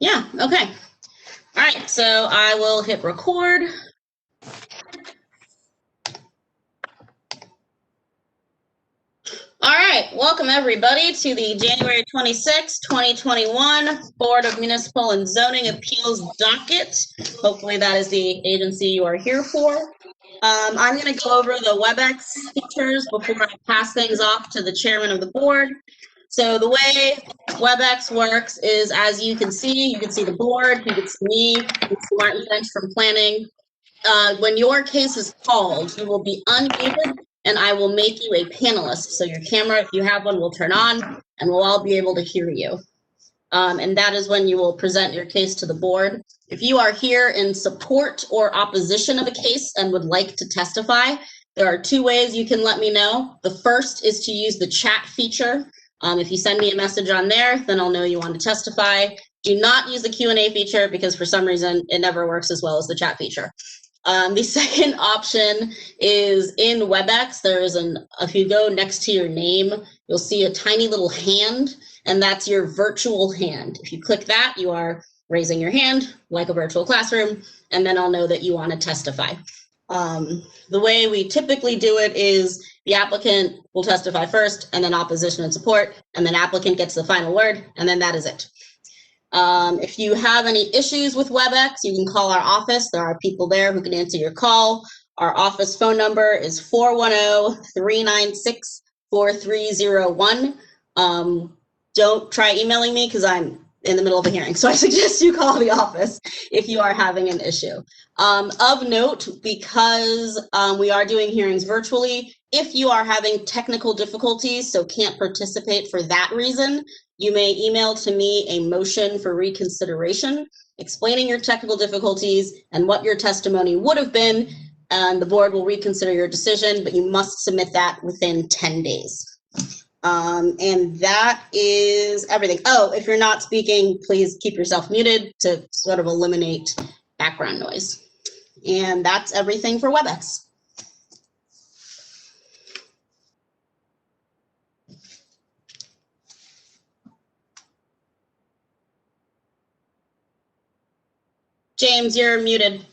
Yeah, okay. All right, so I will hit record. All right, welcome everybody to the January 26, 2021 Board of Municipal and Zoning Appeals docket. Hopefully that is the agency you are here for. I'm going to go over the WebEx features before I pass things off to the chairman of the board. So the way WebEx works is, as you can see the board, you can see me, you can see Martin Finch from planning. When your case is called, you will be unmuted and I will make you a panelist. So your camera, if you have one, will turn on and we'll all be able to hear you. And that is when you will present your case to the board. If you are here in support or opposition of a case and would like to testify, there are two ways you can let me know. The first is to use the chat feature. If you send me a message on there, then I'll know you want to testify. Do not use the Q&A feature because for some reason it never works as well as the chat feature. The second option is in WebEx. If you go next to your name, you'll see a tiny little hand, and that's your virtual hand. If you click that, you are raising your hand like a virtual classroom, and then I'll know that you want to testify. The way we typically do it is the applicant will testify first, and then opposition and support, and then applicant gets the final word, and then that is it. If you have any issues with WebEx, you can call our office. There are people there who can answer your call. Our office phone number is 410-396-4301. Don't try emailing me because I'm in the middle of a hearing. So I suggest you call the office if you are having an issue. Of note, because we are doing hearings virtually, if you are having technical difficulties, so can't participate for that reason, you may email to me a motion for reconsideration, explaining your technical difficulties and what your testimony would have been, and the board will reconsider your decision, but you must submit that within 10 days. And that is everything. Oh, if you're not speaking, please keep yourself muted to sort of eliminate background noise. And that's everything for WebEx. James, you're muted.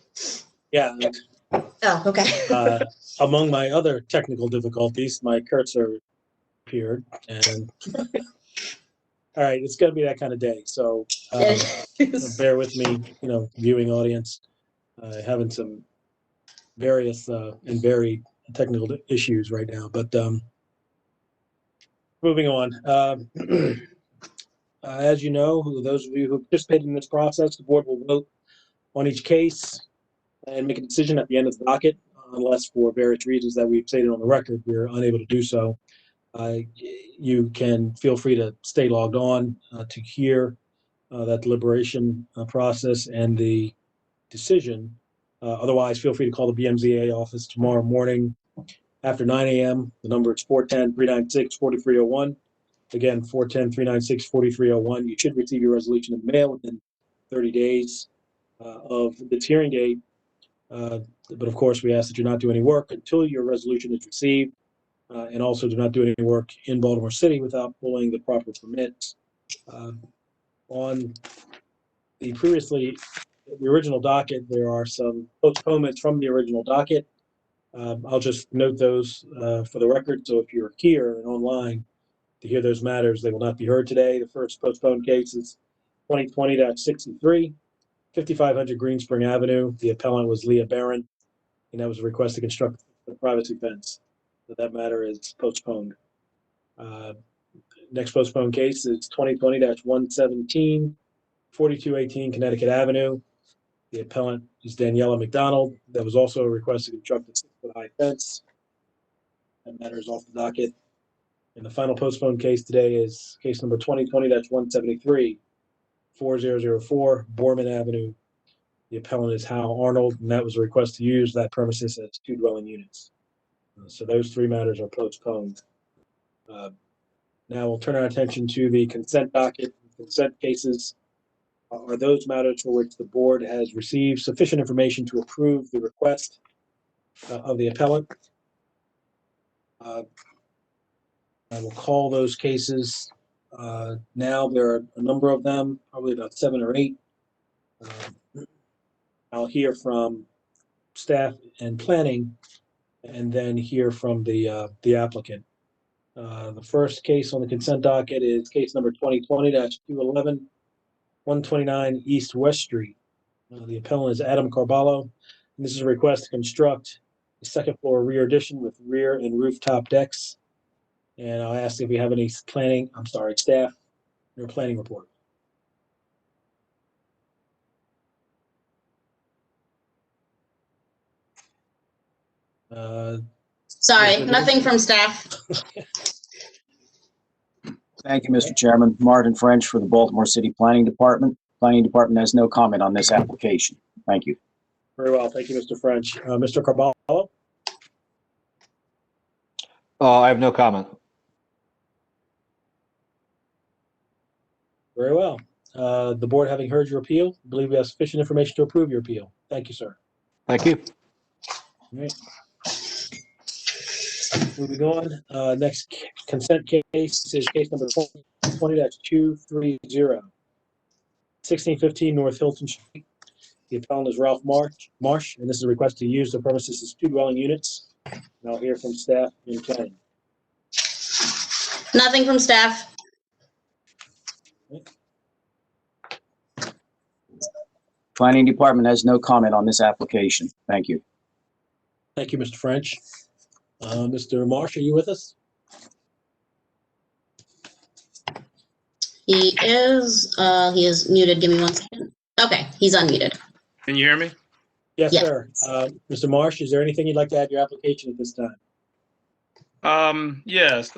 Yeah. Oh, okay. Among my other technical difficulties, my cursor appeared, and all right, it's going to be that kind of day. So bear with me, viewing audience, having some various and very technical issues right now. But moving on. As you know, those of you who participated in this process, the board will vote on each case and make a decision at the end of the docket, unless for various reasons that we've stated on the record, we're unable to do so. You can feel free to stay logged on to hear that deliberation process and the decision. Otherwise, feel free to call the BMZA office tomorrow morning after 9 a.m. The number is 410-396-4301. Again, 410-396-4301. You should receive your resolution in the mail within 30 days of this hearing date. But of course, we ask that you not do any work until your resolution is received, and also do not do any work in Baltimore City without pulling the proper permits. On the original docket, there are some postponements from the original docket. I'll just note those for the record. So if you're here and online to hear those matters, they will not be heard today. The first postponed case is 2020-63. 5500 Greenspring Avenue. The appellant was Leah Barron, and that was a request to construct a privacy fence. So that matter is postponed. Next postponed case is 2020-117, 4218 Connecticut Avenue. The appellant is Daniela McDonald. That was also a request to construct a 6-foot-high fence. That matter is off the docket. And the final postponed case today is case number 2020-173. 4004 Borman Avenue. The appellant is Hal Arnold, and that was a request to use that premises as 2 dwelling units. So those 3 matters are postponed. Now we'll turn our attention to the consent docket. Consent cases are those matters for which the board has received sufficient information to approve the request of the appellant. I will call those cases Now there are a number of them, probably about 7 or 8. I'll hear from staff and planning, and then hear from the applicant. The first case on the consent docket is case number 2020-211, 129 East West Street. The appellant is Adam Carballo, and this is a request to construct a second floor rear addition with rear and rooftop decks. And I'll ask if we have any staff, or planning report. Sorry, Mr. nothing from staff. Thank you, Mr. Chairman. Martin French for the Baltimore City Planning Department. Planning Department has no comment on this application. Thank you. Very well, thank you, Mr. French. Mr. Carballo? I have no comment. Very well. The board, having heard your appeal, I believe we have sufficient information to approve your appeal. Thank you, sir. Thank you. All right. Moving on, next consent case is case number 20-230, 1615 North Hilton Street. The appellant is Ralph Marsh, and this is a request to use the premises as 2 dwelling units. And I'll hear from staff and planning. Nothing from staff. Planning Department has no comment on this application. Thank you. Thank you, Mr. French. Mr. Marsh, are you with us? He is muted. Give me 1 second. Okay, he's unmuted. Can you hear me? Yes, Yeah. sir. Mr. Marsh, is there anything you'd like to add to your application at this time? Yes.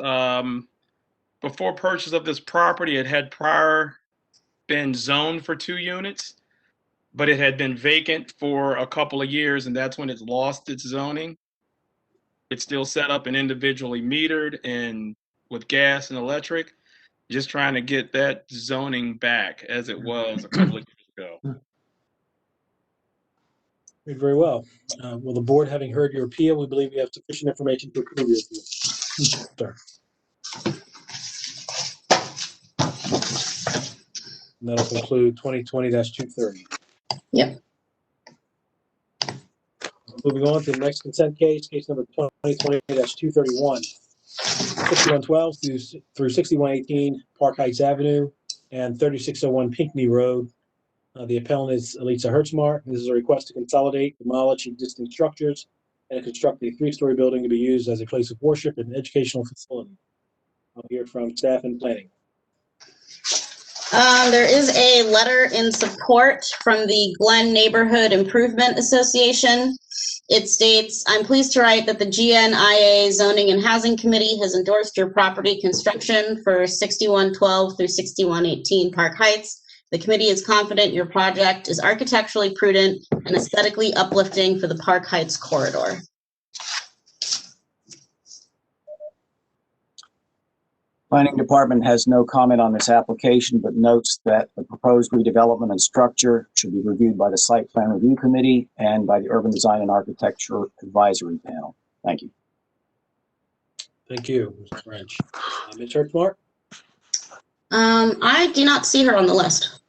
Before purchase of this property, it had prior been zoned for 2 units, but it had been vacant for a couple of years, and that's when it lost its zoning. It's still set up and individually metered and with gas and electric. Just trying to get that zoning back as it was a couple of years ago. Very well. Well, the board, having heard your appeal, we believe we have sufficient information to approve your appeal. Sir. And that'll conclude 2020-230. Yep. Moving on to the next consent case, case number 2020-231, 6112 through 6118 Park Heights Avenue and 3601 Pinckney Road. The appellant is Elisa Hertzmar. This is a request to consolidate, demolish existing structures, and construct a 3-story building to be used as a place of worship and educational facility. I'll hear from staff and planning. There is a letter in support from the Glen Neighborhood Improvement Association. It states, I'm pleased to write that the GNIA Zoning and Housing Committee has endorsed your property construction for 6112 through 6118 Park Heights. The committee is confident your project is architecturally prudent and aesthetically uplifting for the Park Heights corridor. Planning Department has no comment on this application, but notes that the proposed redevelopment and structure should be reviewed by the Site Plan Review Committee and by the Urban Design and Architecture Advisory Panel. Thank you. Thank you, Mr. French. Ms. Hertzmar? I do not see her on the list.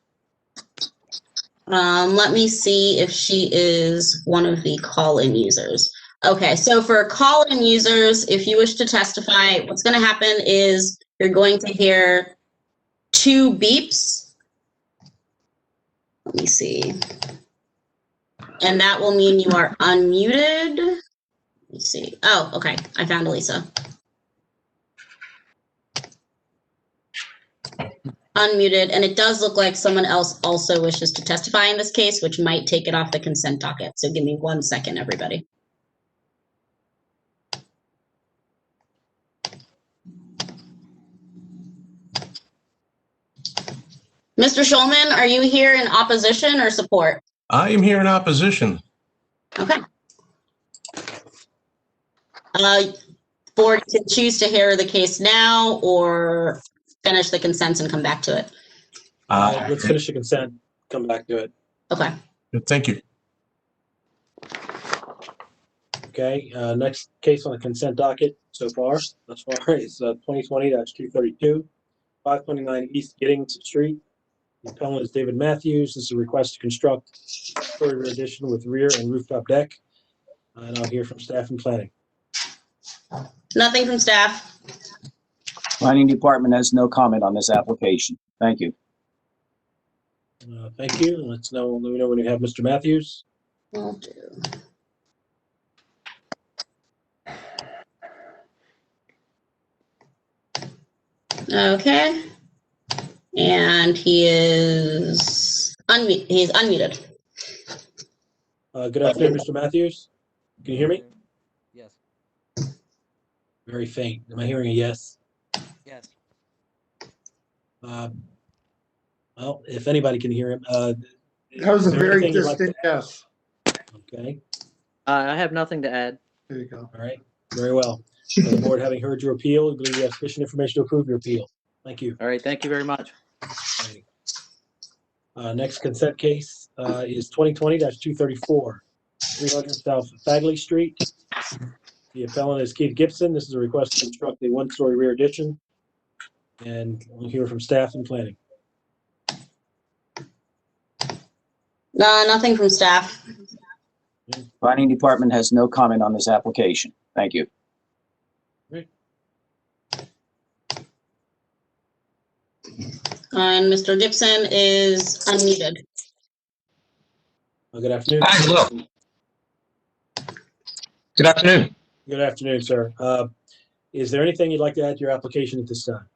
Let me see if she is one of the call-in users. Okay, so for call-in users, if you wish to testify, what's going to happen is you're going to hear 2 beeps. Let me see. And that will mean you are unmuted. Let me see. Oh, okay. I found Elisa. Unmuted, and it does look like someone else also wishes to testify in this case, which might take it off the consent docket. So give me 1 second, everybody. Mr. Schulman, are you here in opposition or support? I am here in opposition. Okay. Board can choose to hear the case now or finish the consents and come back to it. Let's finish the consent, come back to it. Okay. Thank you. Okay, next case on the consent docket thus far is 2020-232, 529 East Giddings Street. The appellant is David Matthews. This is a request to construct a further addition with rear and rooftop deck. And I'll hear from staff and planning. Nothing from staff. Planning Department has no comment on this application. Thank you. Thank you. Let me know when you have Mr. Matthews. Will do. Okay. And he's unmuted. Good afternoon, Mr. Matthews. Can you hear me? Yes. Very faint. Am I hearing a yes? Yes. Well, if anybody can hear him. That was a is there very anything you'd like to distant yes. Okay. I have nothing to add. There you go. All right. Very well. The board, having heard your appeal, we believe you have sufficient information to approve your appeal. Thank you. All right. Thank you very much. Alrighty. Next consent case is 2020-234, 300 South Fagley Street. The appellant is Keith Gibson. This is a request to construct a one-story rear addition. And we'll hear from staff and planning. Nothing from staff. Planning Department has no comment on this application. Thank you. And Mr. Gibson is unmuted. Good afternoon. Hi, hello. Good afternoon. Good afternoon, sir. Is there anything you'd like to add to your application at this time?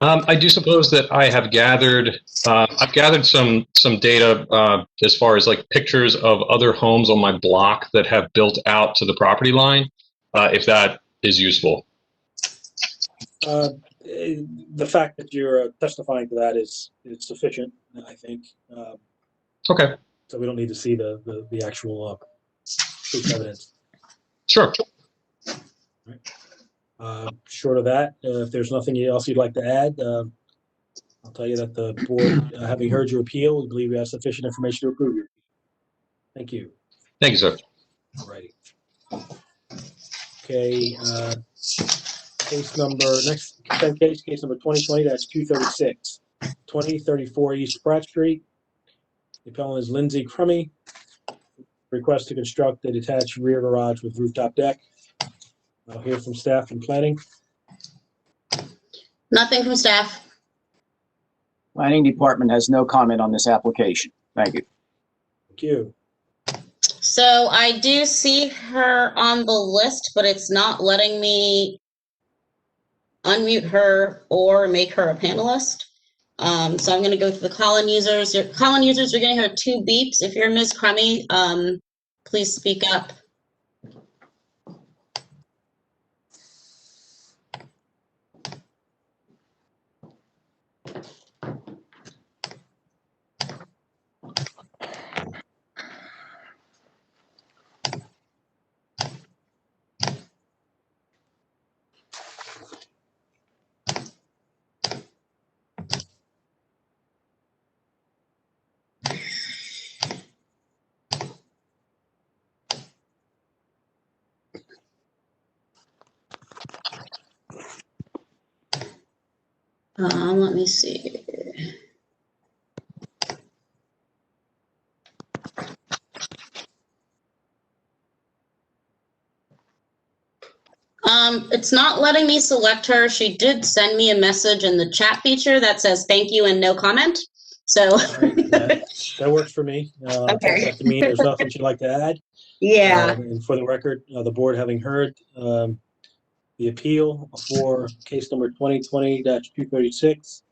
I do suppose that I have gathered, I've gathered some data as far as like pictures of other homes on my block that have built out to the property line, if that is useful. The fact that you're testifying to that is sufficient, I think. Okay, So we don't need to see the actual proof evidence. sure. Short of that, if there's nothing else you'd like to add, I'll tell you that the board, having heard your appeal, we believe we have sufficient information to approve your appeal. Thank you. Thank you, sir. All righty. Okay, case number 2020-236, 2034 East Pratt Street. The appellant is Lindsay Crummy. Request to construct a detached rear garage with rooftop deck. I'll hear from staff and planning. Nothing from staff. Planning Department has no comment on this application. Thank you. Thank you. So I do see her on the list, but it's not letting me unmute her or make her a panelist. So I'm going to go through the call-in users. Your call-in users, you're going to hear 2 beeps. If you're Ms. Crummy, please speak up. Let me see. It's not letting me select her. She did send me a message in the chat feature that says thank you and no comment. So All right, that works for me. Okay. That to me, there's nothing she'd like to add. yeah. And for the record, the board having heard the appeal for case number 2020-236,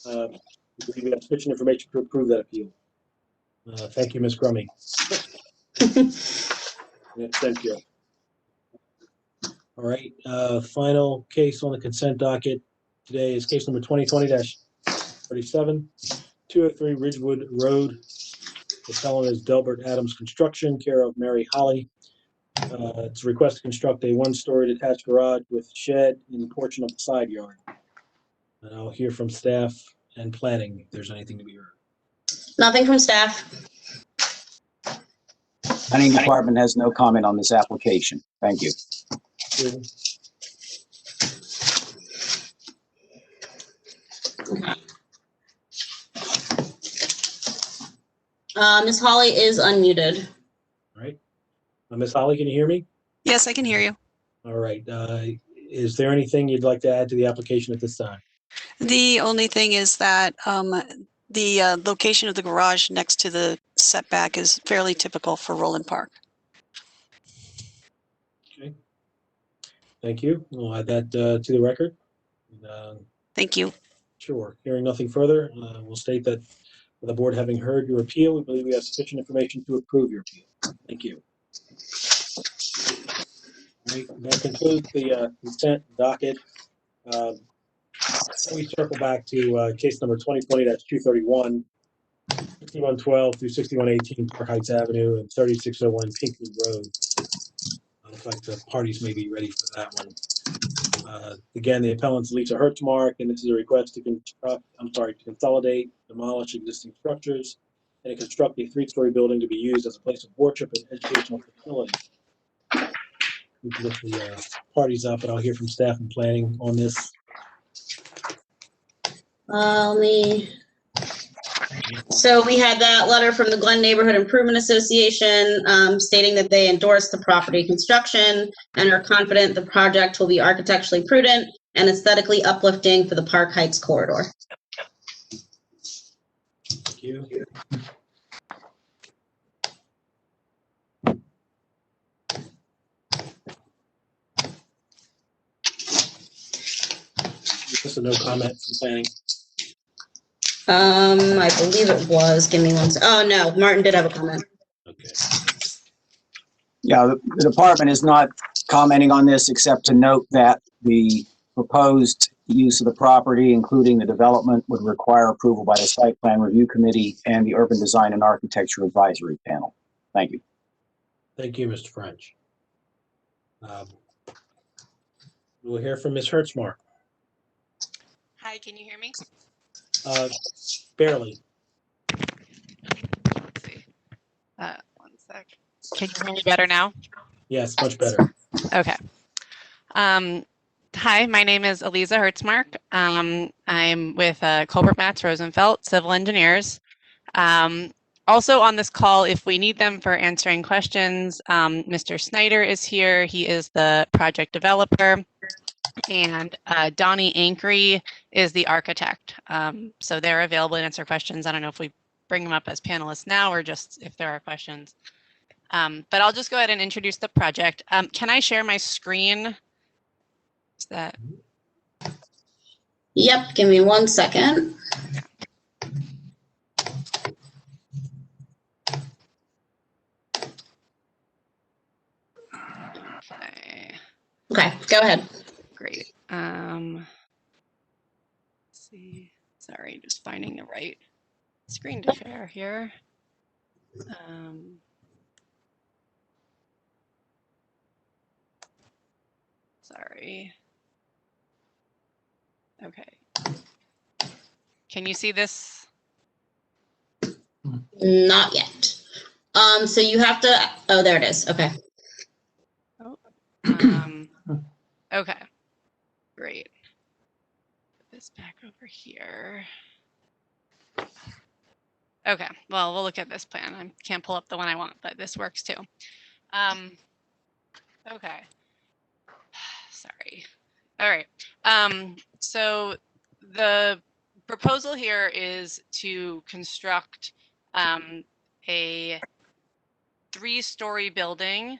we believe we have sufficient information to approve that appeal. Thank you, Ms. Crummy. Yeah, thank you. All right, final case on the consent docket today is case number 2020-37, 203 Ridgewood Road. The appellant is Delbert Adams Construction, care of Mary Holly. It's a request to construct a one-story detached garage with shed in the portion of the side yard. And I'll hear from staff and planning if there's anything to be heard. Nothing from staff. Planning Department has no comment on this application. Thank you. Ms. Holly is unmuted. All right. Ms. Holly, can you hear me? Yes, I can hear you. All right. Is there anything you'd like to add to the application at this time? The only thing is that the location of the garage next to the setback is fairly typical for Roland Park. Okay. Thank you. We'll add that to the record. Thank you. Sure. Hearing nothing further, we'll state that the board having heard your appeal, we believe we have sufficient information to approve your appeal. Thank you. All right. That concludes the consent docket. We circle back to case number 2020-231, 6112 through 6118 Park Heights Avenue and 3601 Pinckney Road. Looks like the parties may be ready for that one. Again, the appellant's Lisa Hertzmark, and this is a request to consolidate, demolish existing structures, and to construct a 3-story building to be used as a place of worship and educational facility. We can lift the parties up, and I'll hear from staff and planning on this. So we had that letter from the Glen Neighborhood Improvement Association stating that they endorse the property construction and are confident the project will be architecturally prudent and aesthetically uplifting for the Park Heights corridor. Thank you. Just a no comment from planning. I believe it was. Give me one. Oh no, Martin did have a comment. Okay. Yeah, the department is not commenting on this except to note that the proposed use of the property, including the development, would require approval by the Site Plan Review Committee and the Urban Design and Architecture Advisory Panel. Thank you. Thank you, Mr. French. We'll hear from Ms. Hertzmark. Hi, can you hear me? Barely. Let's see. One sec. Can you hear me better now? Yes, much better. Okay. Hi, my name is Eliza Hertzmark. I'm with Colbert Matz Rosenfeld, Civil Engineers. Also on this call, if we need them for answering questions, Mr. Snyder is here. He is the project developer. And Donnie Ankery is the architect. So they're available to answer questions. I don't know if we bring them up as panelists now or just if there are questions. But I'll just go ahead and introduce the project. Can I share my screen? Is that? Yep, give me 1 second. Okay, go ahead. Great. Let's see. Sorry, just finding the right screen to share here. Sorry. Okay. Can you see this? Not yet. So you have to, oh, there it is. Okay. Oh. Okay. Great. Put this back over here. Okay, well, we'll look at this plan. I can't pull up the one I want, but this works too. Okay. Sorry. All right. So the proposal here is to construct a 3-story building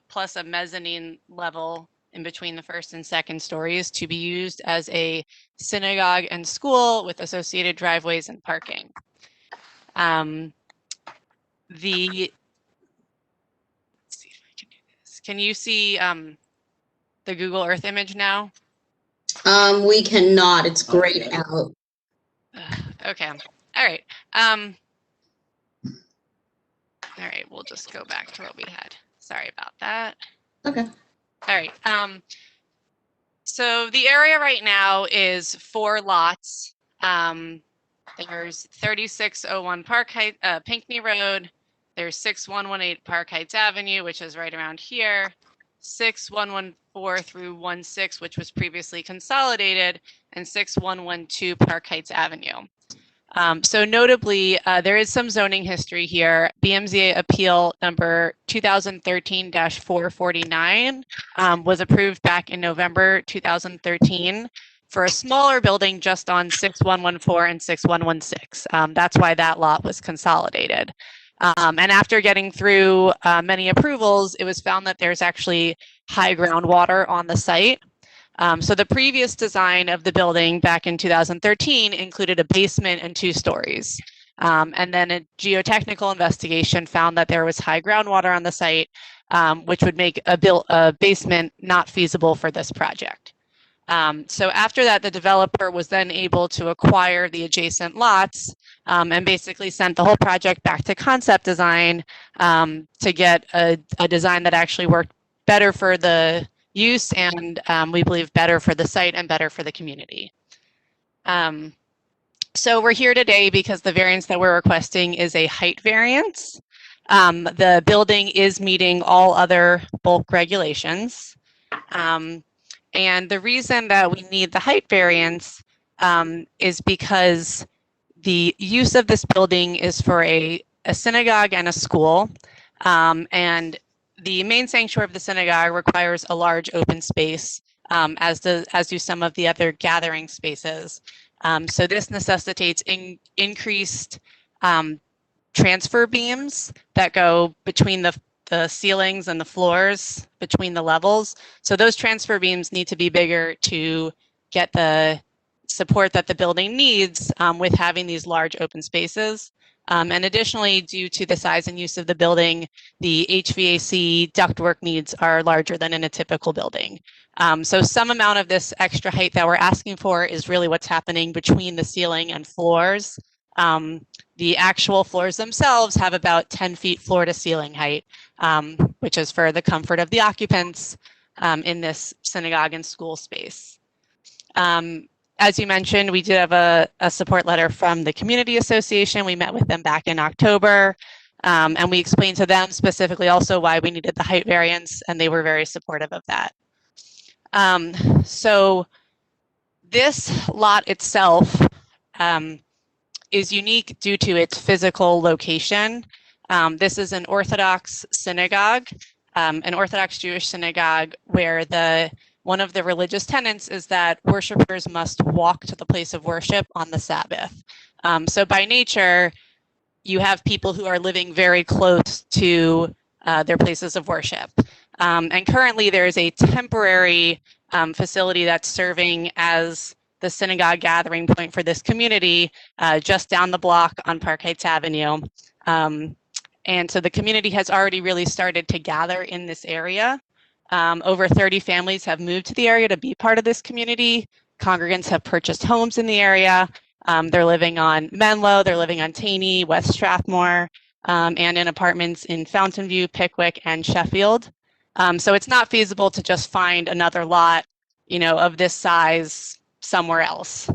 plus a mezzanine level in between the first and second stories to be used as a synagogue and school with associated driveways and parking. Let's see if I can do this. Can you see the Google Earth image now? We cannot. It's grayed out. Okay. All right. All right. We'll just go back to what we had. Sorry about that. Okay. All right. So the area right now is 4 lots. There's 3601 Park Heights, Pinckney Road. There's 6118 Park Heights Avenue, which is right around here. 6114 through 16, which was previously consolidated, and 6112 Park Heights Avenue. So notably, there is some zoning history here. BMZA appeal number 2013-449 was approved back in November 2013 for a smaller building just on 6114 and 6116. That's why that lot was consolidated. And after getting through many approvals, it was found that there's actually high groundwater on the site. So the previous design of the building back in 2013 included a basement and 2 stories. And then a geotechnical investigation found that there was high groundwater on the site, which would make a basement not feasible for this project. So after that, the developer was then able to acquire the adjacent lots and basically sent the whole project back to concept design to get a design that actually worked better for the use and we believe better for the site and better for the community. So we're here today because the variance that we're requesting is a height variance. The building is meeting all other bulk regulations. And the reason that we need the height variance is because the use of this building is for a synagogue and a school. And the main sanctuary of the synagogue requires a large open space, as do some of the other gathering spaces. So this necessitates increased transfer beams that go between the ceilings and the floors, between the levels. So those transfer beams need to be bigger to get the support that the building needs with having these large open spaces. And additionally, due to the size and use of the building, the HVAC ductwork needs are larger than in a typical building. So some amount of this extra height that we're asking for is really what's happening between the ceiling and floors. The actual floors themselves have about 10 feet floor to ceiling height, which is for the comfort of the occupants in this synagogue and school space. As you mentioned, we did have a support letter from the Community Association. We met with them back in October, and we explained to them specifically also why we needed the height variance, and they were very supportive of that. So this lot itself is unique due to its physical location. This is an Orthodox synagogue, an Orthodox Jewish synagogue where one of the religious tenets is that worshipers must walk to the place of worship on the Sabbath. So by nature, you have people who are living very close to their places of worship. And currently there is a temporary facility that's serving as the synagogue gathering point for this community just down the block on Park Heights Avenue. And so the community has already really started to gather in this area. Over 30 families have moved to the area to be part of this community. Congregants have purchased homes in the area. They're living on Menlo, they're living on Taney, West Strathmore, and in apartments in Fountain View, Pickwick, and Sheffield. So it's not feasible to just find another lot, of this size somewhere else.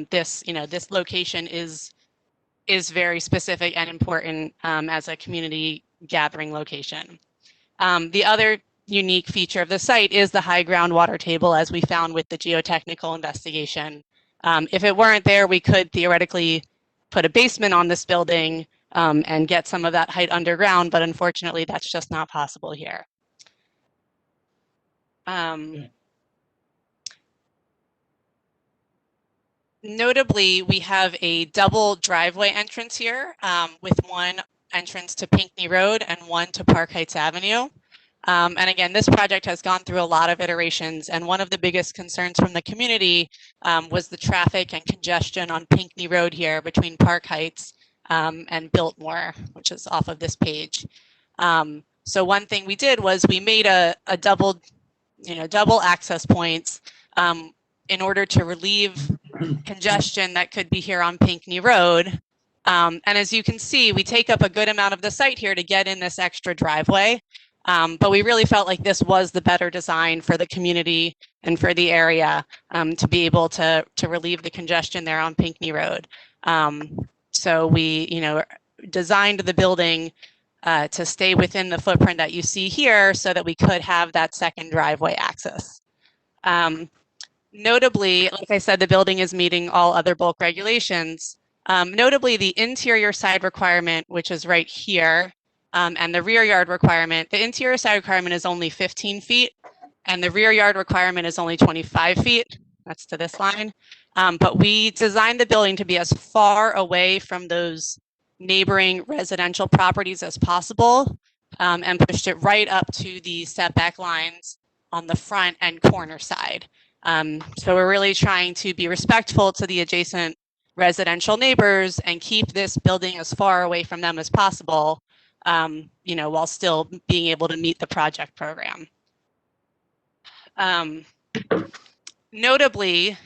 This location is very specific and important as a community gathering location. The other unique feature of the site is the high groundwater table, as we found with the geotechnical investigation. If it weren't there, we could theoretically put a basement on this building and get some of that height underground, but unfortunately, that's just not possible here. Notably, we have a double driveway entrance here with one entrance to Pinckney Road and one to Park Heights Avenue. And again, this project has gone through a lot of iterations, and one of the biggest concerns from the community was the traffic and congestion on Pinckney Road here between Park Heights and Biltmore, which is off of this page. So one thing we did was we made a double access points in order to relieve congestion that could be here on Pinckney Road. And as you can see, we take up a good amount of the site here to get in this extra driveway. But we really felt like this was the better design for the community and for the area to be able to relieve the congestion there on Pinckney Road. So we, designed the building to stay within the footprint that you see here so that we could have that second driveway access. Notably, like I said, the building is meeting all other bulk regulations. Notably, the interior side requirement, which is right here, and the rear yard requirement, the interior side requirement is only 15 feet, and the rear yard requirement is only 25 feet. That's to this line. But we designed the building to be as far away from those neighboring residential properties as possible, and pushed it right up to the setback lines on the front and corner side. So we're really trying to be respectful to the adjacent residential neighbors and keep this building as far away from them as possible, while still being able to meet the project program. Notably,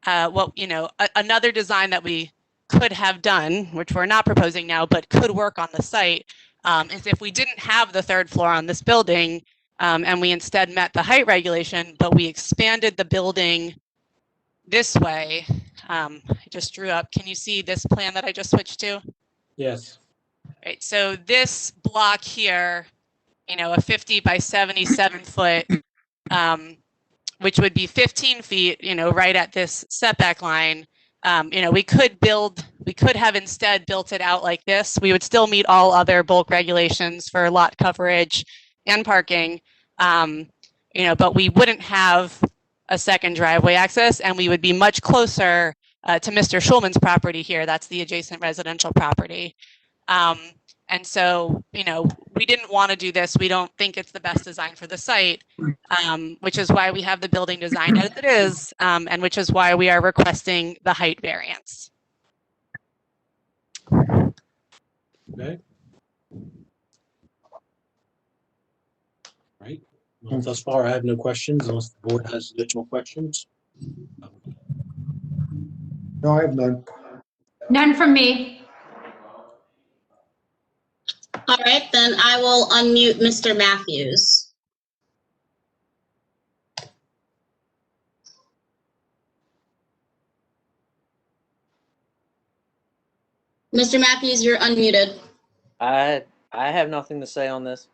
another design that we could have done, which we're not proposing now, but could work on the site, is if we didn't have the third floor on this building, and we instead met the height regulation, but we expanded the building this way. I just drew up. Can you see this plan that I just switched to? Yes. Right. So this block here, a 50 by 77 foot, which would be 15 feet, right at this setback line. We could have instead built it out like this. We would still meet all other bulk regulations for lot coverage and parking, but we wouldn't have a second driveway access, and we would be much closer to Mr. Schulman's property here. That's the adjacent residential property. And so, we didn't want to do this. We don't think it's the best design for the site, which is why we have the building designed as it is, and which is why we are requesting the height variance. Okay. Right. Well, thus far, I have no questions unless the board has additional questions. No, I have none. None from me. All right, then I will unmute Mr. Matthews. Mr. Matthews, you're unmuted. I have nothing to say on this.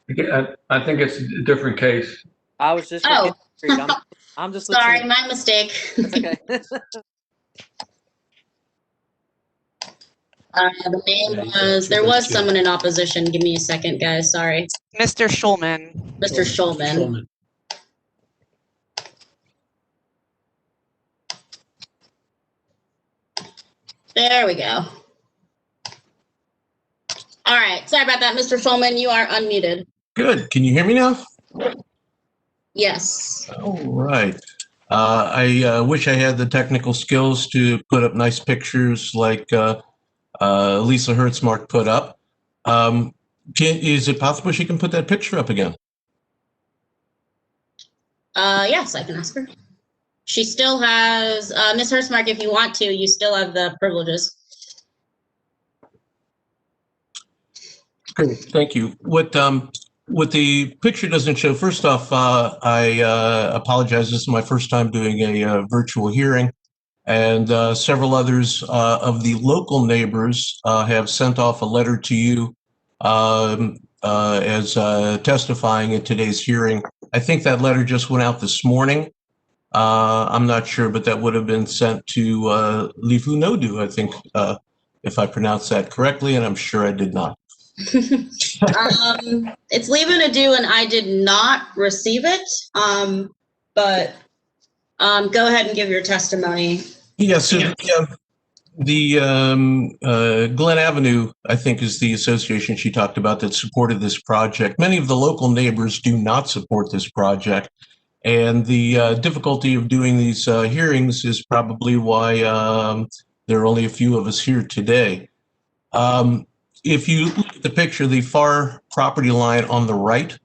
I think it's a different case. I was just I'm just sorry, listening. my mistake. That's okay. The name was, there was someone in opposition. Give me a second, guys. Sorry. Mr. Schulman. Mr. Schulman. There we go. All right. Sorry about that, Mr. Schulman. You are unmuted. Good. Can you hear me now? Yes. All right. I wish I had the technical skills to put up nice pictures like Lisa Hertzmark put up. Is it possible she can put that picture up again? Yes, I can ask her. She still has, Ms. Hertzmark, if you want to, you still have the privileges. Great, thank you. What the picture doesn't show, first off, I apologize. This is my first time doing a virtual hearing, and several others of the local neighbors have sent off a letter to you as testifying in today's hearing. I think that letter just went out this morning. I'm not sure, but that would have been sent to Lifu Nodu, I think, if I pronounced that correctly, and I'm sure I did not. It's leaving to do, and I did not receive it. But go ahead and give your testimony. Yeah, so the Glen Avenue, I think, is the association she talked about that supported this project. Many of the local neighbors do not support this project. And the difficulty of doing these hearings is probably why there are only a few of us here today. If you look at the picture, the far property line on the right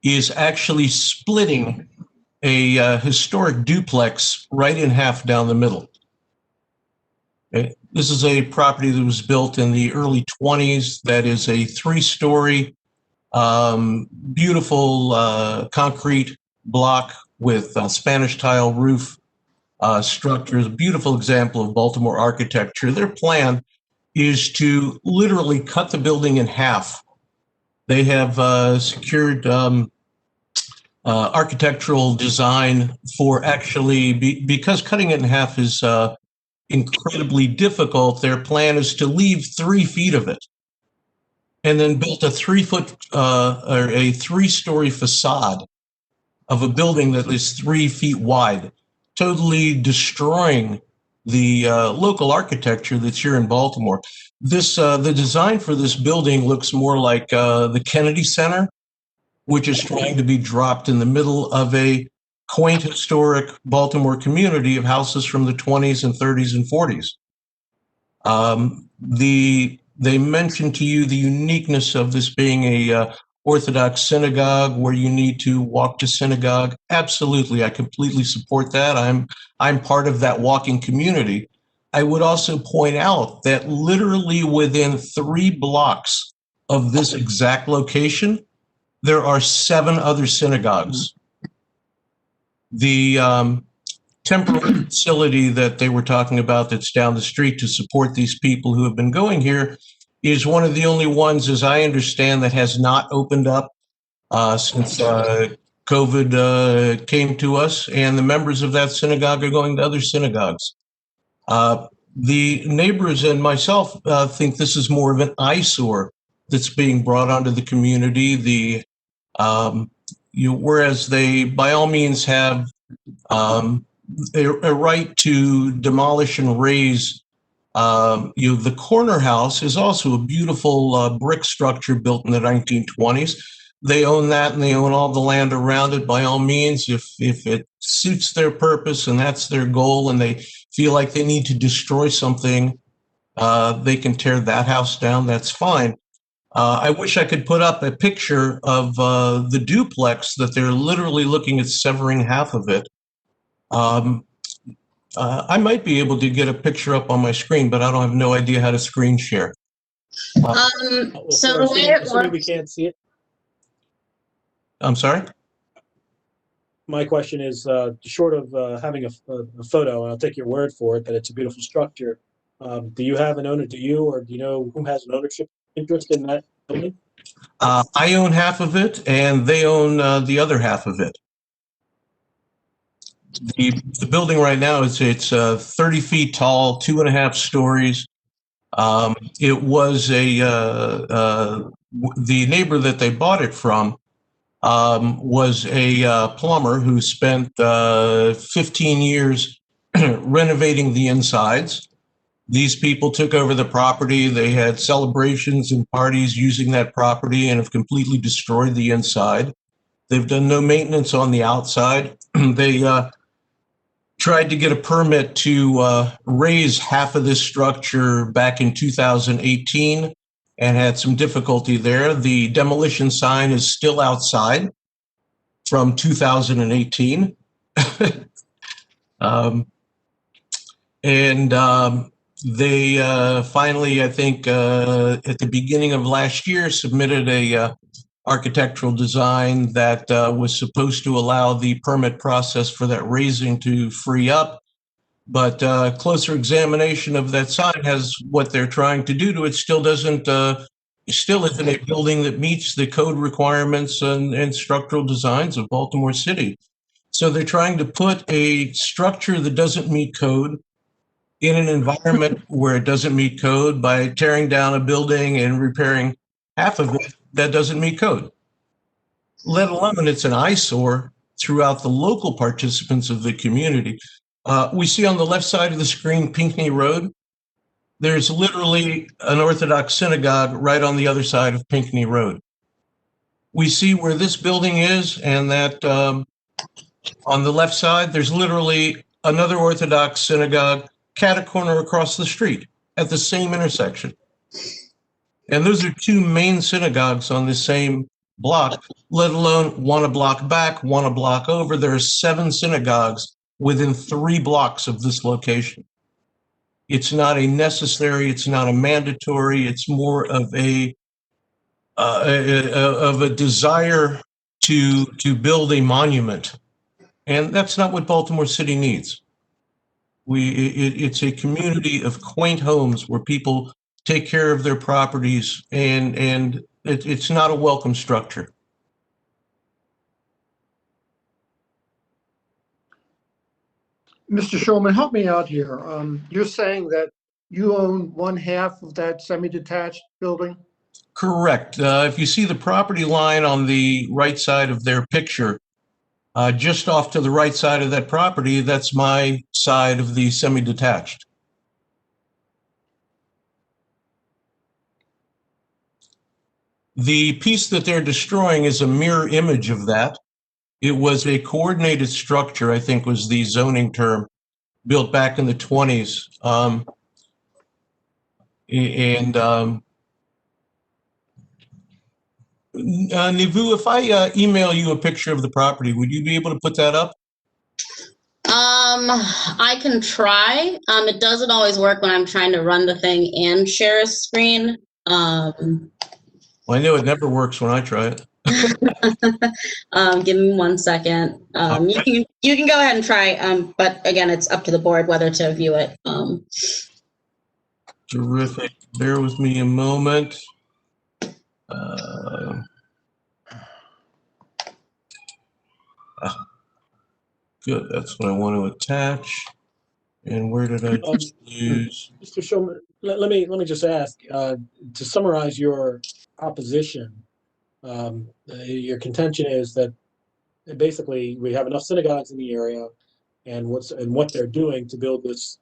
is actually splitting a historic duplex right in half down the middle. Okay. This is a property that was built in the early 20s. That is a 3-story, beautiful concrete block with Spanish tile roof structures, a beautiful example of Baltimore architecture. Their plan is to literally cut the building in half. They have secured architectural design for actually, because cutting it in half is incredibly difficult. Their plan is to leave 3 feet of it and then built a 3-foot or a 3-story facade of a building that is 3 feet wide, totally destroying the local architecture that's here in Baltimore. This the design for this building looks more like the Kennedy Center, which is trying to be dropped in the middle of a quaint historic Baltimore community of houses from the 20s and 30s and 40s. They mentioned to you the uniqueness of this being a Orthodox synagogue where you need to walk to synagogue. Absolutely, I completely support that. I'm part of that walking community. I would also point out that literally within 3 blocks of this exact location, there are 7 other synagogues. The temporary facility that they were talking about that's down the street to support these people who have been going here is one of the only ones, as I understand, that has not opened up since COVID came to us, and the members of that synagogue are going to other synagogues. The neighbors and myself think this is more of an eyesore that's being brought onto the community. Whereas they, by all means, have a right to demolish and raise. The corner house is also a beautiful brick structure built in the 1920s. They own that, and they own all the land around it. By all means, if it suits their purpose and that's their goal, and they feel like they need to destroy something, they can tear that house down. That's fine. I wish I could put up a picture of the duplex that they're literally looking at severing half of it. I might be able to get a picture up on my screen, but I don't have no idea how to screen share. So the way it assuming we works, can't see it. I'm sorry? My question is, short of having a photo, and I'll take your word for it that it's a beautiful structure. Do you have an owner? Do you, or do you know who has an ownership interest in that building? I own half of it, and they own the other half of it. The building right now it's 30 feet tall, 2.5 stories. It was the neighbor that they bought it from was a plumber who spent 15 years renovating the insides. These people took over the property. They had celebrations and parties using that property and have completely destroyed the inside. They've done no maintenance on the outside. They tried to get a permit to raise half of this structure back in 2018 and had some difficulty there. The demolition sign is still outside from 2018. They finally, I think, at the beginning of last year, submitted a architectural design that was supposed to allow the permit process for that raising to free up. But closer examination of that sign has what they're trying to do to it still isn't a building that meets the code requirements and structural designs of Baltimore City. So they're trying to put a structure that doesn't meet code in an environment where it doesn't meet code by tearing down a building and repairing half of it that doesn't meet code. Let alone it's an eyesore throughout the local participants of the community. We see on the left side of the screen, Pinckney Road. There's literally an Orthodox synagogue right on the other side of Pinckney Road. We see where this building is, and that on the left side, there's literally another Orthodox synagogue cat-a-corner across the street at the same intersection. And those are 2 main synagogues on the same block, let alone one a block back, one a block over. There are 7 synagogues within 3 blocks of this location. It's not a necessary, it's not a mandatory, it's more of a desire to build a monument. And that's not what Baltimore City needs. It's a community of quaint homes where people take care of their properties, and it's not a welcome structure. Mr. Shulman, help me out here. You're saying that you own one half of that semi-detached building? Correct. If you see the property line on the right side of their picture, just off to the right side of that property, that's my side of the semi-detached. The piece that they're destroying is a mirror image of that. It was a coordinated structure, I think was the zoning term, built back in the 20s. Nivu, if I email you a picture of the property, would you be able to put that up? I can try. It doesn't always work when I'm trying to run the thing and share a screen. Well, I know it never works when I try it. Give me 1 second. You can go ahead and try. But again, it's up to the board whether to view it. Terrific. Bear with me a moment. Good. That's what I want to attach. And where did I just lose? Mr. Shulman, let me just ask, to summarize your opposition, your contention is that basically we have enough synagogues in the area, and what they're doing to build this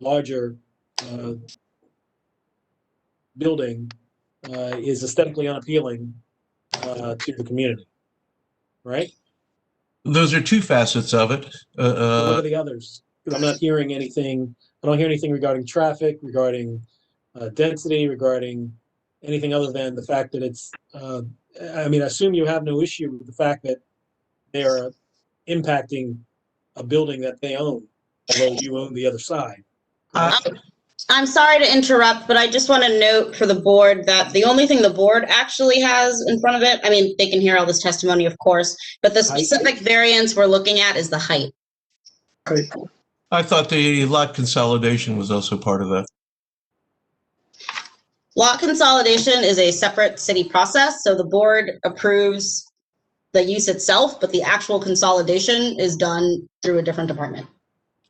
larger building is aesthetically unappealing to the community, right? Those are two facets of it. What are the others? Because I'm not hearing anything. I don't hear anything regarding traffic, regarding density, regarding anything other than the fact that it's. I mean, I assume you have no issue with the fact that they are impacting a building that they own, although you own the other side. I'm sorry to interrupt, but I just want to note for the board that the only thing the board actually has in front of it, I mean, they can hear all this testimony, of course, but the specific variance we're looking at is the height. I thought the lot consolidation was also part of that. Lot consolidation is a separate city process, so the board approves the use itself, but the actual consolidation is done through a different department.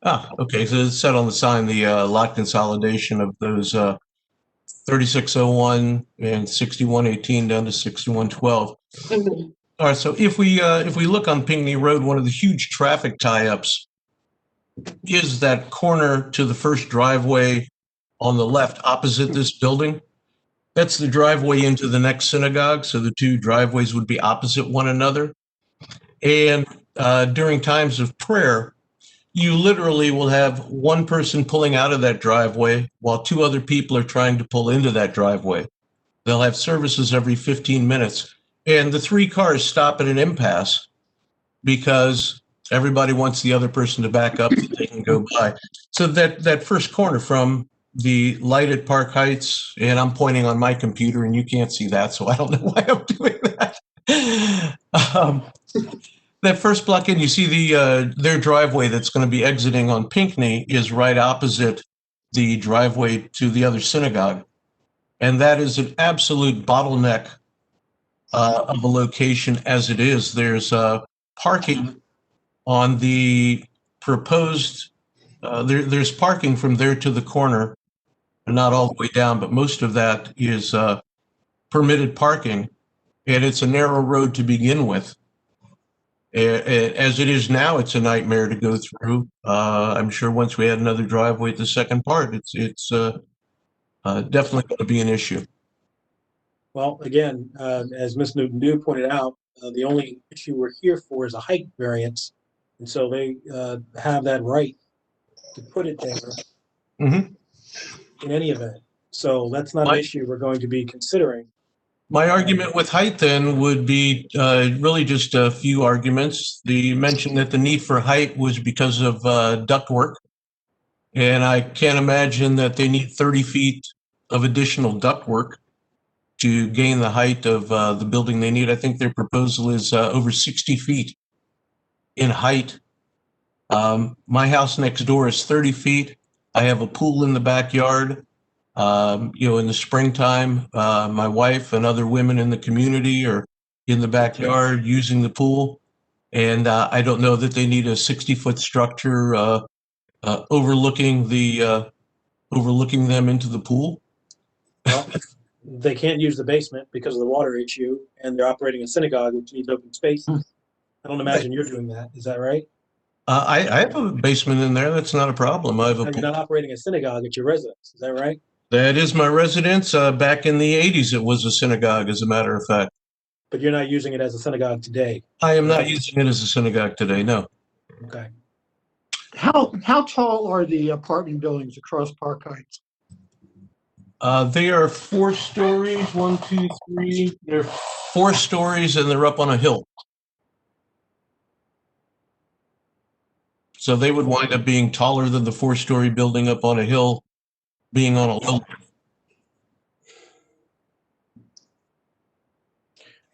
Ah, okay. So it said on the sign the lot consolidation of those 3601 and 6118 down to 6112. Mm-hmm. All right. So if we look on Pinckney Road, one of the huge traffic tie-ups is that corner to the first driveway on the left opposite this building. That's the driveway into the next synagogue. So the two driveways would be opposite one another. And during times of prayer, you literally will have one person pulling out of that driveway while two other people are trying to pull into that driveway. They'll have services every 15 minutes. And the three cars stop at an impasse because everybody wants the other person to back up so they can go by. So that first corner from the light at Park Heights, and I'm pointing on my computer and you can't see that, so I don't know why I'm doing that. That first block in, you see their driveway that's going to be exiting on Pinckney is right opposite the driveway to the other synagogue. And that is an absolute bottleneck of a location as it is. There's parking on the proposed, there's parking from there to the corner, not all the way down, but most of that is permitted parking. And it's a narrow road to begin with. As it is now, it's a nightmare to go through. I'm sure once we add another driveway at the second part, it's definitely going to be an issue. Well, again, as Ms. Newton-Dew pointed out, the only issue we're here for is a height variance. And so they have that right to put it there in any event. So that's not an issue we're going to be considering. My argument with height then would be really just a few arguments. The mention that the need for height was because of ductwork. And I can't imagine that they need 30 feet of additional ductwork to gain the height of the building they need. I think their proposal is over 60 feet in height. My house next door is 30 feet. I have a pool in the backyard. In the springtime, my wife and other women in the community are in the backyard using the pool. And I don't know that they need a 60-foot structure overlooking overlooking them into the pool? Well, they can't use the basement because of the water issue, and they're operating a synagogue, which needs open spaces. I don't imagine you're doing that. Is that right? I have a basement in there. That's not a problem. I have a You're pool. not operating a synagogue at your residence. Is that right? That is my residence. Back in the 80s, it was a synagogue, as a matter of fact. But you're not using it as a synagogue today. I am not using it as a synagogue today, no. Okay. How tall are the apartment buildings across Park Heights? They are 4 stories, 1, 2, 3. They're 4 stories, and they're up on a hill. So they would wind up being taller than the 4-story building up on a hill, being on a low.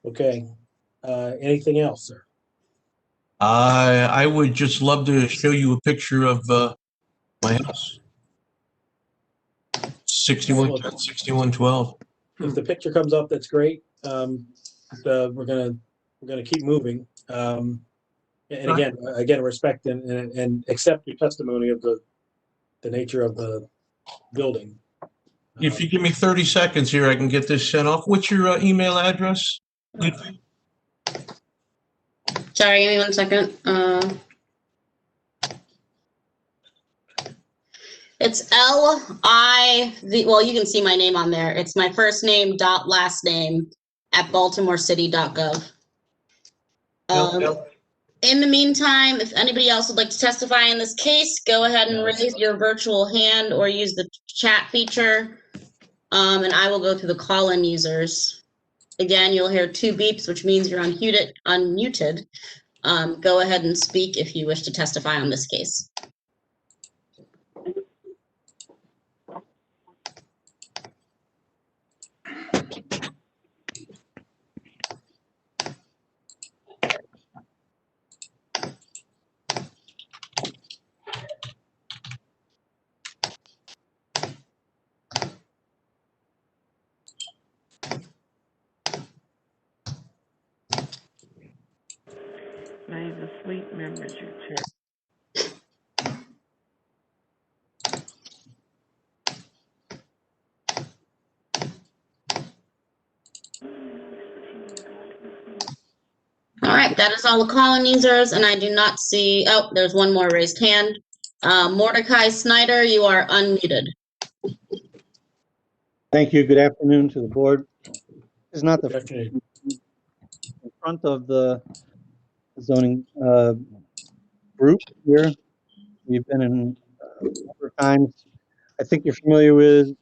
Okay. Anything else, sir? I would just love to show you a picture of my house. 6112. If the picture comes up, that's great. We're gonna keep moving. And again, respect and accept your testimony of the nature of the building. If you give me 30 seconds here, I can get this sent off. What's your email address? Sorry, give me 1 second. It's well, you can see my name on there. It's my first name dot last name at baltimorecity.gov. In the meantime, if anybody else would like to testify in this case, go ahead and raise your virtual hand or use the chat feature, and I will go through the call-in users. Again, you'll hear 2 beeps, which means you're unmuted. Go ahead and speak if you wish to testify on this case. May the sweet memories you cherish. All right, that is all the call-in users, and I do not see, oh, there's one more raised hand. Mordecai Snyder, you are unmuted. Thank you. Good afternoon to the board. This is not the Good afternoon. in front of the zoning group here. We've been in a number of times. I think you're familiar with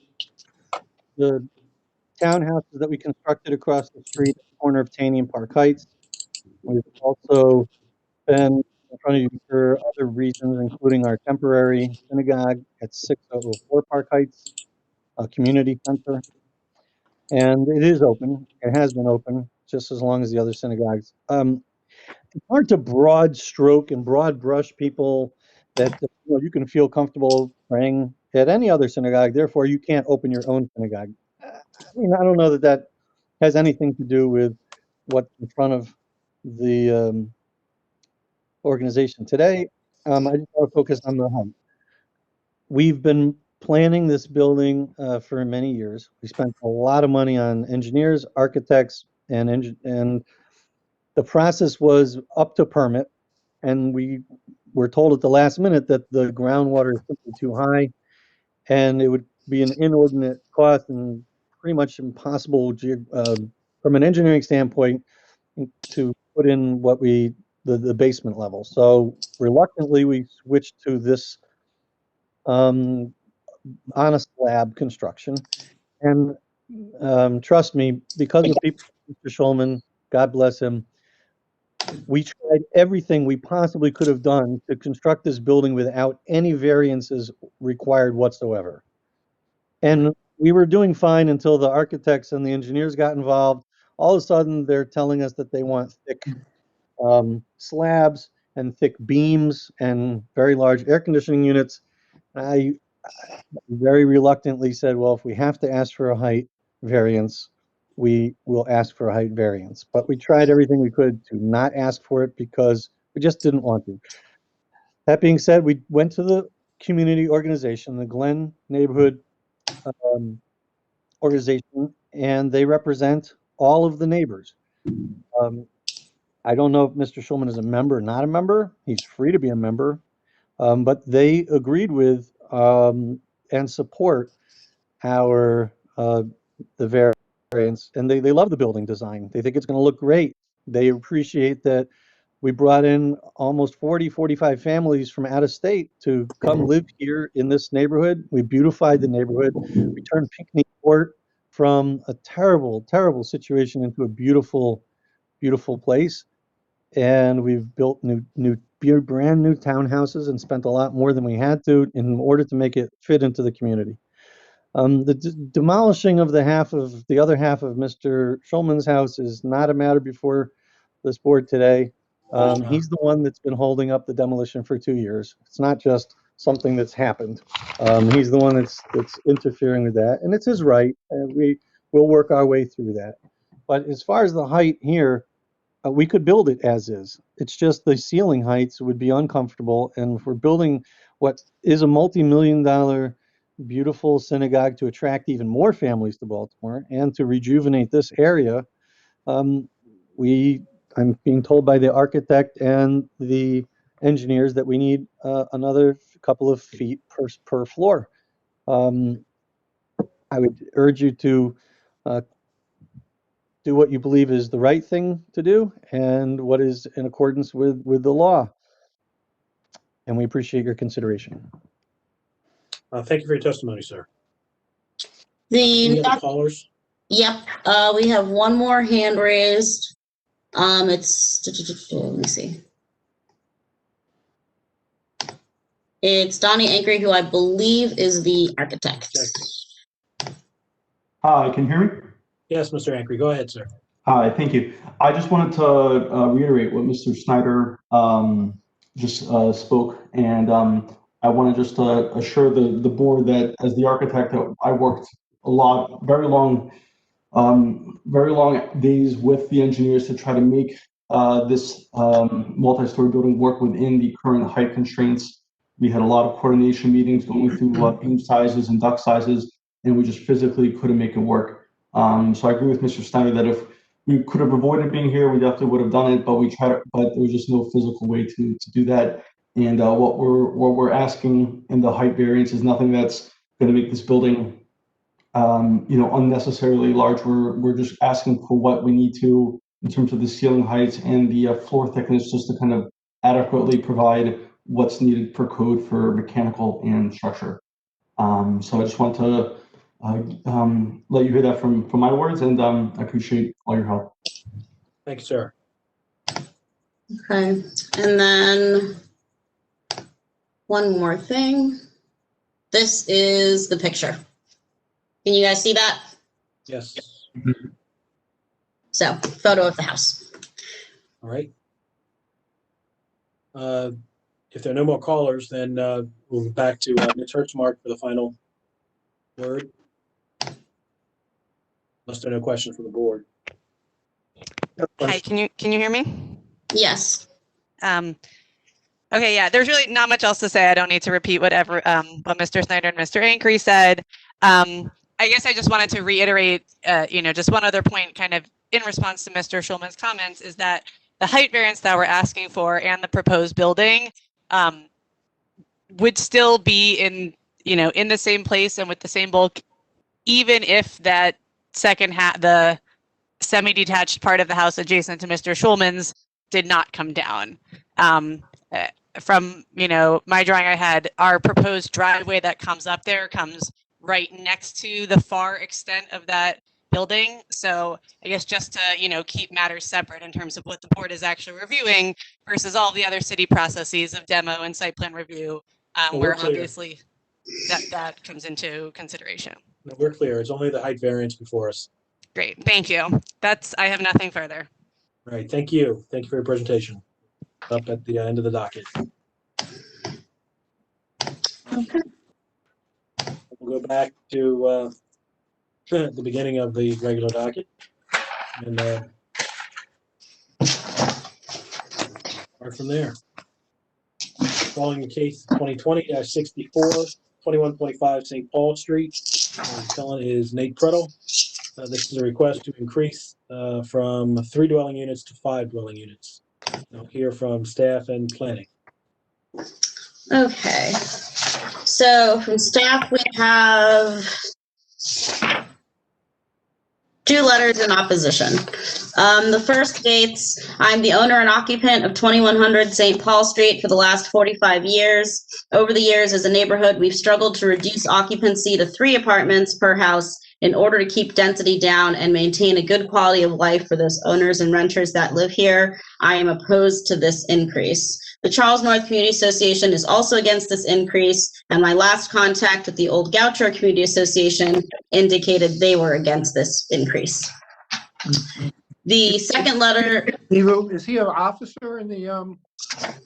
the townhouses that we constructed across the street at the corner of Taney and Park Heights. We've also been in front of you for other reasons, including our temporary synagogue at 6004 Park Heights, a community center. And it is open. It has been open just as long as the other synagogues. It's hard to broad stroke and broad brush people that you can feel comfortable praying at any other synagogue. Therefore, you can't open your own synagogue. I mean, I don't know that that has anything to do with what's in front of the organization today. I just want to focus on the home. We've been planning this building for many years. We spent a lot of money on engineers, architects, and the process was up to permit, and we were told at the last minute that the groundwater is simply too high, and it would be an inordinate cost and pretty much impossible from an engineering standpoint to put in what the basement level. So reluctantly, we switched to this on a slab construction. And trust me, because of people, Mr. Schulman, God bless him, we tried everything we possibly could have done to construct this building without any variances required whatsoever. And we were doing fine until the architects and the engineers got involved. All of a sudden, they're telling us that they want thick slabs and thick beams and very large air conditioning units. I very reluctantly said, well, if we have to ask for a height variance, we will ask for a height variance. But we tried everything we could to not ask for it because we just didn't want to. That being said, we went to the community organization, the Glen Neighborhood Organization, and they represent all of the neighbors. I don't know if Mr. Schulman is a member or not a member. He's free to be a member. But they agreed with and support our the variance, and they love the building design. They think it's going to look great. They appreciate that we brought in almost 45 families from out of state to come live here in this neighborhood. We beautified the neighborhood. We turned Pinckney Court from a terrible situation into a beautiful place. And we've built brand new townhouses and spent a lot more than we had to in order to make it fit into the community. The demolishing of the other half of Mr. Schulman's house is not a matter before this board today. He's the one that's been holding up the demolition for 2 years. It's not just something that's happened. He's the one that's interfering with that, and it's his right, and we'll work our way through that. But as far as the height here, we could build it as is. It's just the ceiling heights would be uncomfortable, and if we're building what is a multi-million-dollar beautiful synagogue to attract even more families to Baltimore and to rejuvenate this area, I'm being told by the architect and the engineers that we need another couple of feet per floor. I would urge you to do what you believe is the right thing to do and what is in accordance with the law. And we appreciate your consideration. Thank you for your testimony, sir. Any other callers? Yep, we have one more hand raised. Let me see. It's Donnie Ankery, who I believe is the architect. Hi, can you hear me? Yes, Mr. Ankery, go ahead, sir. Hi, thank you. I just wanted to reiterate what Mr. Snyder just spoke, and I want to just assure the board that as the architect, I worked very long days with the engineers to try to make this multi-story building work within the current height constraints. We had a lot of coordination meetings going through beam sizes and duct sizes, and we just physically couldn't make it work. So I agree with Mr. Snyder that if we could have avoided being here, we definitely would have done it, but but there was just no physical way to do that. And what we're asking in the height variance is nothing that's going to make this building unnecessarily large. We're just asking for what we need to in terms of the ceiling heights and the floor thickness, just to kind of adequately provide what's needed per code for mechanical and structure. So I just want to let you hear that from my words, and I appreciate all your help. Thank you, sir. Okay, and then one more thing. This is the picture. Can you guys see that? Yes. So, photo of the house. All right. If there are no more callers, then we'll go back to Ms. Hertzmark for the final word. Unless there are no questions from the board. Hi, can you hear me? Yes. Okay, yeah, there's really not much else to say. I don't need to repeat what Mr. Snyder and Mr. Ankery said. I guess I just wanted to reiterate, just one other point kind of in response to Mr. Schulman's comments is that the height variance that we're asking for and the proposed building would still be in the same place and with the same bulk, even if that second the semi-detached part of the house adjacent to Mr. Schulman's did not come down. From my drawing I had, our proposed driveway that comes up there comes right next to the far extent of that building. So I guess just to keep matters separate in terms of what the board is actually reviewing versus all the other city processes of demo and site plan review, where obviously that comes into consideration. No, we're clear. It's only the height variance before us. Great, thank you. I have nothing further. All right, thank you. Thank you for your presentation. Up at the end of the docket. Okay. We'll go back to the beginning of the regular docket and start from there. Calling case 2020-64, 2125 St. Paul Street. Appellant is Nate Prettle. This is a request to increase from 3 dwelling units to 5 dwelling units. I'll hear from staff and planning. Okay. So from staff, we have 2 letters in opposition. The first states, I'm the owner and occupant of 2100 St. Paul Street for the last 45 years. Over the years as a neighborhood, we've struggled to reduce occupancy to 3 apartments per house in order to keep density down and maintain a good quality of life for those owners and renters that live here. I am opposed to this increase. The Charles North Community Association is also against this increase, and my last contact with the Old Goucher Community Association indicated they were against this increase. The second letter. Is he an officer in the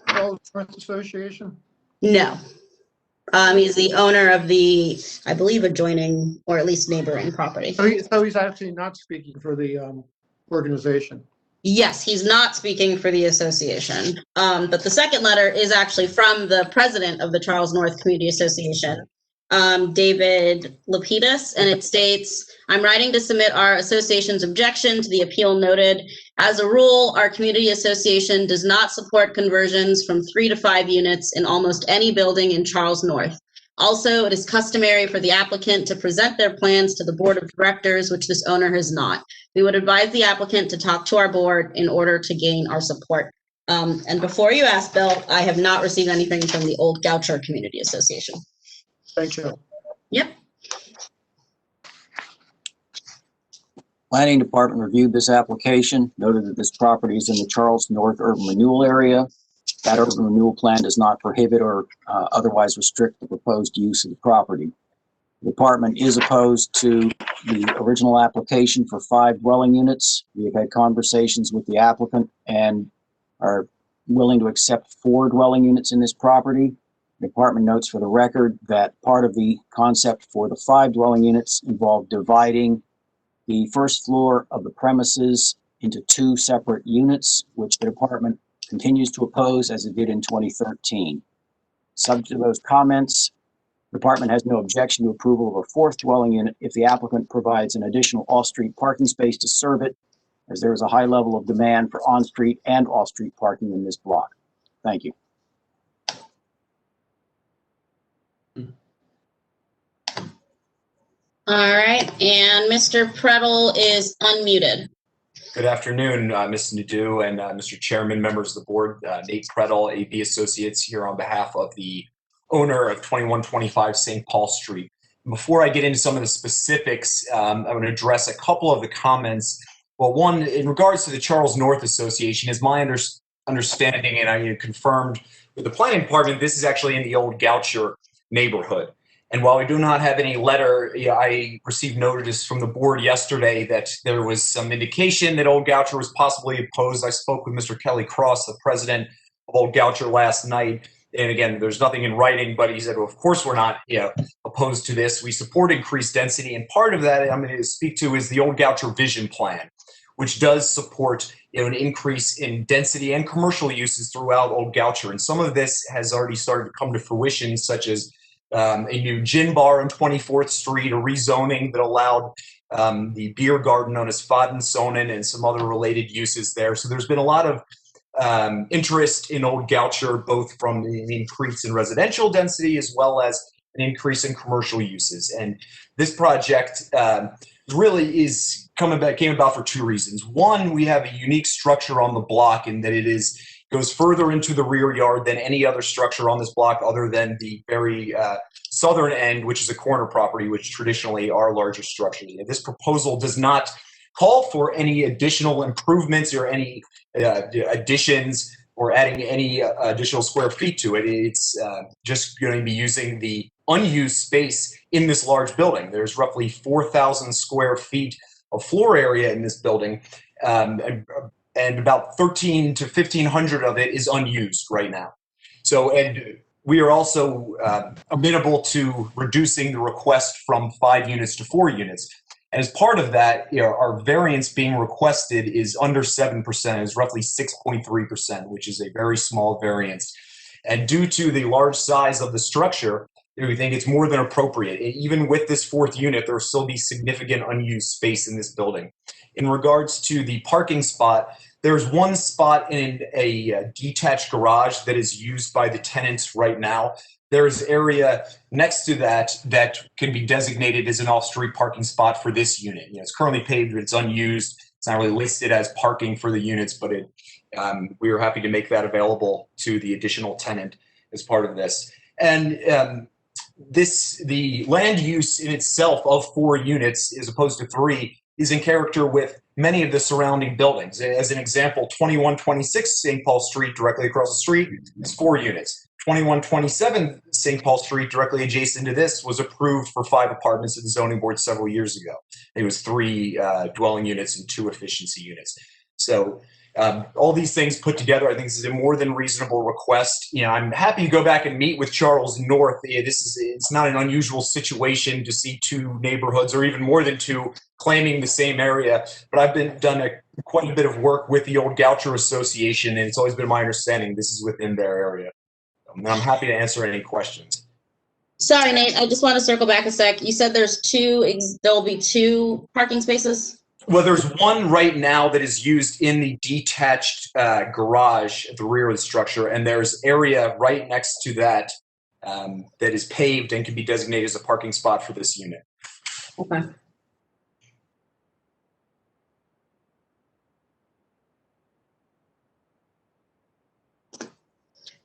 Charles North Association? No. He's the owner of the, I believe, adjoining or at least neighboring property. So he's actually not speaking for the organization. Yes, he's not speaking for the association. But the second letter is actually from the president of the Charles North Community Association, David Lapidus, and it states, I'm writing to submit our association's objection to the appeal noted. As a rule, our community association does not support conversions from 3 to 5 units in almost any building in Charles North. Also, it is customary for the applicant to present their plans to the board of directors, which this owner has not. We would advise the applicant to talk to our board in order to gain our support. And before you ask, Bill, I have not received anything from the Old Goucher Community Association. Thank you. Yep. Planning Department reviewed this application, noted that this property is in the Charles North Urban Renewal Area. That urban renewal plan does not prohibit or otherwise restrict the proposed use of the property. The department is opposed to the original application for 5 dwelling units. We have had conversations with the applicant and are willing to accept 4 dwelling units in this property. The department notes for the record that part of the concept for the 5 dwelling units involved dividing the first floor of the premises into 2 separate units, which the department continues to oppose as it did in 2013. Subject to those comments, the department has no objection to approval of a 4th dwelling unit if the applicant provides an additional off-street parking space to serve it, as there is a high level of demand for on-street and off-street parking in this block. Thank you. All right, and Mr. Prettle is unmuted. Good afternoon, Ms. Nadeau and Mr. Chairman, members of the board. Nate Prettle, AB Associates, here on behalf of the owner of 2125 St. Paul Street. Before I get into some of the specifics, I'm going to address a couple of the comments. Well, one, in regards to the Charles North Association, is my understanding, and I confirmed with the planning department, this is actually in the Old Goucher neighborhood. And while we do not have any letter, I received notice from the board yesterday that there was some indication that Old Goucher was possibly opposed. I spoke with Mr. Kelly Cross, the president of Old Goucher, last night. And again, there's nothing in writing, but he said, well, of course we're not opposed to this. We support increased density. And part of that I'm going to speak to is the Old Goucher Vision Plan, which does support an increase in density and commercial uses throughout Old Goucher. And some of this has already started to come to fruition, such as a new gin bar on 24th Street, a rezoning that allowed the beer garden known as Fadensonen and some other related uses there. So there's been a lot of interest in Old Goucher, both from an increase in residential density as well as an increase in commercial uses. And this project really came about for 2 reasons. One, we have a unique structure on the block in that it goes further into the rear yard than any other structure on this block other than the very southern end, which is a corner property, which traditionally are larger structures. And this proposal does not call for any additional improvements or any additions or adding any additional square feet to it. It's just going to be using the unused space in this large building. There's roughly 4,000 square feet of floor area in this building, and about 1,300 to 1,500 of it is unused right now. So, and we are also amenable to reducing the request from 5 units to 4 units. And as part of that, our variance being requested is under 7%, is roughly 6.3%, which is a very small variance. And due to the large size of the structure, we think it's more than appropriate. Even with this fourth unit, there will still be significant unused space in this building. In regards to the parking spot, there's one spot in a detached garage that is used by the tenants right now. There's area next to that that can be designated as an off-street parking spot for this unit. It's currently paved, but it's unused. It's not really listed as parking for the units, but we are happy to make that available to the additional tenant as part of this. And the land use in itself of 4 units as opposed to 3 is in character with many of the surrounding buildings. As an example, 2126 St. Paul Street, directly across the street, is 4 units. 2127 St. Paul Street, directly adjacent to this, was approved for 5 apartments at the zoning board several years ago. It was 3 dwelling units and 2 efficiency units. So all these things put together, I think this is a more than reasonable request. I'm happy to go back and meet with Charles North. It's not an unusual situation to see 2 neighborhoods, or even more than 2, claiming the same area. But I've done quite a bit of work with the old Goucher Association, and it's always been my understanding this is within their area. And I'm happy to answer any questions. Sorry, Nate, I just want to circle back a sec. You said there'll be 2 parking spaces? Well, there's one right now that is used in the detached garage at the rear of the structure, and there's area right next to that that is paved and can be designated as a parking spot for this unit. Okay.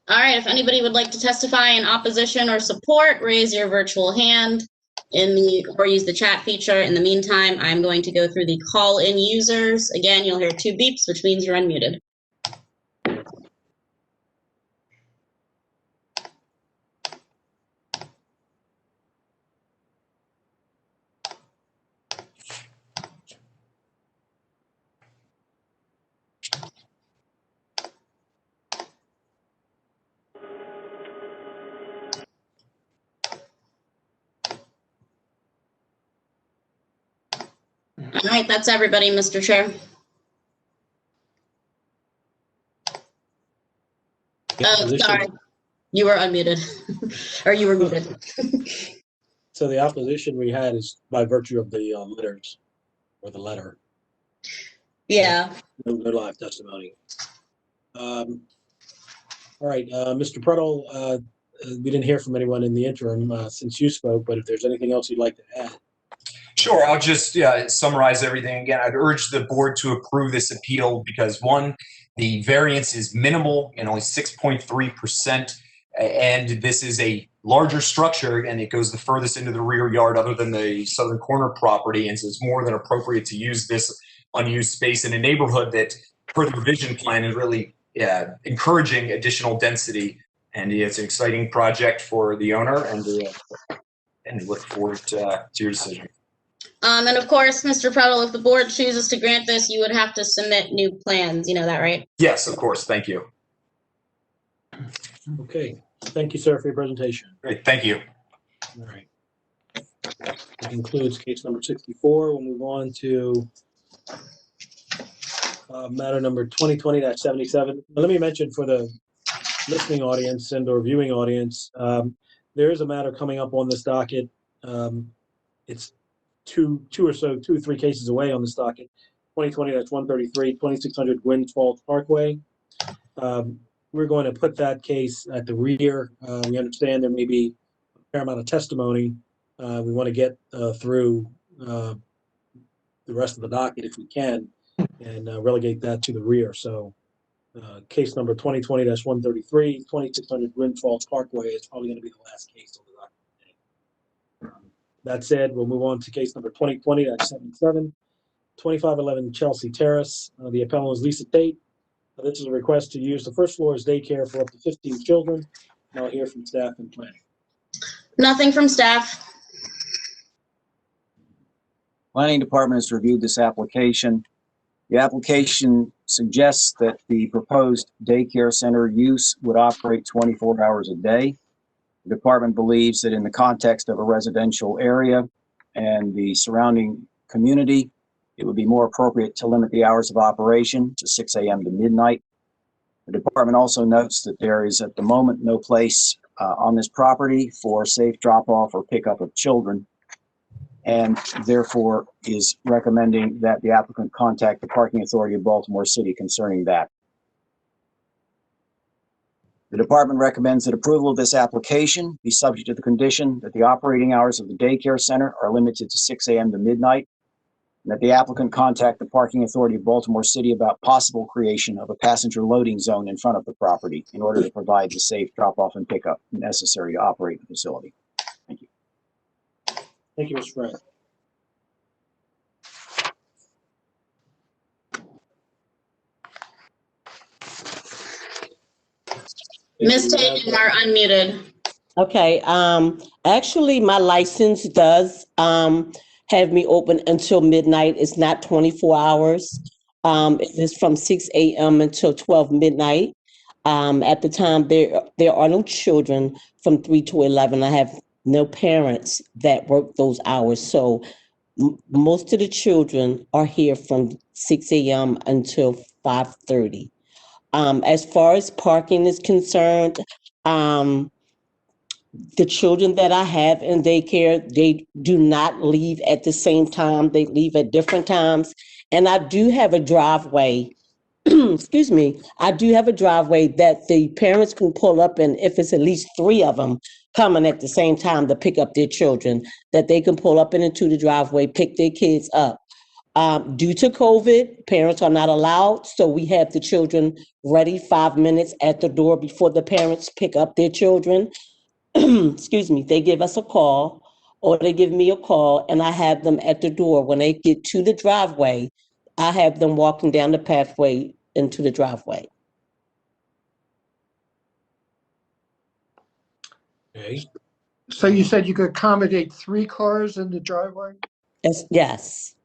All right, if anybody would like to testify in opposition or support, raise your virtual hand or use the chat feature. In the meantime, I'm going to go through the call-in users. Again, you'll hear 2 beeps, which means you're unmuted. All right, that's everybody, Mr. Chair. Oh, sorry. You were unmuted. Or you were muted. So the opposition we had is by virtue of the letters, or the letter. Yeah. No live testimony. All right, Mr. Pruddle, we didn't hear from anyone in the interim since you spoke, but if there's anything else you'd like to add. Sure, I'll just summarize everything again. I'd urge the board to approve this appeal because, 1, the variance is minimal and only 6.3%, and this is a larger structure, and it goes the furthest into the rear yard other than the southern corner property, and so it's more than appropriate to use this unused space in a neighborhood that, per the revision plan, is really encouraging additional density, and it's an exciting project for the owner, and look forward to your decision. And of course, Mr. Pruddle, if the board chooses to grant this, you would have to submit new plans. You know that, right? Yes, of course. Thank you. Okay. Thank you, sir, for your presentation. Great. Thank you. All right. That concludes case number 64. We'll move on to matter number 2020-77. Let me mention for the listening audience and or viewing audience, there is a matter coming up on this docket. It's two or 3 cases away on this docket. 2020-133, 2600 Gwynn Falls Parkway. We're going to put that case at the rear. We understand there may be a fair amount of testimony. We want to get through the rest of the docket if we can, and relegate that to the rear. So case number 2020-133, 2600 Gwynn Falls Parkway is probably going to be the last case on the docket today. That said, we'll move on to case number 2020-77, 2511 Chelsea Terrace. The appellant is Lisa Tate. This is a request to use the first floor as daycare for up to 15 children. Now I'll hear from staff and planning. Nothing from staff. Planning Department has reviewed this application. The application suggests that the proposed daycare center use would operate 24 hours a day. The department believes that in the context of a residential area and the surrounding community, it would be more appropriate to limit the hours of operation to 6 a.m. to midnight. The department also notes that there is at the moment no place on this property for safe drop-off or pickup of children, and therefore is recommending that the applicant contact the Parking Authority of Baltimore City concerning that. The department recommends that approval of this application be subject to the condition that the operating hours of the daycare center are limited to 6 a.m. to midnight, and that the applicant contact the Parking Authority of Baltimore City about possible creation of a passenger loading zone in front of the property in order to provide the safe drop-off and pickup necessary to operate the facility. Thank you. Thank you, Mr. Frank. Ms. Tate, you are unmuted. Okay, actually, my license does have me open until midnight. It's not 24 hours. It is from 6 a.m. until 12 midnight. At the time, there are no children from 3 to 11. I have no parents that work those hours. So most of the children are here from 6 a.m. until 5:30. As far as parking is concerned, the children that I have in daycare, they do not leave at the same time. They leave at different times. And I do have a driveway, excuse me, I do have a driveway that the parents can pull up in if it's at least 3 of them coming at the same time to pick up their children, that they can pull up into the driveway, pick their kids up. Due to COVID, parents are not allowed, so we have the children ready 5 minutes at the door before the parents pick up their children. Excuse me, they give us a call or they give me a call and I have them at the door. When they get to the driveway, I have them walking down the pathway into the driveway. Okay. So you said you could accommodate 3 cars in the driveway? Yes.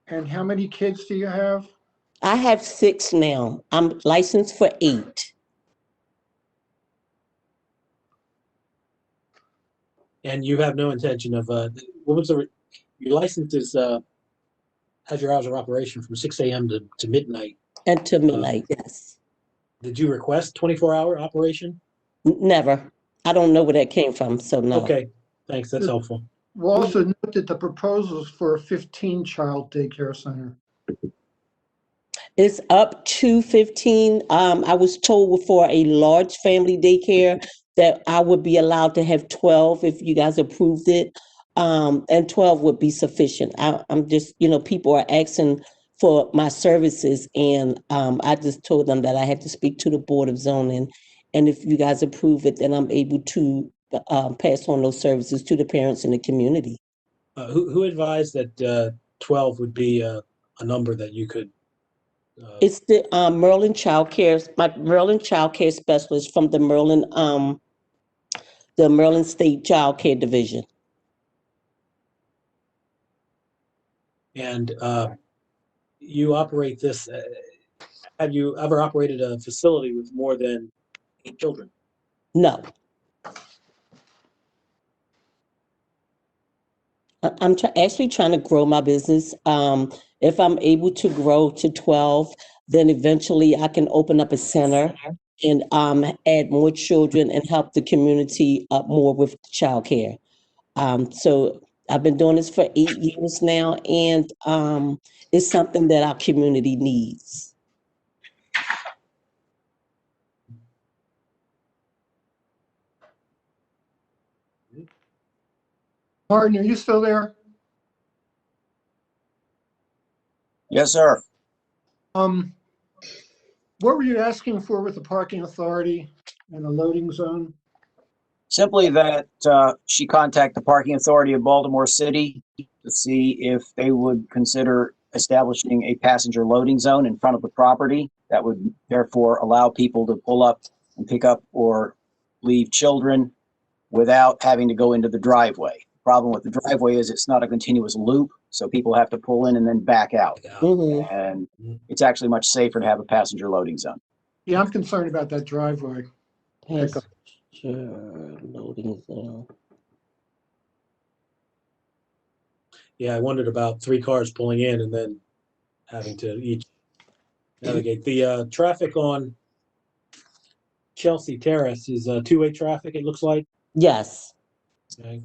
And how many kids do you have? I have 6 now. I'm licensed for 8. And you have no intention of, what was your license is, has your hours of operation from 6 a.m. to midnight. And to midnight, yes. Did you request 24-hour operation? Never. I don't know where that came from, so no. Okay, thanks, that's helpful. We'll also note that the proposals for a 15-child daycare center. It's up to 15. I was told for a large family daycare that I would be allowed to have 12 if you guys approved it. And 12 would be sufficient. I'm just, people are asking for my services and I just told them that I had to speak to the Board of Zoning. And if you guys approve it, then I'm able to pass on those services to the parents in the community. Who advised that 12 would be a number that you could? It's the Merlin Child Care, my Merlin Child Care Specialist from the Merlin State Child Care Division. And you operate this, have you ever operated a facility with more than 8 children? No. I'm actually trying to grow my business. If I'm able to grow to 12, then eventually I can open up a center and add more children and help the community up more with childcare. So I've been doing this for 8 years now, and it's something that our community needs. Martin, are you still there? Yes, sir. What were you asking for with the parking authority and the loading zone? Simply that she contact the Parking Authority of Baltimore City to see if they would consider establishing a passenger loading zone in front of the property that would therefore allow people to pull up and pick up or leave children without having to go into the driveway. The problem with the driveway is it's not a continuous loop, so people have to pull in and then back out. Mm-hmm. And it's actually much safer to have a passenger loading zone. Yeah, I'm concerned about that driveway. Passenger loading zone. Yeah, I wondered about 3 cars pulling in and then having to each navigate. The traffic on Chelsea Terrace is two-way traffic, it looks like. Yes. Okay.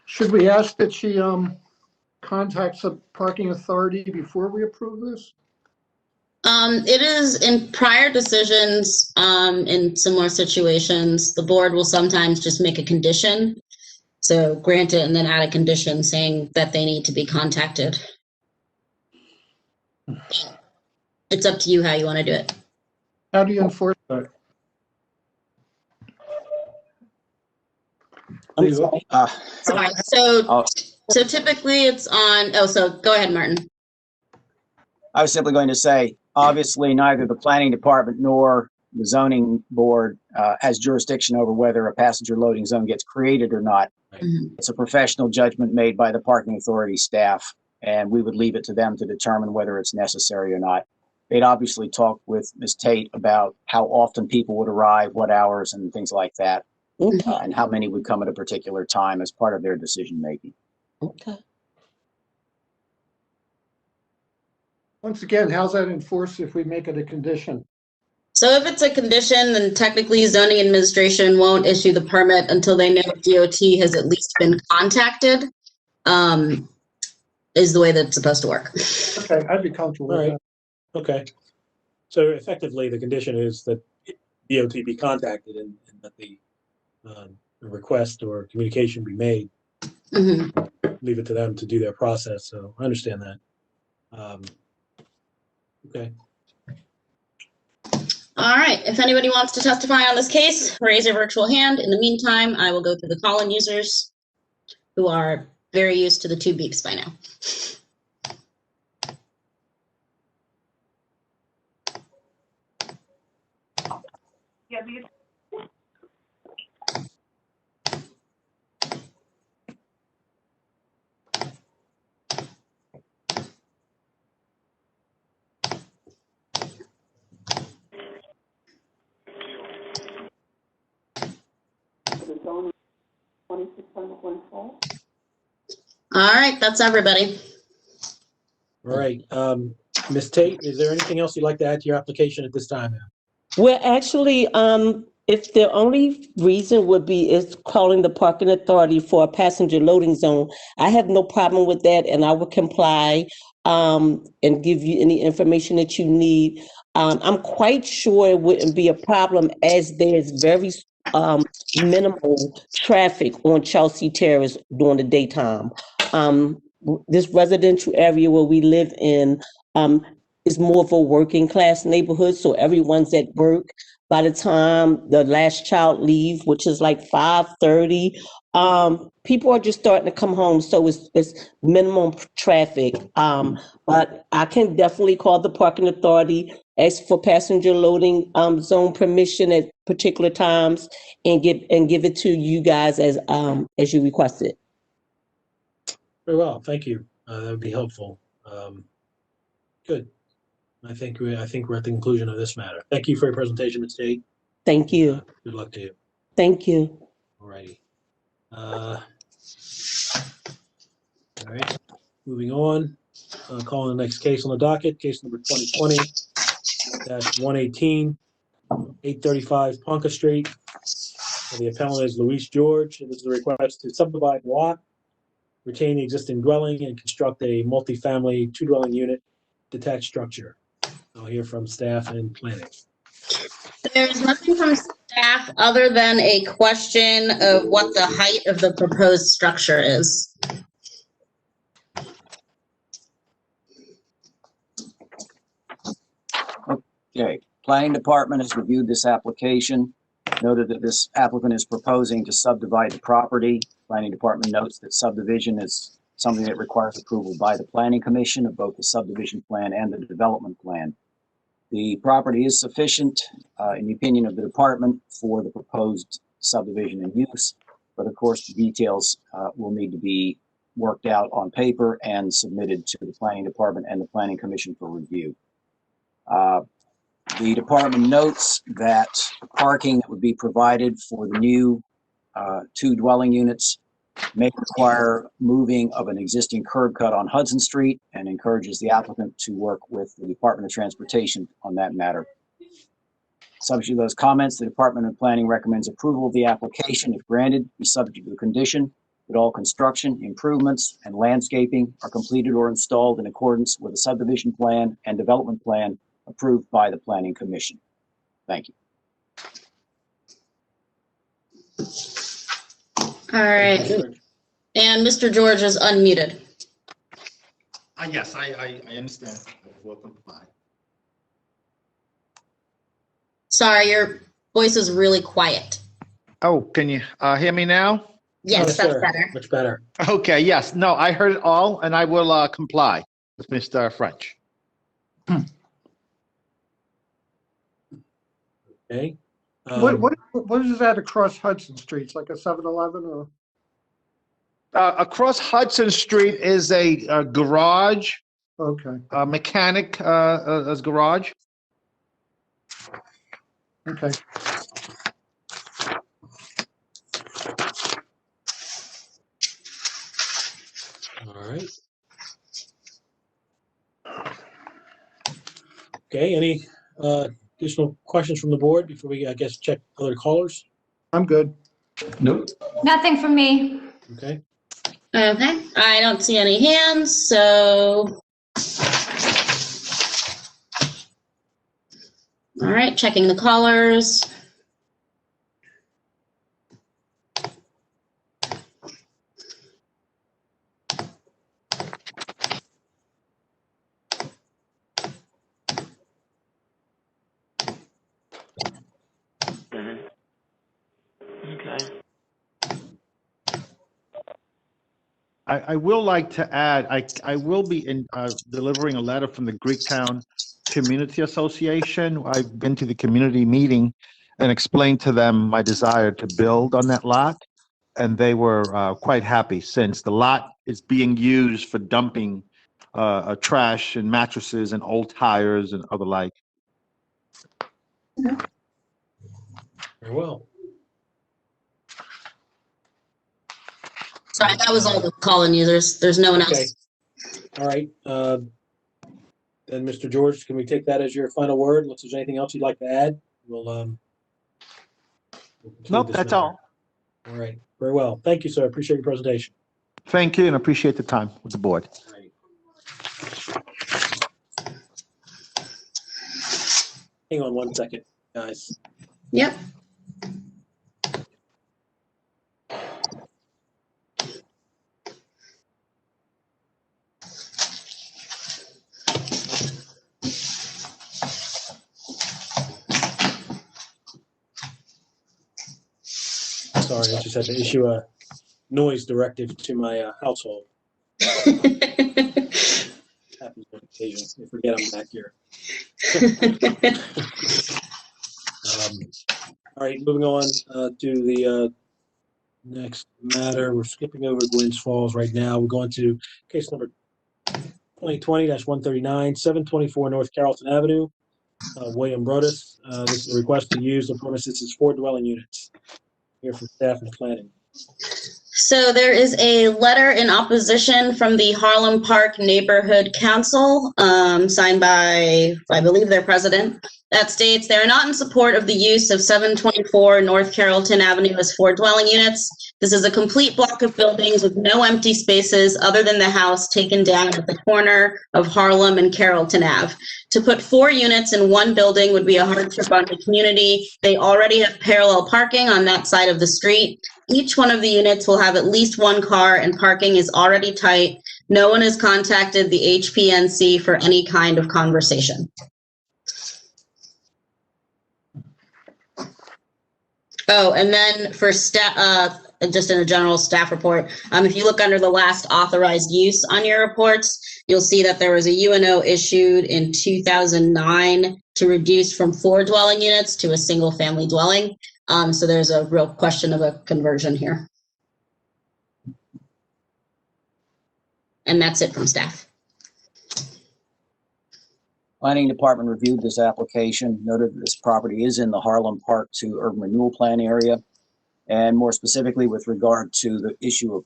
Should we ask that she contacts the parking authority before we approve this? It is in prior decisions, in similar situations, the board will sometimes just make a condition. So grant it and then add a condition saying that they need to be contacted. It's up to you how you want to do it. How do you enforce that? I'm sorry. Sorry. So typically it's on, so go ahead, Martin. I was simply going to say, obviously, neither the planning department nor the zoning board has jurisdiction over whether a passenger loading zone gets created or not. Mhm. It's a professional judgment made by the parking authority staff, and we would leave it to them to determine whether it's necessary or not. They'd obviously talk with Ms. Tate about how often people would arrive, what hours, and things like that, and how many would come at a particular time as part of their decision making. Okay. Once again, how's that enforced if we make it a condition? So if it's a condition, then technically zoning administration won't issue the permit until they know DOT has at least been contacted, is the way that it's supposed to work. Okay, I'd be comfortable with that. Okay. So effectively, the condition is that DOT be contacted and that the request or communication be made. Mm-hmm. Leave it to them to do their process. So I understand that. Okay. All right. If anybody wants to testify on this case, raise your virtual hand. In the meantime, I will go through the call-in users who are very used to the 2 beeps by now. All right, that's everybody. All right. Ms. Tate, is there anything else you'd like to add to your application at this time? Well, actually, if the only reason would be is calling the parking authority for a passenger loading zone, I have no problem with that, and I will comply and give you any information that you need. I'm quite sure it wouldn't be a problem as there's very minimal traffic on Chelsea Terrace during the daytime. This residential area where we live in is more of a working class neighborhood, so everyone's at work. By the time the last child leaves, which is like 5:30, people are just starting to come home, so it's minimum traffic. But I can definitely call the parking authority, ask for passenger loading zone permission at particular times, and give it to you guys as you requested. Very well. Thank you. That would be helpful. Good. I think we're at the conclusion of this matter. Thank you for your presentation, Ms. Tate. Thank you. Good luck to you. Thank you. All righty. All right. Moving on. Calling the next case on the docket, case number 2020-118, 835 Ponca Street. The appellant is Luis George. This is a request to subdivide lot, retain the existing dwelling, and construct a multifamily 2-dwelling unit detached structure. I'll hear from staff and planning. There's nothing from staff other than a question of what the height of the proposed structure is. Okay, planning department has reviewed this application, noted that this applicant is proposing to subdivide the property. Planning department notes that subdivision is something that requires approval by the planning commission of both the subdivision plan and the development plan. The property is sufficient, in the opinion of the department, for the proposed subdivision and use, but of course the details will need to be worked out on paper and submitted to the planning department and the planning commission for review. The department notes that the parking that would be provided for the new 2 dwelling units may require moving of an existing curb cut on Hudson Street and encourages the applicant to work with the Department of Transportation on that matter. Subject to those comments, the Department of Planning recommends approval of the application. If granted, be subject to the condition that all construction, improvements, and landscaping are completed or installed in accordance with the subdivision plan and development plan approved by the Planning Commission. Thank you. All right. And Mr. George is unmuted. Yes, I understand. I will comply. Sorry, your voice is really quiet. Oh, can you hear me now? Yes, that's better. Much better. Okay, yes. No, I heard it all, and I will comply with Mr. French. Okay. What is that across Hudson Street? It's like a 7-Eleven or? Across Hudson Street is a garage, Okay. a mechanic garage. Okay. All right. Okay, any additional questions from the board before we, I guess, check other callers? I'm good. Nope. Nothing from me. Okay. Okay, I don't see any hands, so. All right, checking the callers. Okay. I will like to add, I will be delivering a letter from the Greektown Community Association. I've been to the community meeting and explained to them my desire to build on that lot. And they were quite happy since the lot is being used for dumping trash and mattresses and old tires and other like. Very well. Sorry, that was all the call-in users. There's no one Okay. else. All right. Then, Mr. George, can we take that as your final word? Unless there's anything else you'd like to add, we'll conclude Nope, this that's matter. all. All right. Very well. Thank you, sir. Appreciate your presentation. Thank you and appreciate the time with the board. Hang on one second, guys. Yep. Sorry, I just had to issue a noise directive to my household. Happens on occasion. I forget I'm back here. All right, moving on to the next matter. We're skipping over Glens Falls right now. We're going to case number 2020-139, 724 North Carrollton Avenue. William Brodus. This is a request to use the premises as 4 dwelling units. Here from staff and planning. So there is a letter in opposition from the Harlem Park Neighborhood Council, signed by, I believe, their president, that states they are not in support of the use of 724 North Carrollton Avenue as 4 dwelling units. This is a complete block of buildings with no empty spaces other than the house taken down at the corner of Harlem and Carrollton Ave. To put 4 units in one building would be a hardship on the community. They already have parallel parking on that side of the street. Each one of the units will have at least 1 car and parking is already tight. No one has contacted the HPNC for any kind of conversation. Oh, and then for staff, just in a general staff report, if you look under the last authorized use on your reports, you'll see that there was a UNO issued in 2009 to reduce from 4 dwelling units to a single family dwelling. So there's a real question of a conversion here. And that's it from staff. Planning Department reviewed this application, noted that this property is in the Harlem Park 2 Urban Renewal Plan area, and more specifically with regard to the issue of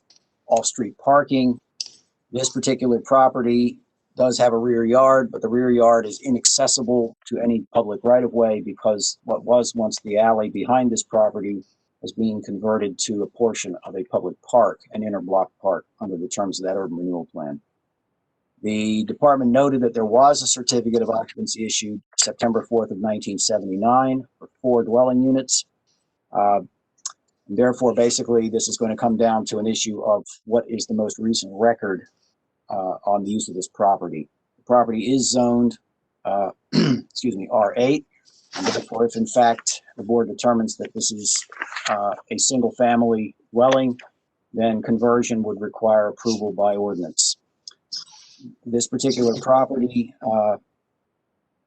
off-street parking. This particular property does have a rear yard, but the rear yard is inaccessible to any public right-of-way because what was once the alley behind this property is being converted to a portion of a public park, an interblock park, under the terms of that urban renewal plan. The department noted that there was a certificate of occupancy issued September 4th of 1979 for 4 dwelling units. And therefore, basically, this is going to come down to an issue of what is the most recent record on the use of this property. The property is zoned, R8, and therefore, if in fact the board determines that this is a single-family dwelling, then conversion would require approval by ordinance. This particular property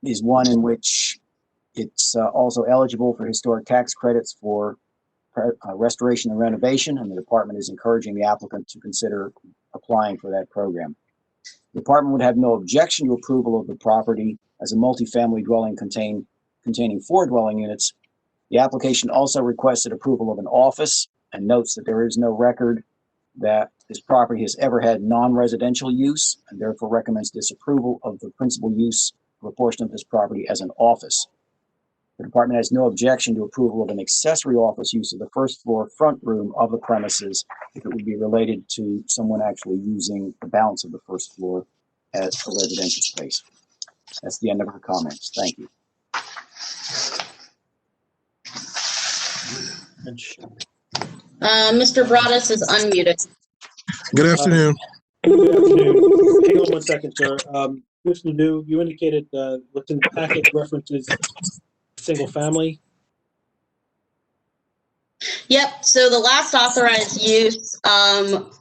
is one in which it's also eligible for historic tax credits for restoration and renovation, and the department is encouraging the applicant to consider applying for that program. The department would have no objection to approval of the property as a multifamily dwelling containing 4 dwelling units. The application also requested approval of an office and notes that there is no record that this property has ever had non-residential use, and therefore recommends disapproval of the principal use of a portion of this property as an office. The department has no objection to approval of an accessory office use of the first floor front room of the premises if it would be related to someone actually using the balance of the first floor as a residential space. That's the end of our comments. Thank you. Mr. Broadus is unmuted. Good afternoon. Good afternoon. Hang on one second, sir. Mr. Nadeau, you indicated what's in the packet references single family. Yep, so the last authorized use,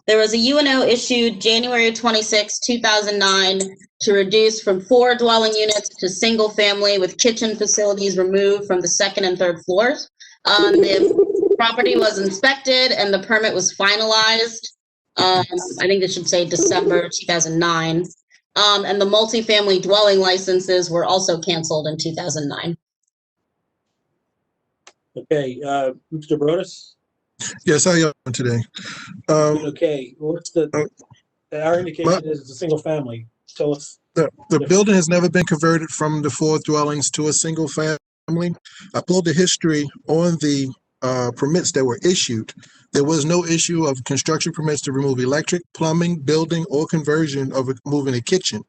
there was a UNO issued January 26, 2009 to reduce from 4 dwelling units to single family with kitchen facilities removed from the 2nd and 3rd floors. The property was inspected and the permit was finalized. I think it should say December 2009. And the multifamily dwelling licenses were also canceled in 2009. Okay, Mr. Broadus? Yes, how are you doing today? Okay, what's our indication is it's a single family. So it's the building has never been converted from the 4 dwellings to a single family. I pulled the history on the permits that were issued. There was no issue of construction permits to remove electric, plumbing, building, or conversion of moving a kitchen.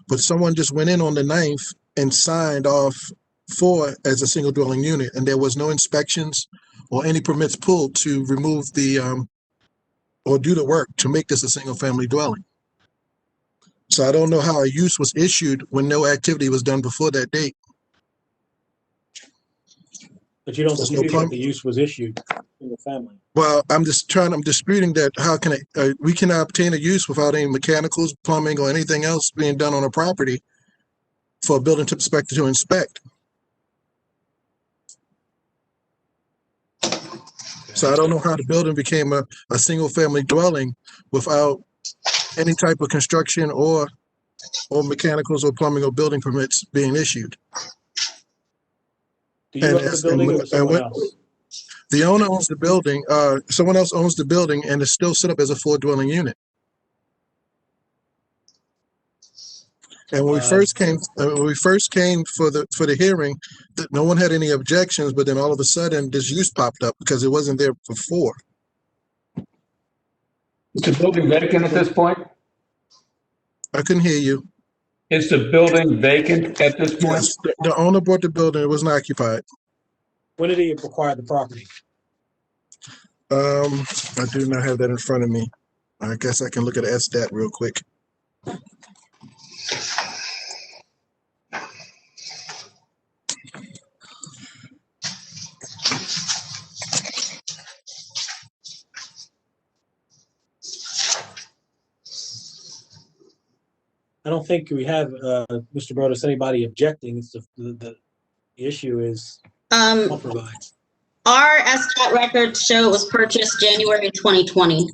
But someone just went in on the 9th and signed off 4 as a single dwelling unit, and there was no inspections or any permits pulled to remove the or do the work to make this a single family dwelling. So I don't know how a use was issued when no activity was done before that date. But you don't There's dispute no that the use was issued in the family. Well, I'm disputing that. How can we cannot obtain a use without any mechanicals, plumbing, or anything else being done on a property for a building inspector to inspect. So I don't know how the building became a single family dwelling without any type of construction or mechanicals or plumbing or building permits being issued. Do you own the building or someone else? The owner owns the building. Someone else owns the building, and it's still set up as a 4 dwelling unit. And when we first came, for the hearing, that no one had any objections. But then all of a sudden, this use popped up because it wasn't there before. Is the building vacant at this point? I couldn't hear you. Is the building vacant at this point? Yes, the owner bought the building. It wasn't occupied. When did he acquire the property? I do not have that in front of me. I guess I can look at SDAT real quick. I don't think we have, Mr. Broadus, anybody objecting. It's the issue is provides. Our SDAT records show it was purchased January 2020.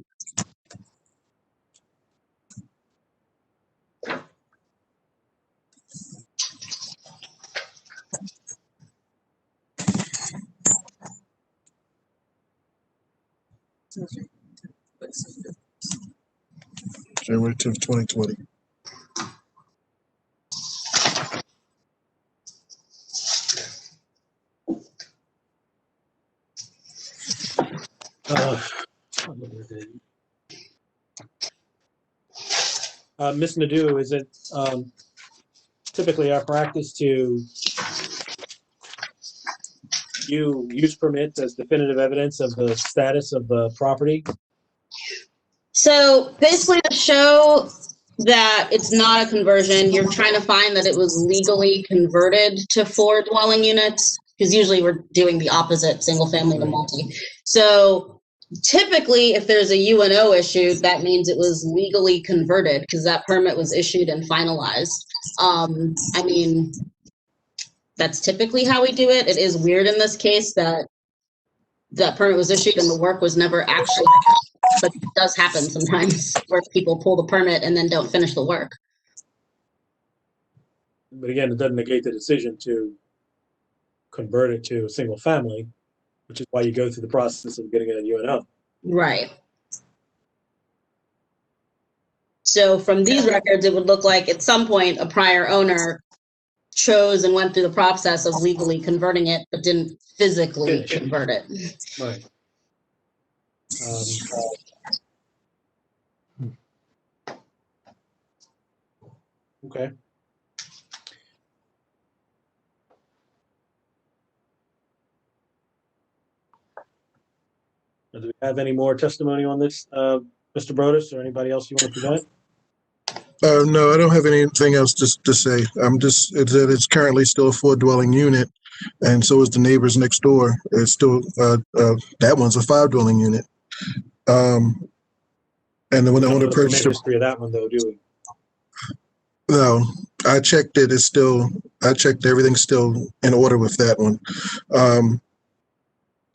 January 10th, 2020. Ms. Nadeau, is it typically our practice to view use permits as definitive evidence of the status of the property? So basically to show that it's not a conversion, you're trying to find that it was legally converted to 4 dwelling units, because usually we're doing the opposite, single family to multi. So typically if there's a UNO issued, that means it was legally converted because that permit was issued and finalized. I mean, that's typically how we do it. It is weird in this case that that permit was issued and the work was never actually done. But it does happen sometimes where people pull the permit and then don't finish the work. But again, it doesn't negate the decision to convert it to a single family, which is why you go through the process of getting a UNO. Right. So from these records, it would look like at some point a prior owner chose and went through the process of legally converting it, but didn't physically convert it. Right. Okay. Do we have any more testimony on this, Mr. Brodus, or anybody else you want to present? No, I don't have anything else to say. It's currently still a 4 dwelling unit, and so is the neighbors next door. It's still that one's a 5 dwelling unit. And then when I want to purchase the history of that one, though, do we? No, I checked it. It's still. I checked everything's still in order with that one.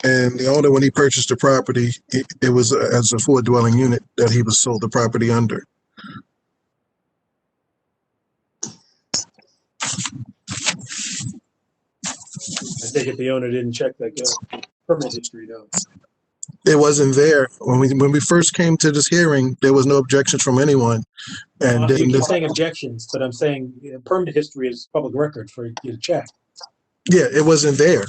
And the owner, when he purchased the property, it was as a 4 dwelling unit that he was sold the property under. I take it the owner didn't check the permit history, though. It wasn't there when we first came to this hearing. There was no objections from anyone, and You then keep saying objections, but I'm saying permit history is public record for you to check. yeah, it wasn't there.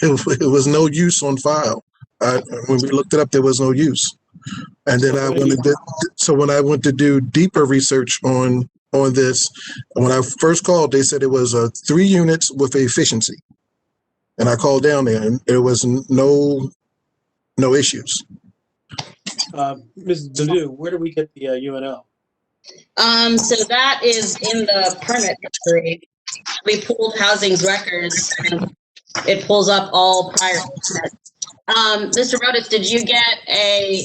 It was no use on file. When we looked it up, there was no use. And then when I went to do deeper research on this, when I first called, they said it was 3 units with efficiency. And I called down there, and there was no issues. Ms. Nadeau, where do we get the UNO? So that is in the permit history. We pulled housing's records. It pulls up all prior permits. Mr. Brodus, did you get a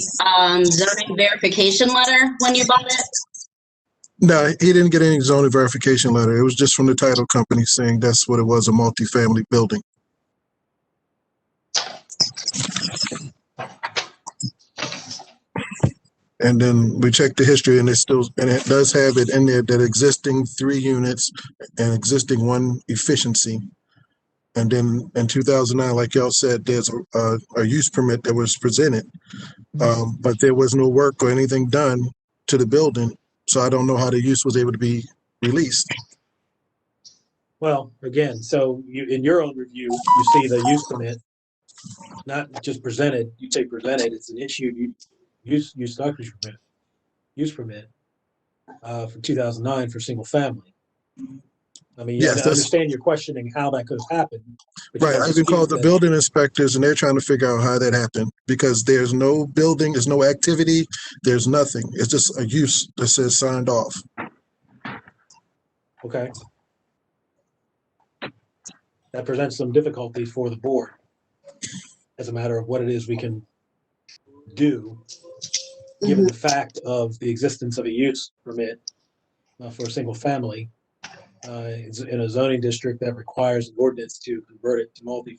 zoning verification letter when you bought it? No, he didn't get any zoning verification letter. It was just from the title company saying that's what it was, a multifamily building. And then we checked the history, and it does have it in there that existing 3 units and existing 1 efficiency. And then in 2009, like y'all said, there's a use permit that was presented, but there was no work or anything done to the building. So I don't know how the use was able to be released. Well, again, so in your own review, you see the use permit, not just presented. You say presented; it's an issued use permit from 2009 for single family. I mean, yes, I understand you're questioning how that could have happened. Right. I even called the building inspectors, and they're trying to figure out how that happened because there's no building, there's no activity, there's nothing. It's just a use that says signed off. Okay. That presents some difficulties for the board as a matter of what it is we can do, given the fact of the existence of a use permit for a single family in a zoning district that requires an ordinance to convert it to multifamily.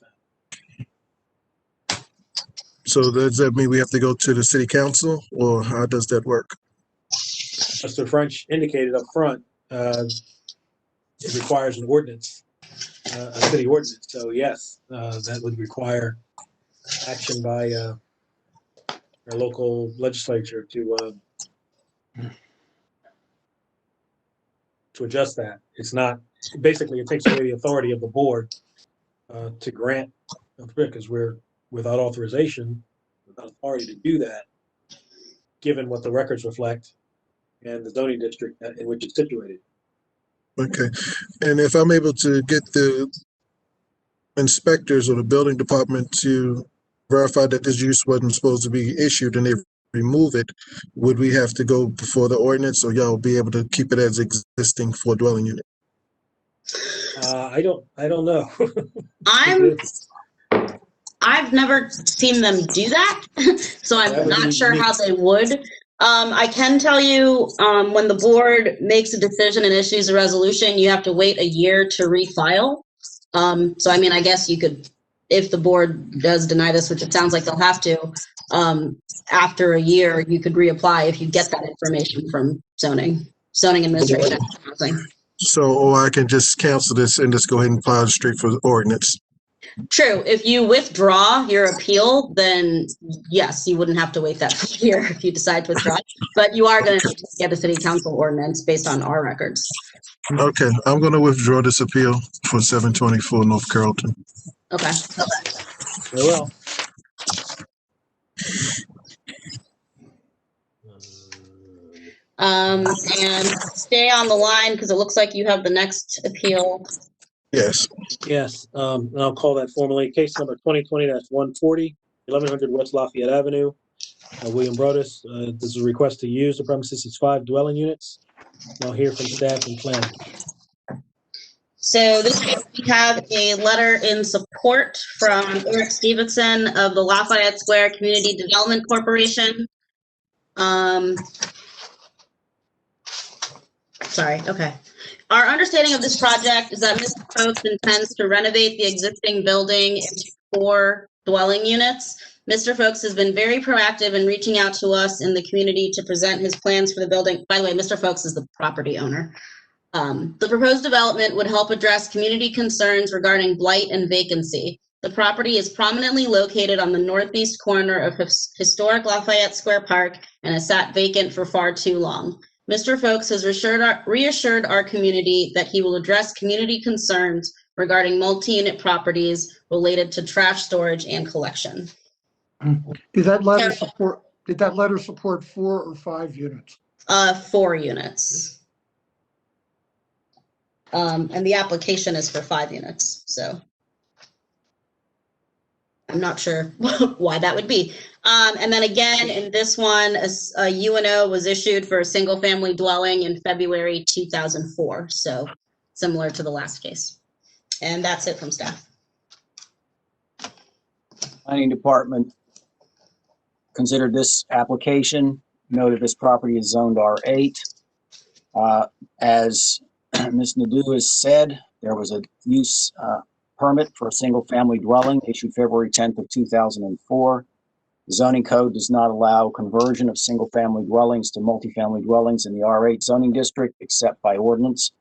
So does that mean we have to go to the city council, or how does that work? Mr. French indicated up front, it requires an ordinance, a city ordinance. So yes, that would require action by our local legislature to adjust that. It's not, basically, it takes away the authority of the board to grant, because we're without authorization, without authority to do that, given what the records reflect and the zoning district in which it's situated. Okay. And if I'm able to get the inspectors or the building department to verify that this use wasn't supposed to be issued and they remove it, would we have to go before the ordinance, or y'all be able to keep it as existing for a dwelling unit? I don't know. I've never seen them do that, so I'm not sure how they would. I can tell you, when the board makes a decision and issues a resolution, you have to wait a year to refile. So, I mean, I guess you could, if the board does deny this, which it sounds like they'll have to, after a year, you could reapply if you get that information from zoning administration. So, or I can just cancel this and just go ahead and file it straight for the ordinance. True. If you withdraw your appeal, then yes, you wouldn't have to wait that year if you decide to withdraw. But you are going to get a city council ordinance based on our records. Okay, I'm going to withdraw this appeal for 724 North Carrollton. Okay. Very well. And stay on the line because it looks like you have the next appeal. Yes. Yes, and I'll call that formally. Case number 2020-140, 1100 West Lafayette Avenue. William Brodus, this is a request to use the premises as 5 dwelling units. I'll hear from staff and planning. So this case, we have a letter in support from Eric Stevenson of the Lafayette Square Community Development Corporation. Sorry, okay. Our understanding of this project is that Mr. Folks intends to renovate the existing building into 4 dwelling units. Mr. Folks has been very proactive in reaching out to us in the community to present his plans for the building. By the way, Mr. Folks is the property owner. The proposed development would help address community concerns regarding blight and vacancy. The property is prominently located on the northeast corner of historic Lafayette Square Park and has sat vacant for far too long. Mr. Folks has reassured our community that he will address community concerns regarding multi-unit properties related to trash storage and collection. Did that letter support 4 or 5 units? 4 units. And the application is for 5 units, so I'm not sure why that would be. And then again, in this one, a UNO was issued for a single family dwelling in February 2004. So similar to the last case. And that's it from staff. Planning Department considered this application, noted this property is zoned R8. As Ms. Nadeau has said, there was a use permit for a single-family dwelling issued February 10th of 2004. The zoning code does not allow conversion of single-family dwellings to multifamily dwellings in the R8 zoning district except by ordinance.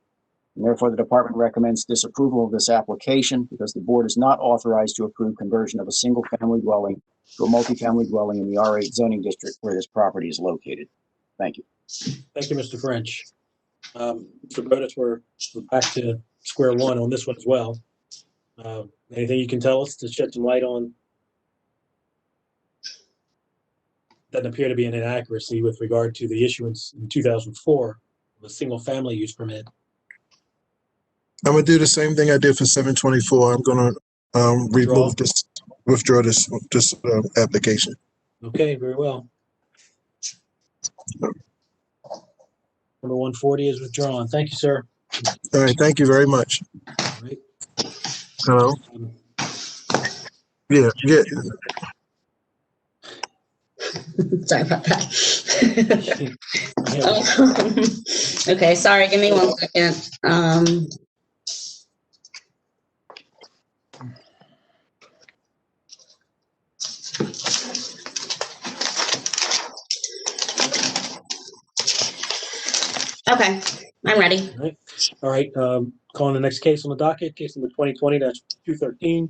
And therefore, the department recommends disapproval of this application because the board is not authorized to approve conversion of a single-family dwelling to a multifamily dwelling in the R8 zoning district where this property is located. Thank you. Thank you, Mr. French. Mr. Brodus, we're back to square one on this one as well. Anything you can tell us to shed some light on? Doesn't appear to be an inaccuracy with regard to the issuance in 2004 of a single family use permit. I'm going to do the same thing I did for 724. I'm going to withdraw this application. Okay, very well. Number 140 is withdrawn. Thank you, sir. All right, thank you very much. All right. Hello? Yeah. Sorry about that. Okay, sorry, give me 1 second. Okay, I'm ready. All right. Calling the next case on the docket, case number 2020-213,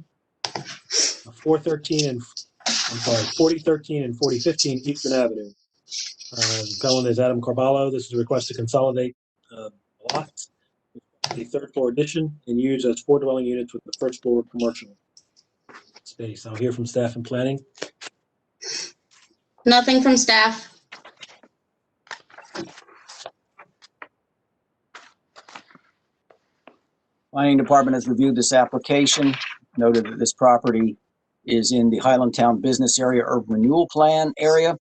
413 and 4013 and 4015 Eastern Avenue. Appellant is Adam Carballo. This is a request to consolidate lots, a third floor addition, and use as 4 dwelling units with the first floor commercial space. I'll hear from staff and planning. Nothing from staff. Planning Department has reviewed this application, noted that this property is in the Highlandtown Business Area Urban Renewal Plan area,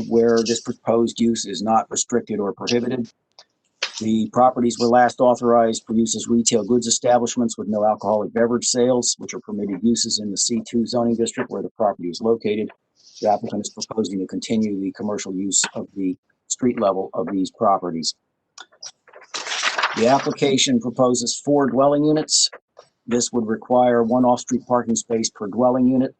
where this proposed use is not restricted or prohibited. The properties were last authorized for use as retail goods establishments with no alcoholic beverage sales, which are permitted uses in the C2 zoning district where the property is located. The applicant is proposing to continue the commercial use of the street level of these properties. The application proposes 4 dwelling units. This would require 1 off-street parking space per dwelling unit.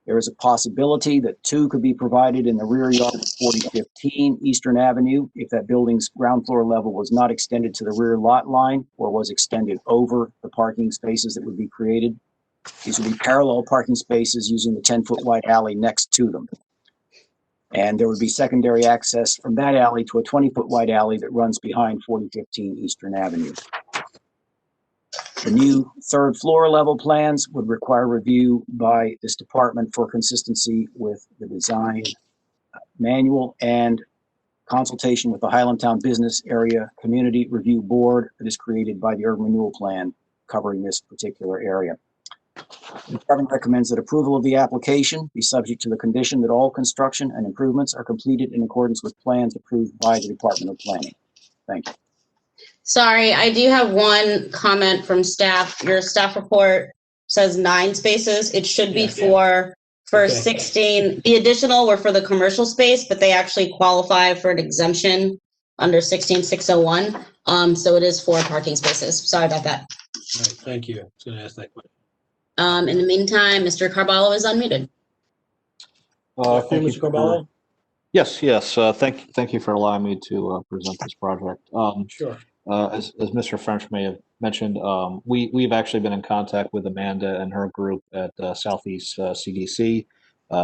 There is a possibility that 2 could be provided in the rear yard of 4015 Eastern Avenue if that building's ground floor level was not extended to the rear lot line or was extended over the parking spaces that would be created. These would be parallel parking spaces using the 10-foot wide alley next to them. And there would be secondary access from that alley to a 20-foot wide alley that runs behind 4015 Eastern Avenue. The new third floor level plans would require review by this department for consistency with the design manual and consultation with the Highlandtown Business Area Community Review Board that is created by the Urban Renewal Plan covering this particular area. The department recommends that approval of the application be subject to the condition that all construction and improvements are completed in accordance with plans approved by the Department of Planning. Thank you. Sorry, I do have one comment from staff. Your staff report says 9 spaces. It should be 4 for Okay. 16. The additional were for the commercial space, but they actually qualify for an exemption under 16601. So it is 4 parking spaces. Sorry about that. All right, thank you. I was going to ask that question. In the meantime, Mr. Carballo is unmuted. Thank you, Mr. Carballo. Yes. Thank you for allowing me to present this project. Sure. As Mr. French may have mentioned, we've actually been in contact with Amanda and her group at Southeast CDC.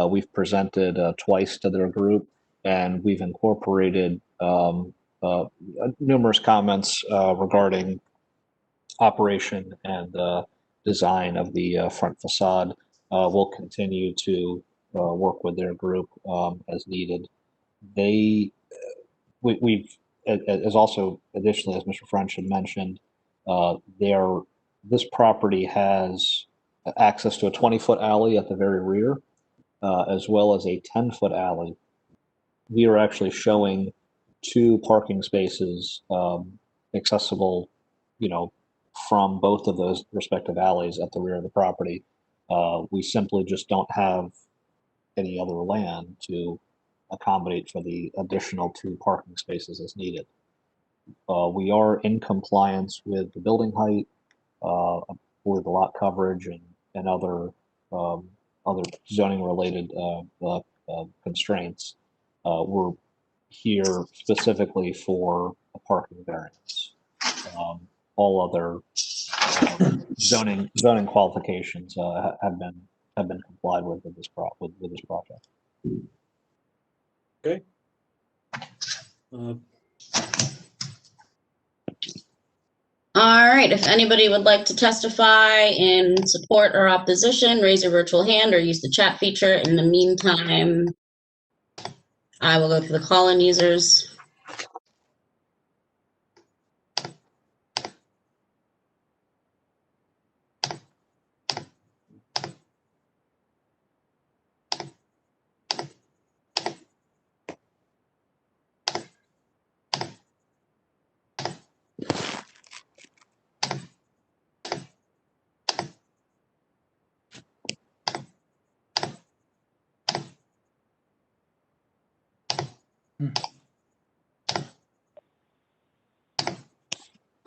We've presented twice to their group, and we've incorporated numerous comments regarding operation and design of the front facade. We'll continue to work with their group as needed. We've as also additionally, as Mr. French had mentioned, this property has access to a 20-foot alley at the very rear, as well as a 10-foot alley. We are actually showing 2 parking spaces accessible, from both of those respective alleys at the rear of the property. We simply just don't have any other land to accommodate for the additional 2 parking spaces as needed. We are in compliance with the building height, with the lot coverage and other zoning related constraints. We're here specifically for a parking variance. All other zoning qualifications have been complied with this project. Okay. All right, if anybody would like to testify in support or opposition, raise your virtual hand or use the chat feature. In the meantime, I will go through the call-in users.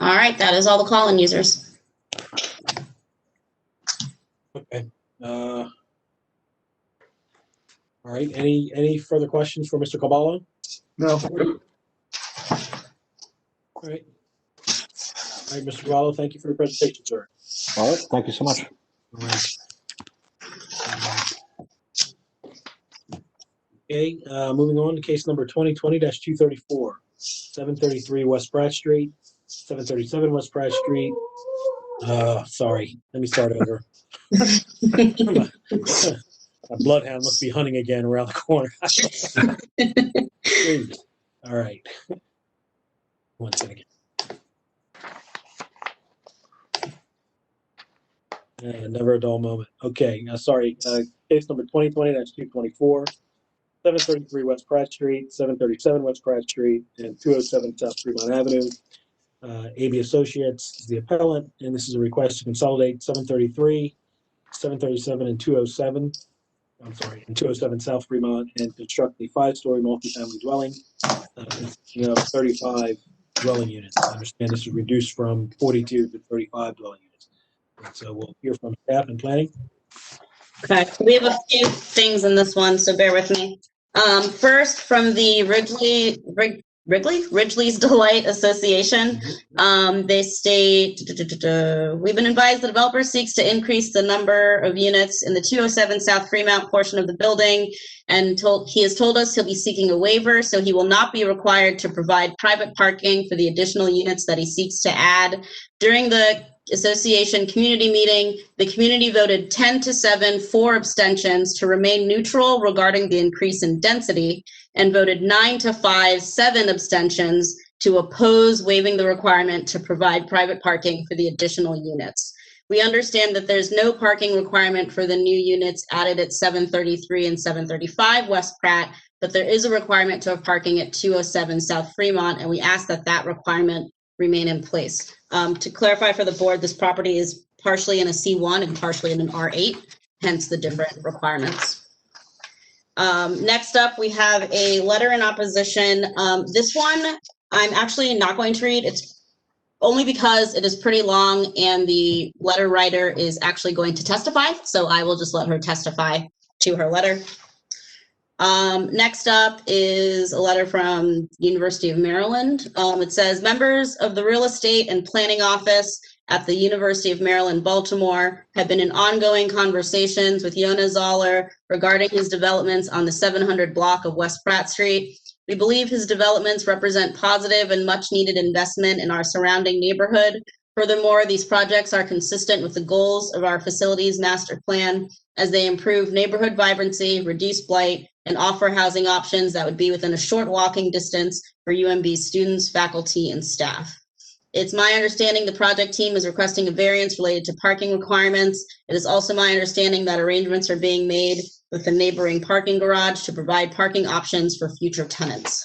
All right, that is all the call-in users. Okay. All right. Any further questions for Mr. Carballo? No. All right. All right, Mr. Carballo, thank you for your presentation, sir. All right. Thank you so much. All right. Okay, moving on to case number 2020-234, 733 West Pratt Street, 737 West Pratt Street. Sorry, let me start over. My bloodhound must be hunting again around the corner. Jeez. All right. One second. Never a dull moment. Okay, sorry. Case number 2020-224, 733 West Pratt Street, 737 West Pratt Street, and 207 South Fremont Avenue. AB Associates is the appellant, and this is a request to consolidate 733, 737, and 207. I'm sorry, and 207 South Fremont, and construct a 5-story multifamily dwelling consisting of 35 dwelling units. I understand this is reduced from 42 to 35 dwelling units. And so we'll hear from staff and planning. Okay, we have a few things in this one, so bear with me. First, from the Ridgely's Delight Association, they state, we've been advised the developer seeks to increase the number of units in the 207 South Fremont portion of the building, and he has told us he'll be seeking a waiver, so he will not be required to provide private parking for the additional units that he seeks to add. During the association community meeting, the community voted 10-7 for abstentions to remain neutral regarding the increase in density, and voted 9-5, 7 abstentions to oppose waiving the requirement to provide private parking for the additional units. We understand that there's no parking requirement for the new units added at 733 and 735 West Pratt, but there is a requirement to have parking at 207 South Fremont, and we ask that that requirement remain in place. To clarify for the board, this property is partially in a C1 and partially in an R8, hence the different requirements. Next up, we have a letter in opposition. This one, I'm actually not going to read. It's only because it is pretty long and the letter writer is actually going to testify. So I will just let her testify to her letter. Next up is a letter from University of Maryland. It says, members of the real estate and planning office at the University of Maryland, Baltimore, have been in ongoing conversations with Yona Zoller regarding his developments on the 700 block of West Pratt Street. We believe his developments represent positive and much needed investment in our surrounding neighborhood. Furthermore, these projects are consistent with the goals of our facilities master plan as they improve neighborhood vibrancy, reduce blight, and offer housing options that would be within a short walking distance for UMB students, faculty, and staff. It's my understanding the project team is requesting a variance related to parking requirements. It is also my understanding that arrangements are being made with the neighboring parking garage to provide parking options for future tenants.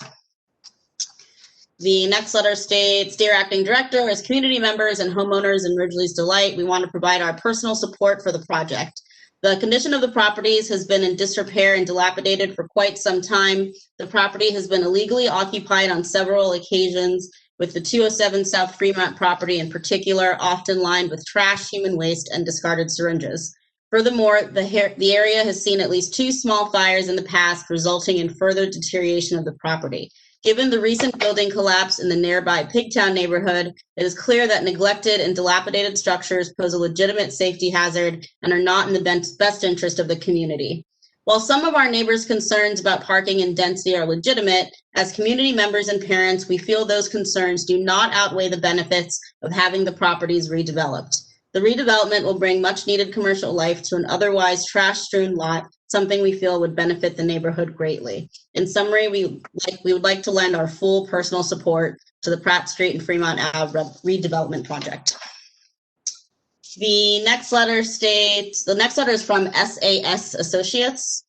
The next letter states, Dear Acting Director, as community members and homeowners in Ridgely's Delight, we want to provide our personal support for the project. The condition of the properties has been in disrepair and dilapidated for quite some time. The property has been illegally occupied on several occasions, with the 207 South Fremont property in particular often lined with trash, human waste, and discarded syringes. Furthermore, the area has seen at least 2 small fires in the past, resulting in further deterioration of the property. Given the recent building collapse in the nearby Pigtown neighborhood, it is clear that neglected and dilapidated structures pose a legitimate safety hazard and are not in the best interest of the community. While some of our neighbors' concerns about parking and density are legitimate, as community members and parents, we feel those concerns do not outweigh the benefits of having the properties redeveloped. The redevelopment will bring much needed commercial life to an otherwise trash-strewn lot, something we feel would benefit the neighborhood greatly. In summary, we would like to lend our full personal support to the Pratt Street and Fremont Ave redevelopment project. The next letter is from SAS Associates,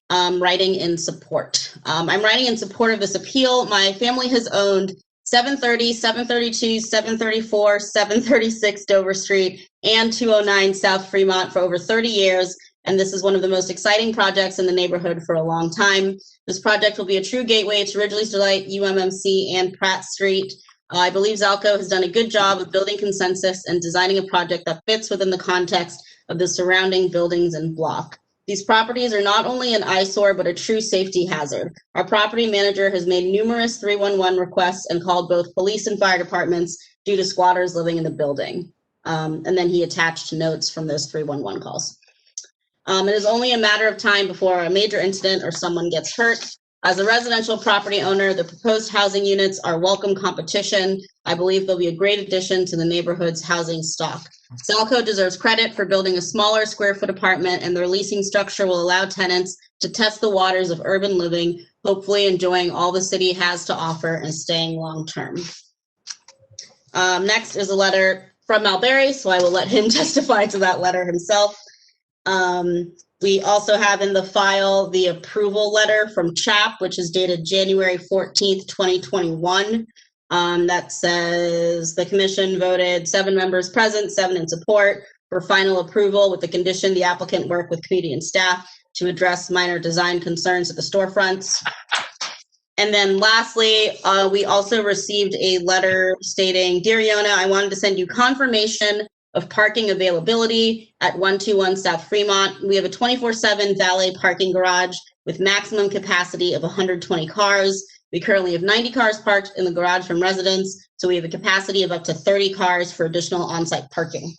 writing in support. I'm writing in support of this appeal. My family has owned 730, 732, 734, 736 Dover Street, and 209 South Fremont for over 30 years, and this is one of the most exciting projects in the neighborhood for a long time. This project will be a true gateway to Ridgely's Delight, UMMC, and Pratt Street. I believe Zalco has done a good job of building consensus and designing a project that fits within the context of the surrounding buildings and block. These properties are not only an eyesore, but a true safety hazard. Our property manager has made numerous 311 requests and called both police and fire departments due to squatters living in the building. And then he attached notes from those 311 calls. It is only a matter of time before a major incident or someone gets hurt. As a residential property owner, the proposed housing units are welcome competition. I believe they'll be a great addition to the neighborhood's housing stock. Salco deserves credit for building a smaller square foot apartment, and their leasing structure will allow tenants to test the waters of urban living, hopefully enjoying all the city has to offer and staying long term. Next is a letter from Malberry, so I will let him testify to that letter himself. We also have in the file the approval letter from CHAP, which is dated January 14th, 2021. That says the commission voted 7 members present, 7 in support for final approval with the condition the applicant work with community and staff to address minor design concerns at the storefronts. And then lastly, we also received a letter stating, Dear Iona, I wanted to send you confirmation of parking availability at 121 South Fremont. We have a 24/7 valet parking garage with maximum capacity of 120 cars. We currently have 90 cars parked in the garage from residents, so we have a capacity of up to 30 cars for additional on-site parking.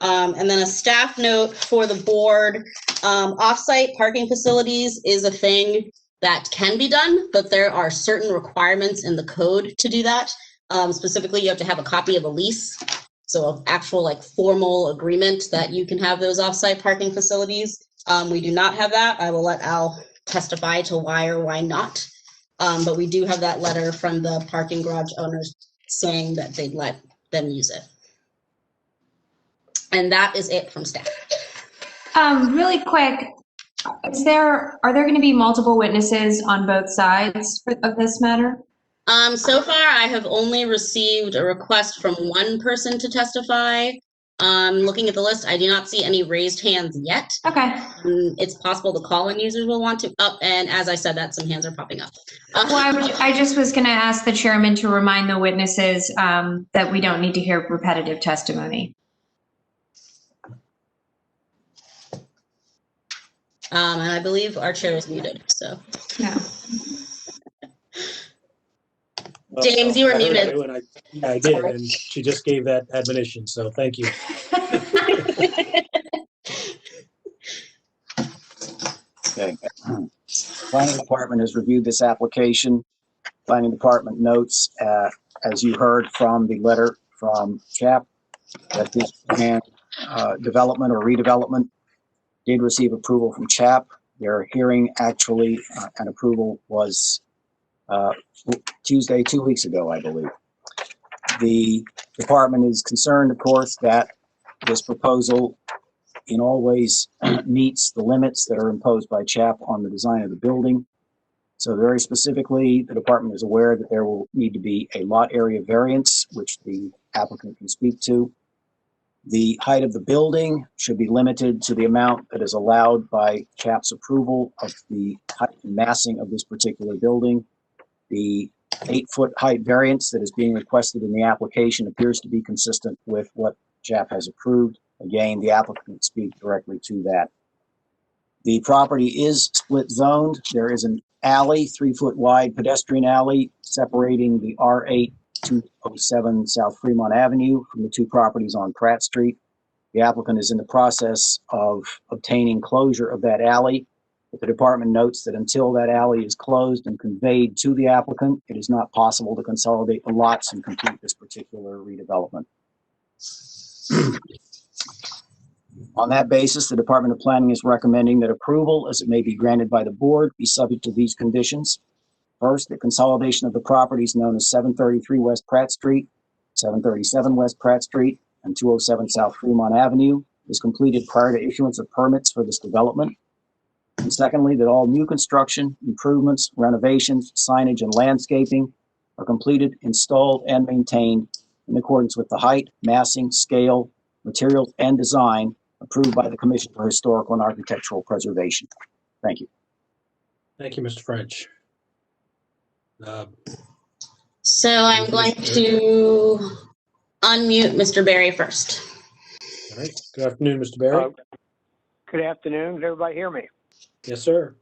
And then a staff note for the board, off-site parking facilities is a thing that can be done, but there are certain requirements in the code to do that. Specifically, you have to have a copy of a lease. So an actual like formal agreement that you can have those off-site parking facilities. We do not have that. I will let Al testify to why or why not. But we do have that letter from the parking garage owners saying that they'd let them use it. And that is it from staff. Really quick, are there going to be multiple witnesses on both sides of this matter? So far, I have only received a request from one person to testify. Looking at the list, I do not see any raised hands yet. Okay. It's possible the call-in users will want to. Oh, and as I said that, some hands are popping up. Well, I just was going to ask the chairman to remind the witnesses that we don't need to hear repetitive testimony. And I believe our chair is muted, so. No. James, you were muted. I did, and she just gave that admonition, so thank you. Okay. Planning Department has reviewed this application. Planning Department notes, as you heard from the letter from CHAP, that this plan development or redevelopment did receive approval from CHAP. Their hearing actually and approval was Tuesday, 2 weeks ago, I believe. The department is concerned, of course, that this proposal in all ways meets the limits that are imposed by CHAP on the design of the building. So very specifically, the department is aware that there will need to be a lot area variance, which the applicant can speak to. The height of the building should be limited to the amount that is allowed by CHAP's approval of the height and massing of this particular building. The 8-foot height variance that is being requested in the application appears to be consistent with what CHAP has approved. Again, the applicant can speak directly to that. The property is split zoned. There is an alley, 3-foot wide pedestrian alley separating the R8 207 South Fremont Avenue from the 2 properties on Pratt Street. The applicant is in the process of obtaining closure of that alley. But the department notes that until that alley is closed and conveyed to the applicant, it is not possible to consolidate the lots and complete this particular redevelopment. On that basis, the Department of Planning is recommending that approval, as it may be granted by the board, be subject to these conditions. First, the consolidation of the properties known as 733 West Pratt Street, 737 West Pratt Street, and 207 South Fremont Avenue is completed prior to issuance of permits for this development. And secondly, that all new construction, improvements, renovations, signage, and landscaping are completed, installed, and maintained in accordance with the height, massing, scale, materials, and design approved by the Commission for Historical and Architectural Preservation. Thank you. Thank you, Mr. French. So I'm going to unmute Mr. Berry first. All right. Good afternoon, Mr. Berry. Good afternoon. Can everybody hear me? Yes, sir.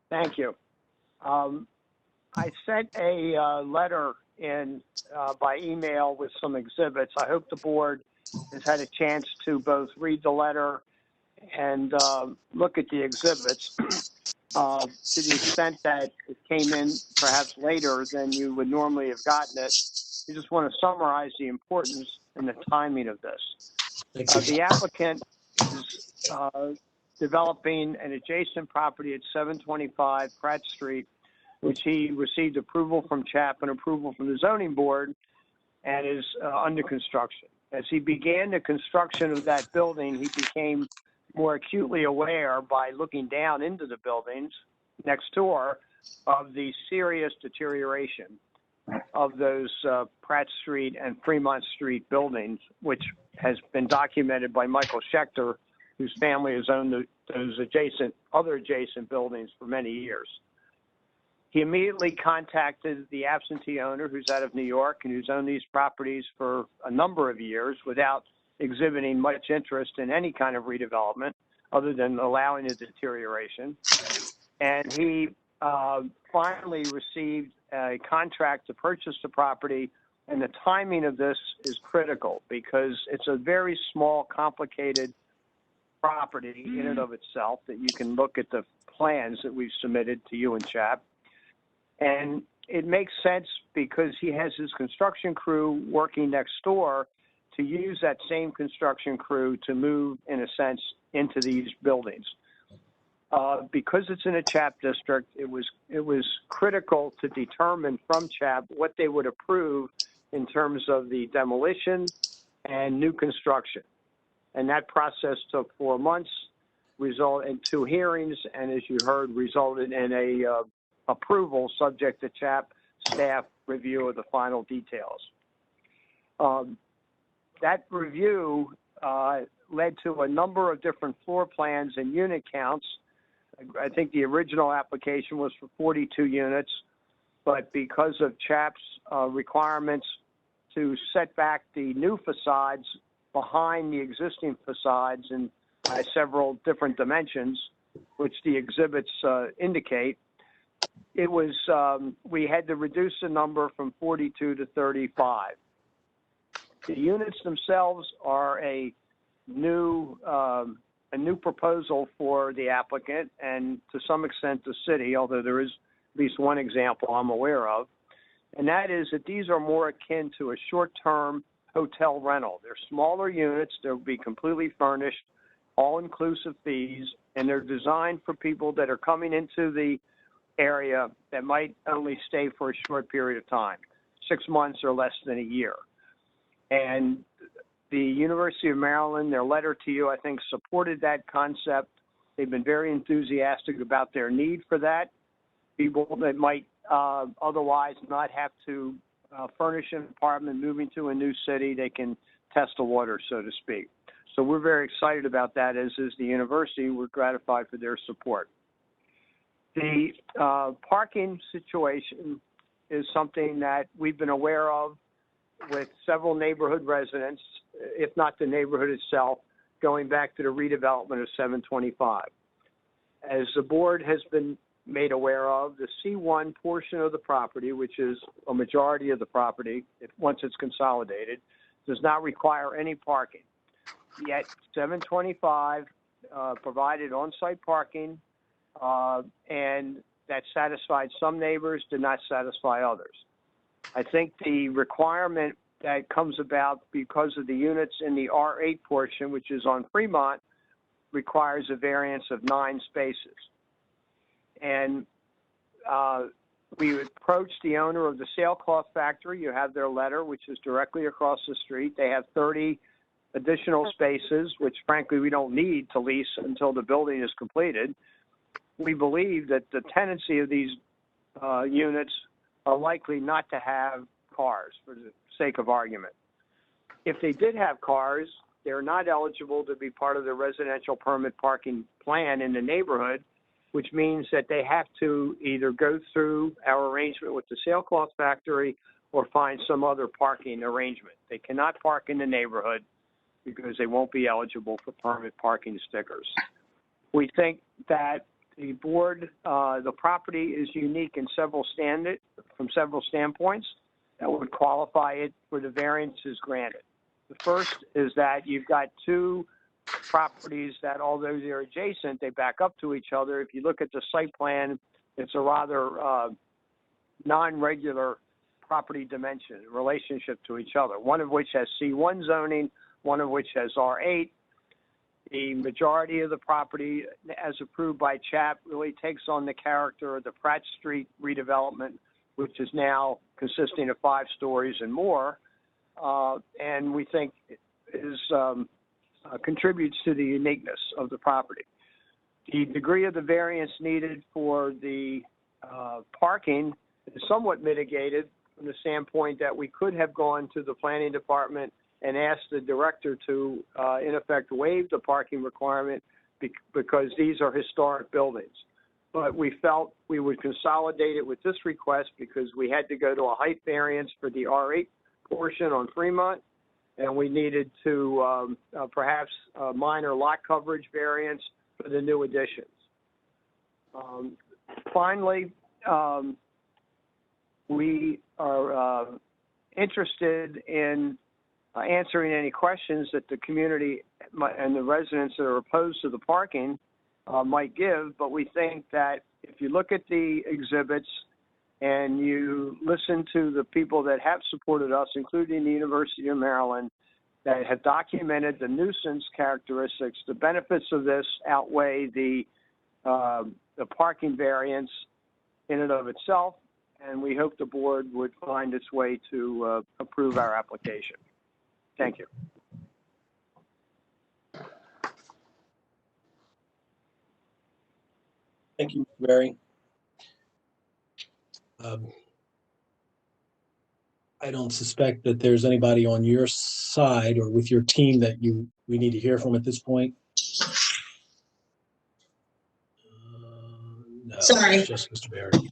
Thank you. I sent a letter in by email with some exhibits. I hope the board has had a chance to both read the letter and look at the exhibits. To the extent that it came in perhaps later than you would normally have gotten it, you just want to summarize the importance and the timing of this. The applicant is developing an adjacent property at 725 Pratt Street, which he received approval from CHAP and approval from the zoning board, and is under construction. As he began the construction of that building, he became more acutely aware by looking down into the buildings next door of the serious deterioration of those Pratt Street and Fremont Street buildings, which has been documented by Michael Schechter, whose family has owned those other adjacent buildings for many years. He immediately contacted the absentee owner, who's out of New York and who's owned these properties for a number of years without exhibiting much interest in any kind of redevelopment other than allowing the deterioration. And he finally received a contract to purchase the property, and the timing of this is critical because it's a very small, complicated property in and of itself that you can look at the plans that we've submitted to you and CHAP. And it makes sense because he has his construction crew working next door to use that same construction crew to move, in a sense, into these buildings. Because it's in a CHAP district, it was critical to determine from CHAP what they would approve in terms of the demolition and new construction. And that process took 4 months, resulted in 2 hearings, and as you heard, resulted in a approval subject to CHAP staff review of the final details. That review led to a number of different floor plans and unit counts. I think the original application was for 42 units, but because of CHAP's requirements to set back the new facades behind the existing facades and by several different dimensions, which the exhibits indicate, it was we had to reduce the number from 42 to 35. The units themselves are a new proposal for the applicant and to some extent the city, although there is at least one example I'm aware of, and that is that these are more akin to a short-term hotel rental. They're smaller units. They'll be completely furnished, all-inclusive fees, and they're designed for people that are coming into the area that might only stay for a short period of time, 6 months or less than a year. And the University of Maryland, their letter to you, I think, supported that concept. They've been very enthusiastic about their need for that. People that might otherwise not have to furnish an apartment moving to a new city, they can test the water, so to speak. So we're very excited about that, as is the university. We're gratified for their support. The parking situation is something that we've been aware of with several neighborhood residents, if not the neighborhood itself, going back to the redevelopment of 725. As the board has been made aware of, the C1 portion of the property, which is a majority of the property, once it's consolidated, does not require any parking. Yet 725 provided on-site parking, and that satisfied some neighbors, did not satisfy others. I think the requirement that comes about because of the units in the R8 portion, which is on Fremont, requires a variance of 9 spaces. And we approached the owner of the sailcloth factory. You have their letter, which is directly across the street. They have 30 additional spaces, which frankly we don't need to lease until the building is completed. We believe that the tenancy of these units are likely not to have cars, for the sake of argument. If they did have cars, they're not eligible to be part of the residential permit parking plan in the neighborhood, which means that they have to either go through our arrangement with the sailcloth factory or find some other parking arrangement. They cannot park in the neighborhood because they won't be eligible for permit parking stickers. We think that the board, the property is unique in from several standpoints that would qualify it for the variances granted. The first is that you've got 2 properties that, although they're adjacent, they back up to each other. If you look at the site plan, it's a rather non-regular property dimension relationship to each other, one of which has C1 zoning, one of which has R8. The majority of the property, as approved by CHAP, really takes on the character of the Pratt Street redevelopment, which is now consisting of 5 stories and more, and we think is contributes to the uniqueness of the property. The degree of the variance needed for the parking is somewhat mitigated from the standpoint that we could have gone to the planning department and asked the director to, in effect, waive the parking requirement because these are historic buildings. But we felt we would consolidate it with this request because we had to go to a height variance for the R8 portion on Fremont, and we needed to perhaps a minor lot coverage variance for the new additions. Finally, we are interested in answering any questions that the community and the residents that are opposed to the parking might give, but we think that if you look at the exhibits and you listen to the people that have supported us, including the University of Maryland, that have documented the nuisance characteristics, the benefits of this outweigh the parking variance in and of itself, and we hope the board would find its way to approve our application. Thank you. Thank you, Mr. Berry. I don't suspect that there's anybody on your side or with your team that we need to hear from at this point. No, Sorry. it's just Mr. Berry.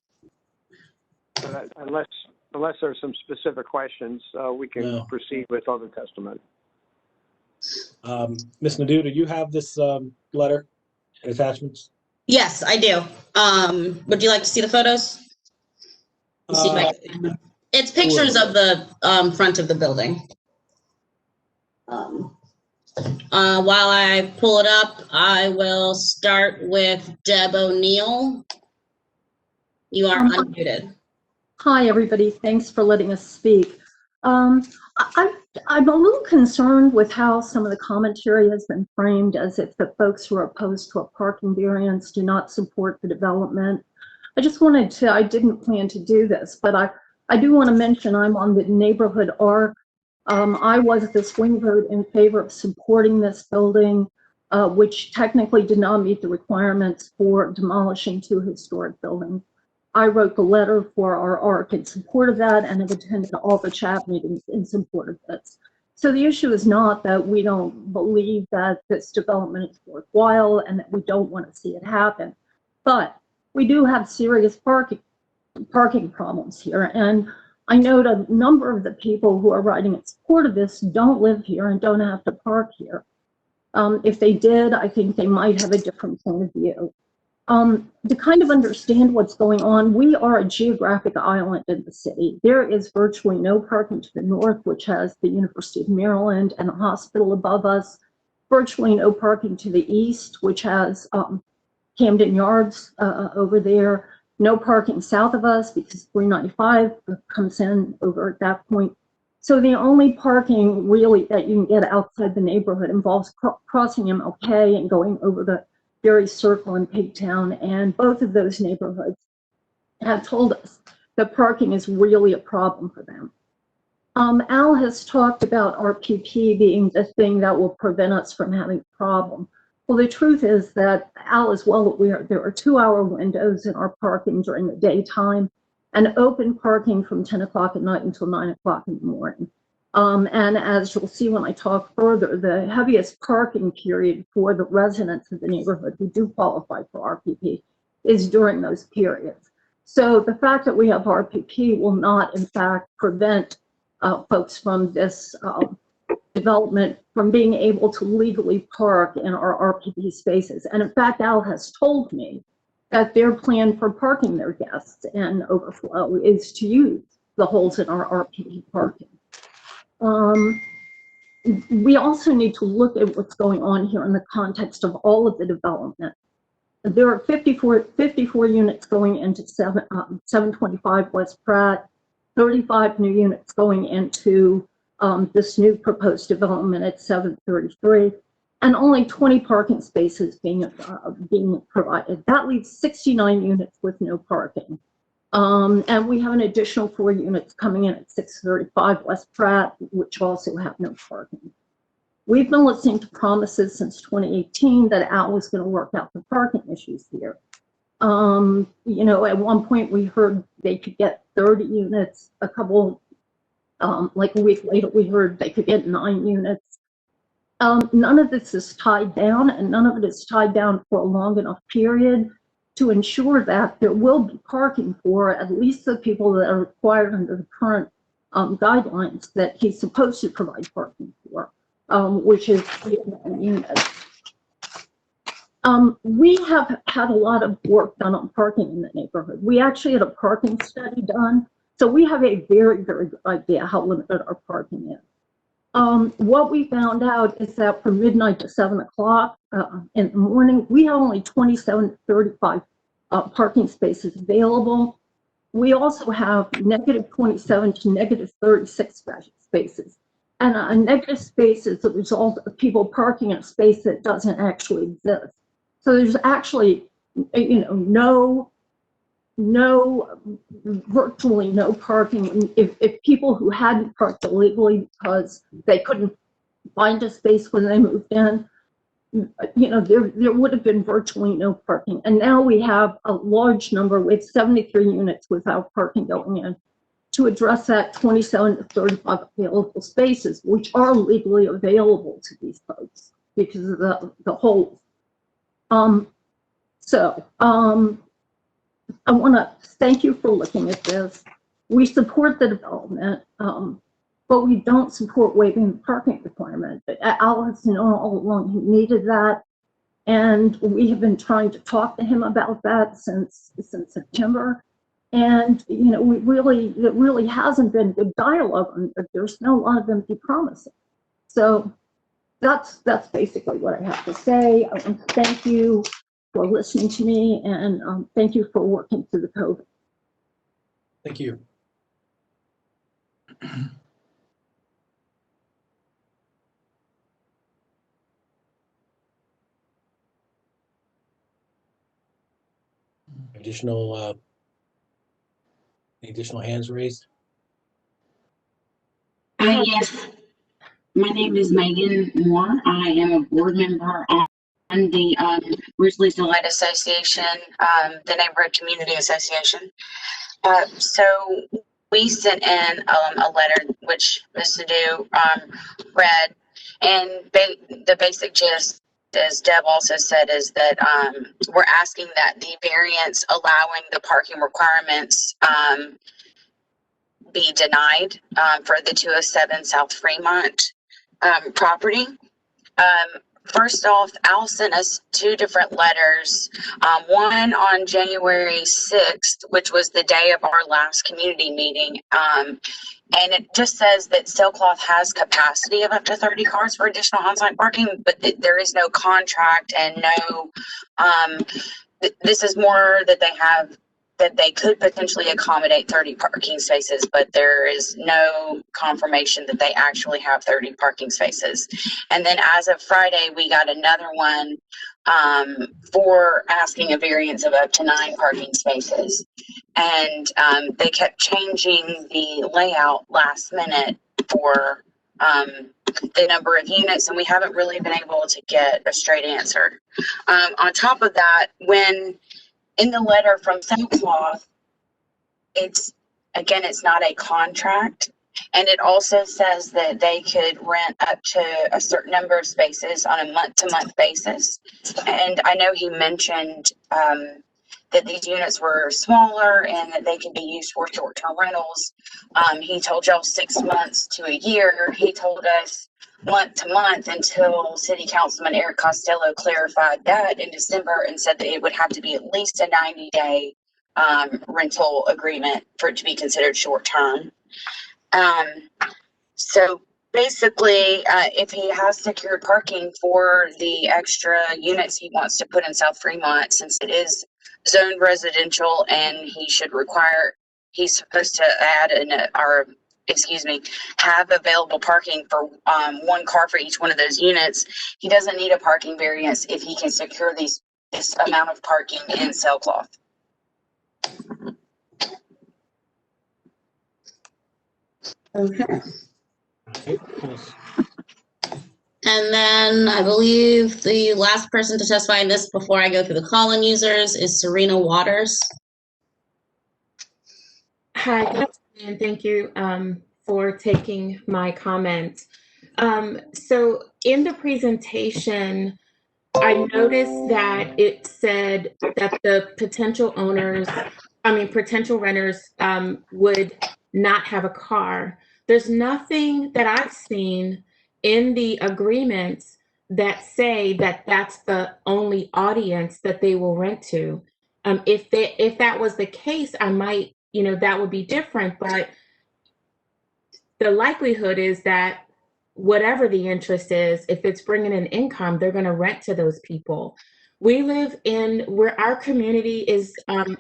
Unless there's some specific questions, we can proceed with other testimony. Ms. Nadeau, do you have this letter and attachments? Yes, I do. Would you like to see the photos? See if I can- It's pictures of the front of the building. While I pull it up, I will start with Deb O'Neill. You are unmuted. Hi, everybody. Thanks for letting us speak. I'm a little concerned with how some of the commentary has been framed as if the folks who are opposed to a parking variance do not support the development. I just wanted to, I didn't plan to do this, but I do want to mention I'm on the neighborhood ARC. I was the swing vote in favor of supporting this building, which technically did not meet the requirements for demolishing 2 historic buildings. I wrote the letter for our ARC in support of that and have attended all the chat meetings in support of this. So the issue is not that we don't believe that this development is worthwhile and that we don't want to see it happen, but we do have serious parking problems here. And I know a number of the people who are writing in support of this don't live here and don't have to park here. If they did, I think they might have a different point of view. To kind of understand what's going on, we are a geographic island in the city. There is virtually no parking to the north, which has the University of Maryland and a hospital above us. Virtually no parking to the east, which has Camden Yards over there. No parking south of us because 395 comes in over at that point. So the only parking really that you can get outside the neighborhood involves crossing MLK and going over the Berry Circle in Pigtown, and both of those neighborhoods have told us that parking is really a problem for them. Al has talked about RPP being the thing that will prevent us from having a problem. Well, the truth is that Al is well aware there are 2-hour windows in our parking during the daytime and open parking from 10 o'clock at night until 9 o'clock in the morning. And as you'll see when I talk further, the heaviest parking period for the residents of the neighborhood who do qualify for RPP is during those periods. So the fact that we have RPP will not, in fact, prevent folks from this development from being able to legally park in our RPP spaces. And in fact, Al has told me that their plan for parking their guests and overflow is to use the holes in our RPP parking. we also need to look at what's going on here in the context of all of the development. There are 54 units going into 725 West Pratt, 35 new units going into this new proposed development at 733, and only 20 parking spaces being provided. That leaves 69 units with no parking. And we have an additional 4 units coming in at 635 West Pratt, which also have no parking. We've been listening to promises since 2018 that Al was going to work out the parking issues here. You know, at one point we heard they could get 30 units. A couple, like a week later, we heard they could get 9 units. None of this is tied down, and none of it is tied down for a long enough period to ensure that there will be parking for at least the people that are required under the current guidelines that he's supposed to provide parking for, which is units. We have had a lot of work done on parking in the neighborhood. We actually had a parking study done, so we have a very, very good idea how limited our parking is. What we found out is that from midnight to 7 o'clock in the morning, we have only 27 to 35 parking spaces available. We also have negative 27 to negative 36 spaces. And a negative space is the result of people parking in a space that doesn't actually exist. So there's actually, you know, virtually no parking. If people who hadn't parked illegally because they couldn't find a space when they moved in, you know, there would have been virtually no parking. And now we have a large number with 73 units without parking going in to address that 27 to 35 available spaces, which are legally available to these folks because of the holes. I want to thank you for looking at this. We support the development, but we don't support waiving the parking requirement. Al has known all along he needed that, and we have been trying to talk to him about that since September. And you know, it really hasn't been good dialogue. There's no lot of empty promises. So that's basically what I have to say. I want to thank you for listening to me, and thank you for working through the COVID. Thank you. Additional hands raised? Yes, my name is Megan Moore. I am a board member on the Grizzlies Delight Association, the Neighborhood Community Association. So we sent in a letter which Ms. Nadeau read, and the basic gist, as Deb also said, is that we're asking that the variance allowing the parking requirements be denied for the 207 South Fremont property. First off, Al sent us 2 different letters, one on January 6th, which was the day of our last community meeting. And it just says that Sailcloth has capacity of up to 30 cars for additional on-site parking, but there is no contract and no, this is more that they could potentially accommodate 30 parking spaces, but there is no confirmation that they actually have 30 parking spaces. And then as of Friday, we got another one for asking a variance of up to 9 parking spaces. And they kept changing the layout last minute for the number of units, and we haven't really been able to get a straight answer. On top of that, when in the letter from Sailcloth, it's not a contract, and it also says that they could rent up to a certain number of spaces on a month-to-month basis. And I know he mentioned that these units were smaller and that they could be used for short-term rentals. He told y'all 6 months to a year. He told us month to month until City Councilman Eric Costello clarified that in December and said that it would have to be at least a 90-day rental agreement for it to be considered short term. So basically, if he has secured parking for the extra units he wants to put in South Fremont, since it is zoned residential and he's supposed to add have available parking for one car for each one of those units. He doesn't need a parking variance if he can secure this amount of parking in sailcloth. Okay. And then I believe the last person to testify in this before I go through the call-in users is Serena Waters. Hi, good afternoon. Thank you for taking my comment. So in the presentation, I noticed that it said that the potential renters would not have a car. There's nothing that I've seen in the agreements that say that that's the only audience that they will rent to. If that was the case, I might, that would be different, but the likelihood is that whatever the interest is, if it's bringing in income, they're going to rent to those people. We live in where our community is the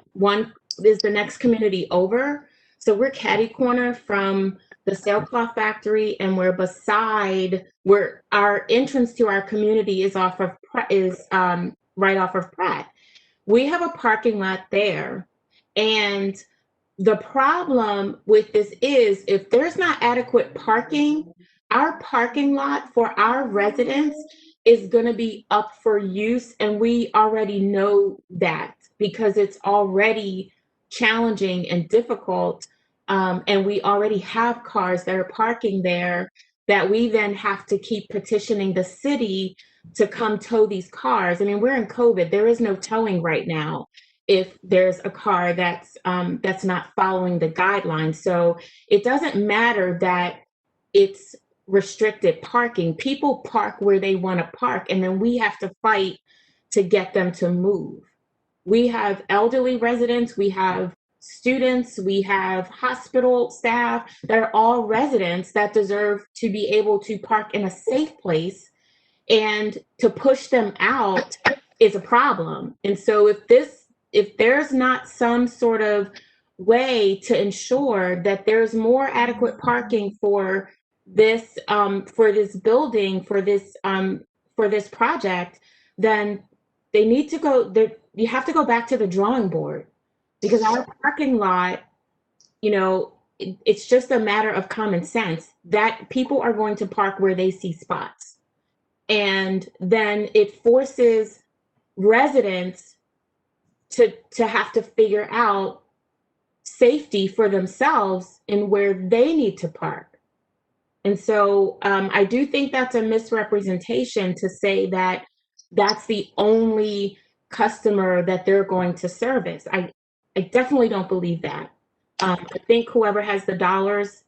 next community over. So we're catty corner from the sailcloth factory, and we're beside where our entrance to our community is right off of Pratt. We have a parking lot there, and the problem with this is if there's not adequate parking, our parking lot for our residents is going to be up for use. And we already know that because it's already challenging and difficult. And we already have cars that are parking there that we then have to keep petitioning the city to come tow these cars. I mean, we're in COVID. There is no towing right now if there's a car that's not following the guidelines. So it doesn't matter that it's restricted parking. People park where they want to park, and then we have to fight to get them to move. We have elderly residents, we have students, we have hospital staff that are all residents that deserve to be able to park in a safe place, and to push them out is a problem. And so if there's not some sort of way to ensure that there's more adequate parking for this building, for this project, then they need to go there. You have to go back to the drawing board, because our parking lot, it's just a matter of common sense that people are going to park where they see spots. And then it forces residents to have to figure out safety for themselves and where they need to park. And so I do think that's a misrepresentation to say that that's the only customer that they're going to service. I definitely don't believe that. I think whoever has the dollars,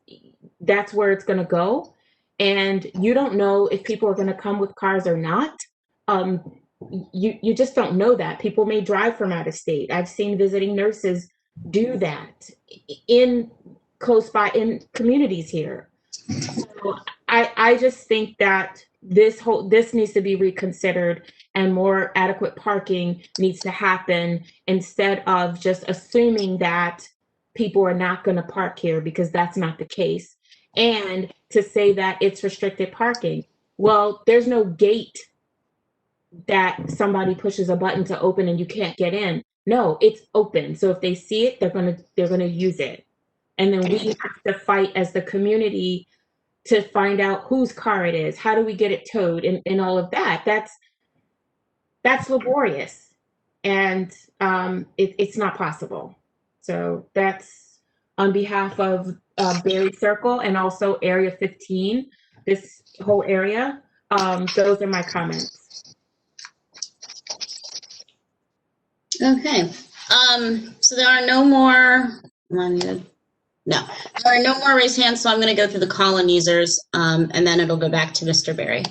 that's where it's going to go. And you don't know if people are going to come with cars or not. You just don't know that. People may drive from out of state. I've seen visiting nurses do that in close by in communities here. So I just think that this needs to be reconsidered, and more adequate parking needs to happen instead of just assuming that people are not going to park here, because that's not the case. And to say that it's restricted parking, well, there's no gate that somebody pushes a button to open and you can't get in. No, it's open. So if they see it, they're gonna use it. And then we have to fight as the community to find out whose car it is. How do we get it towed, and all of that? That's laborious, and it's not possible. So that's on behalf of Berry Circle and also Area 15, this whole area. Those are my comments. Okay. So there are no more. No, there are no more raised hands. So I'm going to go through the call-in users, and then it'll go back to Mr. Berry.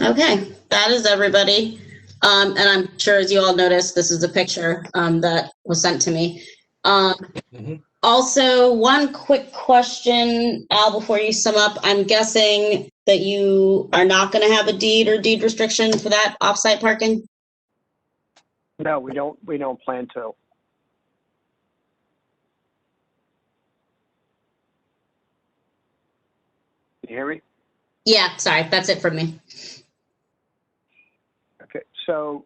Okay, that is everybody. And I'm sure as you all noticed, this is a picture that was sent to me. Also, one quick question, Al, before you sum up. I'm guessing that you are not going to have a deed or deed restriction for that offsite parking? No, we don't plan to. Can you hear me? Yeah, sorry, that's it from me. Okay, so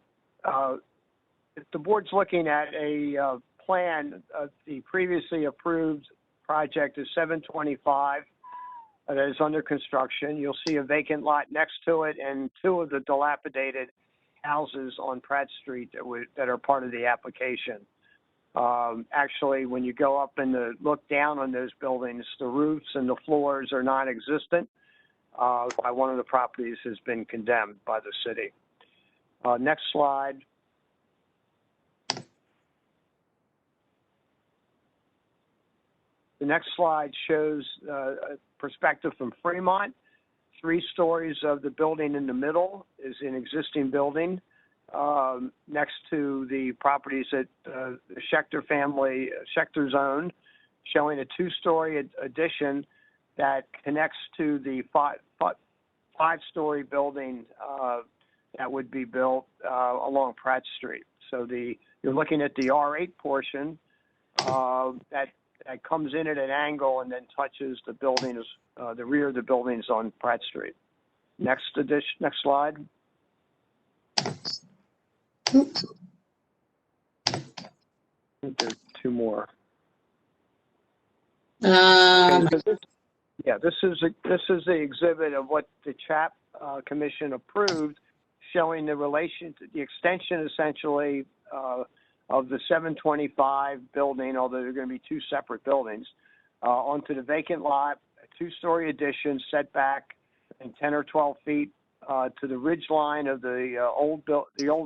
if the board's looking at a plan of the previously approved project is 725 that is under construction. You'll see a vacant lot next to it and two of the dilapidated houses on Pratt Street that are part of the application. Actually, when you go up and look down on those buildings, the roofs and the floors are non-existent. By one of the properties has been condemned by the city. Next slide. The next slide shows a perspective from Fremont. 3 stories of the building in the middle is an existing building next to the properties that the Schechter's owned, showing a 2-story addition that connects to the 5-story building that would be built along Pratt Street. So you're looking at the R8 portion that comes in at an angle and then touches the buildings, the rear of the buildings on Pratt Street. Next slide. I think there's 2 more. Okay, so this is the exhibit of what the CHAP Commission approved, showing the extension essentially of the 725 building, although they're going to be 2 separate buildings, onto the vacant lot, a 2-story addition set back and 10 or 12 feet to the ridge line of the old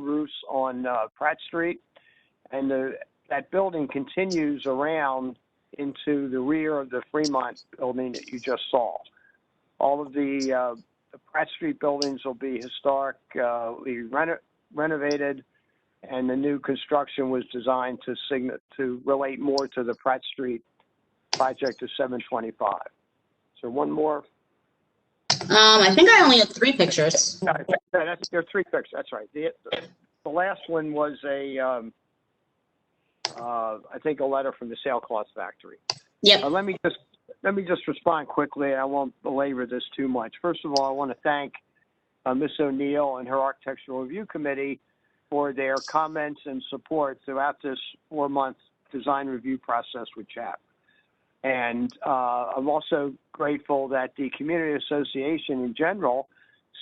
roofs on Pratt Street, and that building continues around into the rear of the Fremont building that you just saw. All of the Pratt Street buildings will be historically renovated, and the new construction was designed to relate more to the Pratt Street project of 725. So one more. I think I only had 3 pictures. No, there are 3 pictures. That's right. The last one was I think a letter from the sailcloth factory. Yeah. Let me just respond quickly. I won't belabor this too much. First of all, I want to thank Ms. O'Neill and her architectural review committee for their comments and support throughout this 4-month design review process with CHAP. And I'm also grateful that the community association in general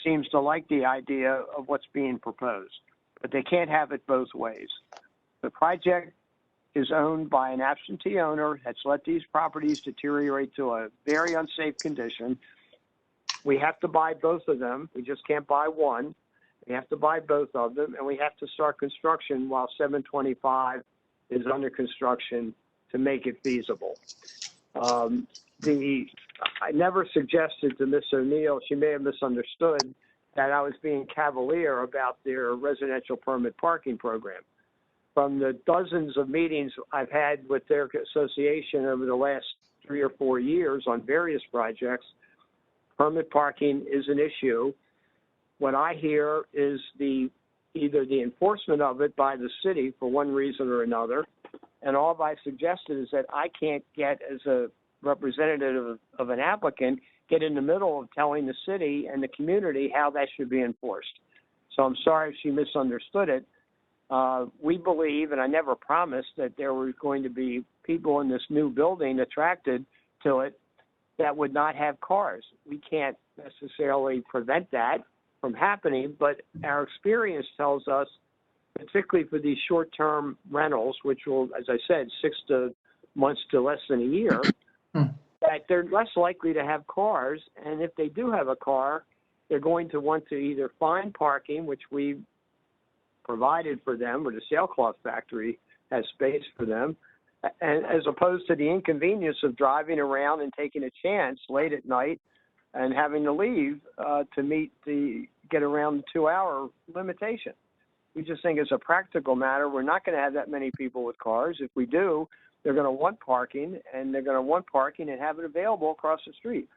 seems to like the idea of what's being proposed, but they can't have it both ways. The project is owned by an absentee owner that's let these properties deteriorate to a very unsafe condition. We have to buy both of them. We just can't buy one. We have to buy both of them, and we have to start construction while 725 is under construction to make it feasible. I never suggested to Ms. O'Neill, she may have misunderstood, that I was being cavalier about their residential permit parking program. From the dozens of meetings I've had with their association over the last 3 or 4 years on various projects, permit parking is an issue. What I hear is either the enforcement of it by the city for one reason or another, and all I've suggested is that I can't get, as a representative of an applicant, get in the middle of telling the city and the community how that should be enforced. So I'm sorry if she misunderstood it. We believe, and I never promised, that there were going to be people in this new building attracted to it that would not have cars. We can't necessarily prevent that from happening, but our experience tells us, particularly for these short-term rentals, which will, as I said, 6 months to less than a year, that they're less likely to have cars. And if they do have a car, they're going to want to either find parking, which we provided for them, or the sailcloth factory has space for them, and as opposed to the inconvenience of driving around and taking a chance late at night and having to leave to meet the get around the 2-hour limitation. We just think as a practical matter, we're not going to have that many people with cars. If we do, they're going to want parking, and they're going to want parking and have it available across the street.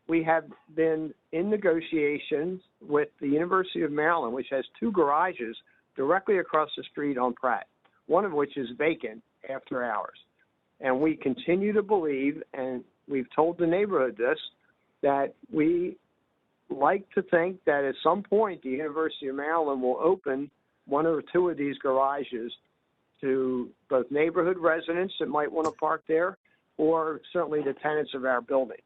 We have been in negotiations with the University of Maryland, which has 2 garages directly across the street on Pratt, one of which is vacant after hours. And we continue to believe, and we've told the neighborhood this, that we like to think that at some point the University of Maryland will open 1 or 2 of these garages to both neighborhood residents that might want to park there, or certainly the tenants of our building.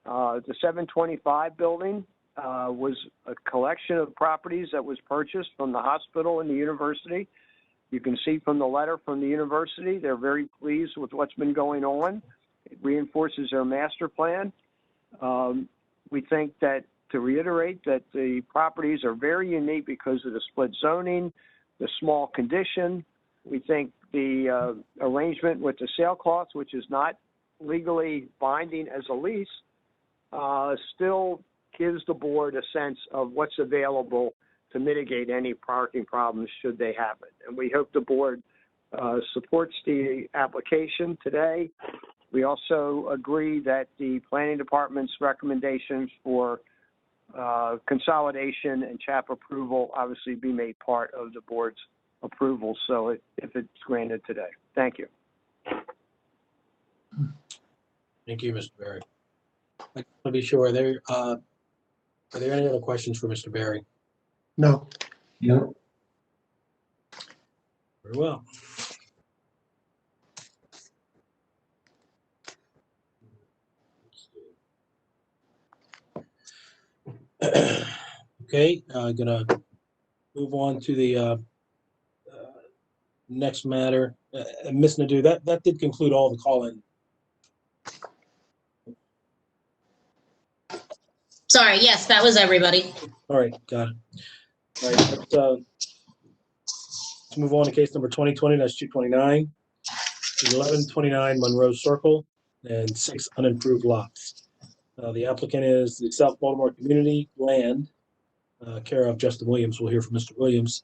The 725 building was a collection of properties that was purchased from the hospital and the university. You can see from the letter from the university, they're very pleased with what's been going on. It reinforces their master plan. We think that, to reiterate, that the properties are very unique because of the split zoning, the small condition. We think the arrangement with the sailcloth, which is not legally binding as a lease, still gives the board a sense of what's available to mitigate any parking problems should they happen. And we hope the board supports the application today. We also agree that the planning department's recommendations for consolidation and CHAP approval obviously be made part of the board's approval, so if it's granted today. Thank you. Thank you, Mr. Berry. I want to be sure, are there any other questions for Mr. Berry? No. No. Very well. Okay, gonna move on to the next matter. Ms. Nadeau, that did conclude all the call-in. Sorry, yes, that was everybody. All right, got it. All right, let's move on to case number 2020-229, 1129 Monroe Circle, and 6 unimproved lots. The applicant is the South Baltimore Community Land, care of Justin Williams. We'll hear from Mr. Williams.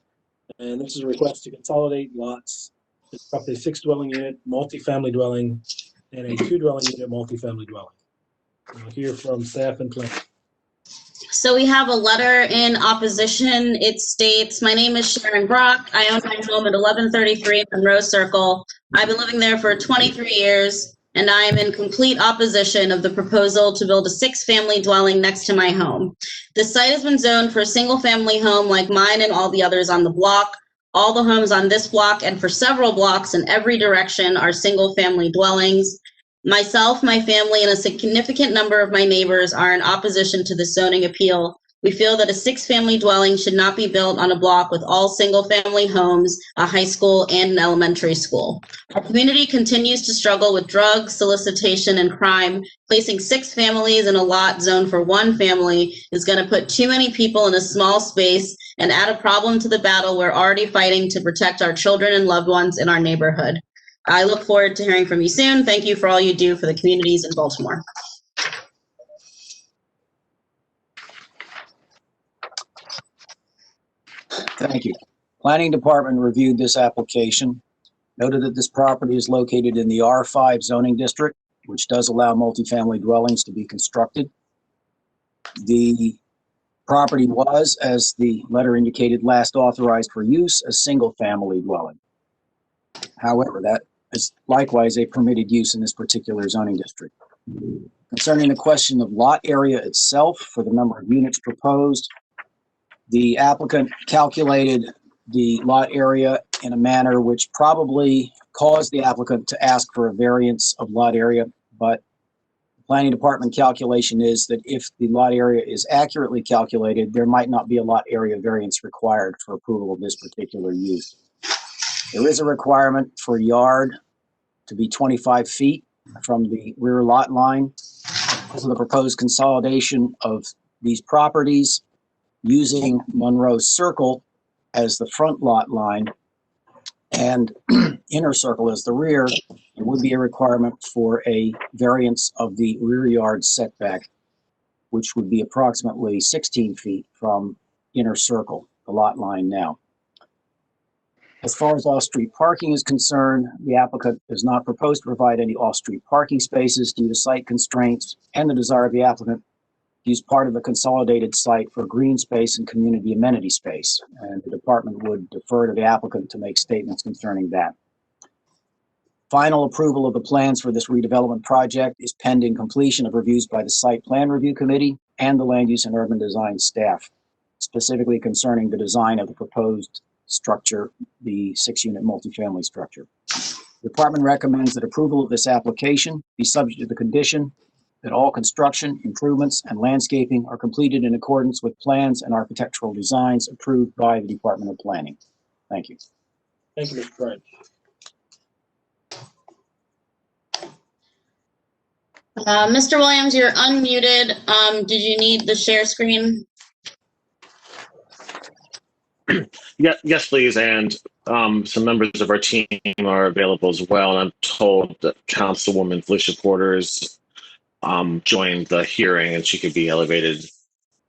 And this is a request to consolidate lots, construct a 6-dwelling unit multifamily dwelling and a 2-dwelling unit multifamily dwelling. We'll hear from staff and planning. So we have a letter in opposition. It states, my name is Sharon Brock. I own my home at 1133 Monroe Circle. I've been living there for 23 years, and I am in complete opposition of the proposal to build a 6-family dwelling next to my home. The site has been zoned for a single-family home like mine and all the others on the block. All the homes on this block and for several blocks in every direction are single-family dwellings. Myself, my family, and a significant number of my neighbors are in opposition to the zoning appeal. We feel that a 6-family dwelling should not be built on a block with all single-family homes, a high school, and an elementary school. Our community continues to struggle with drugs, solicitation, and crime. Placing 6 families in a lot zoned for 1 family is going to put too many people in a small space and add a problem to the battle we're already fighting to protect our children and loved ones in our neighborhood. I look forward to hearing from you soon. Thank you for all you do for the communities in Baltimore. Thank you. Planning Department reviewed this application, noted that this property is located in the R5 zoning district, which does allow multifamily dwellings to be constructed. The property was, as the letter indicated, last authorized for use as single-family dwelling. However, that is likewise a permitted use in this particular zoning district. Concerning the question of lot area itself for the number of units proposed, the applicant calculated the lot area in a manner which probably caused the applicant to ask for a variance of lot area, but the planning department calculation is that if the lot area is accurately calculated, there might not be a lot area variance required for approval of this particular use. There is a requirement for a yard to be 25 feet from the rear lot line. Because of the proposed consolidation of these properties, using Monroe Circle as the front lot line and Inner Circle as the rear, there would be a requirement for a variance of the rear yard setback. which would be approximately 16 feet from inner circle, the lot line now. As far as off-street parking is concerned, the applicant does not propose to provide any off-street parking spaces due to site constraints and the desire of the applicant to use part of the consolidated site for green space and community amenity space. And the department would defer to the applicant to make statements concerning that. Final approval of the plans for this redevelopment project is pending completion of reviews by the Site Plan Review Committee and the Land Use and Urban Design staff, specifically concerning the design of the proposed structure, the 6-unit multifamily structure. The department recommends that approval of this application be subject to the condition that all construction, improvements, and landscaping are completed in accordance with plans and architectural designs approved by the Department of Planning. Thank you. Thank you, Mr. French. Mr. Williams, you're unmuted. Did you need the share screen? Yeah, yes, please. And some members of our team are available as well. And I'm told that Councilwoman Felicia Porter's joined the hearing, and she could be elevated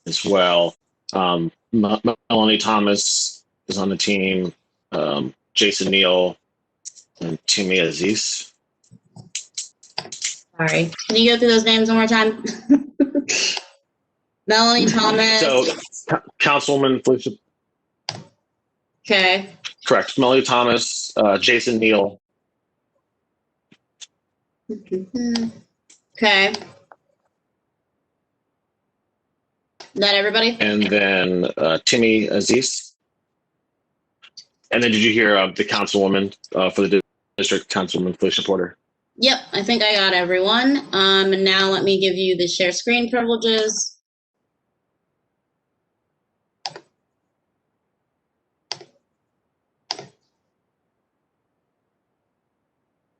as well. Melanie Thomas is on the team. Jason Neal and Timmy Aziz. Sorry. Can you go through those names one more time? Melanie Thomas. So, Councilwoman Felicia. Okay. Correct. Melanie Thomas, Jason Neal. Okay. That everybody? And then Timmy Aziz. And then did you hear the councilwoman for the district, Councilwoman Felicia Porter? Yep, I think I got everyone. And now let me give you the share screen privileges.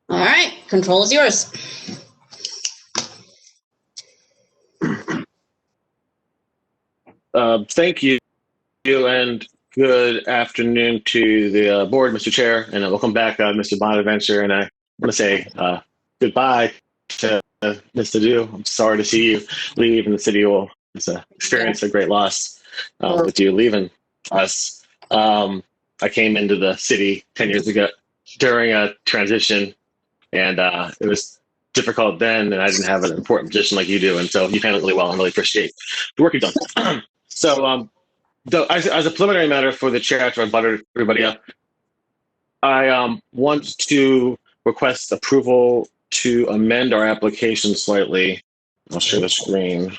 All right, control is yours. Thank you, and good afternoon to the board, Mr. Chair, and welcome back, Mr. Bonaventure. And I want to say goodbye to Mr. Dew. I'm sorry to see you leave, and the city will experience a great loss with you leaving us. I came into the city 10 years ago during a transition, and it was difficult then, and I didn't have an important position like you do, and so you've handled it really well. I really appreciate the work you've done. So, as a preliminary matter for the chair, after I buttered everybody up, I want to request approval to amend our application slightly. I'll share the screen.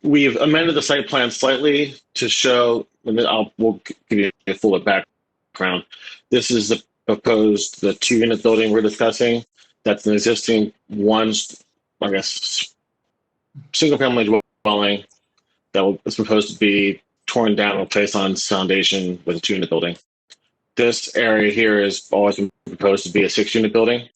We've amended the site plan slightly to show, and then we'll give you a fuller background. This is the proposed, the 2-unit building we're discussing. That's an existing single family dwelling that is proposed to be torn down and replaced on foundation with a 2-unit building. This area here is always been proposed to be a 6-unit building.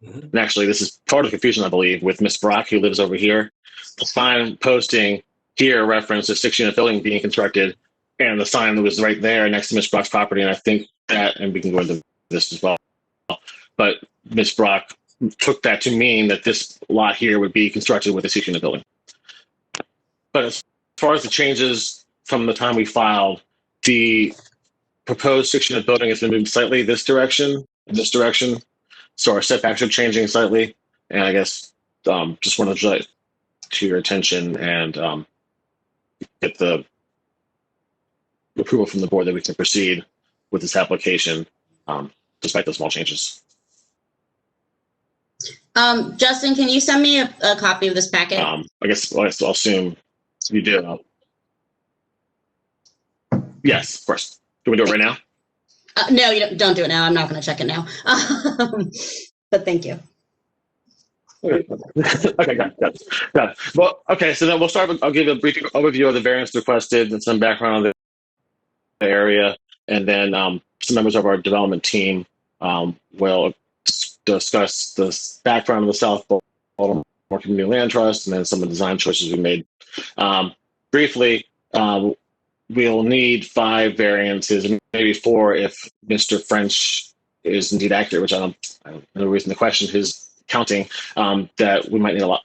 And actually, this is part of the confusion, I believe, with Ms. Brock, who lives over here. The sign posting here referenced a 6-unit building being constructed, and the sign that was right there next to Ms. Brock's property. And I think that, and we can go into this as well, but Ms. Brock took that to mean that this lot here would be constructed with a 6-unit building. But as far as the changes from the time we filed, the proposed 6-unit building has been moved slightly this direction and this direction. So our setbacks are changing slightly. And I guess just want to draw it to your attention and get the approval from the board that we can proceed with this application despite those small changes. Justin, can you send me a copy of this packet? I guess I'll assume you do. Yes, of course. Can we do it right now? No, you don't do it now. I'm not going to check it now. But thank you. Okay, got it. Well, okay, so then we'll start with, I'll give a brief overview of the variance requested and some background on the area, and then some members of our development team will discuss the background of the South Baltimore Community Land Trust and then some of the design choices we made. Briefly, we'll need 5 variances, and maybe 4 if Mr. French is indeed accurate, which I don't know the reason to question his counting, that we might need a lot,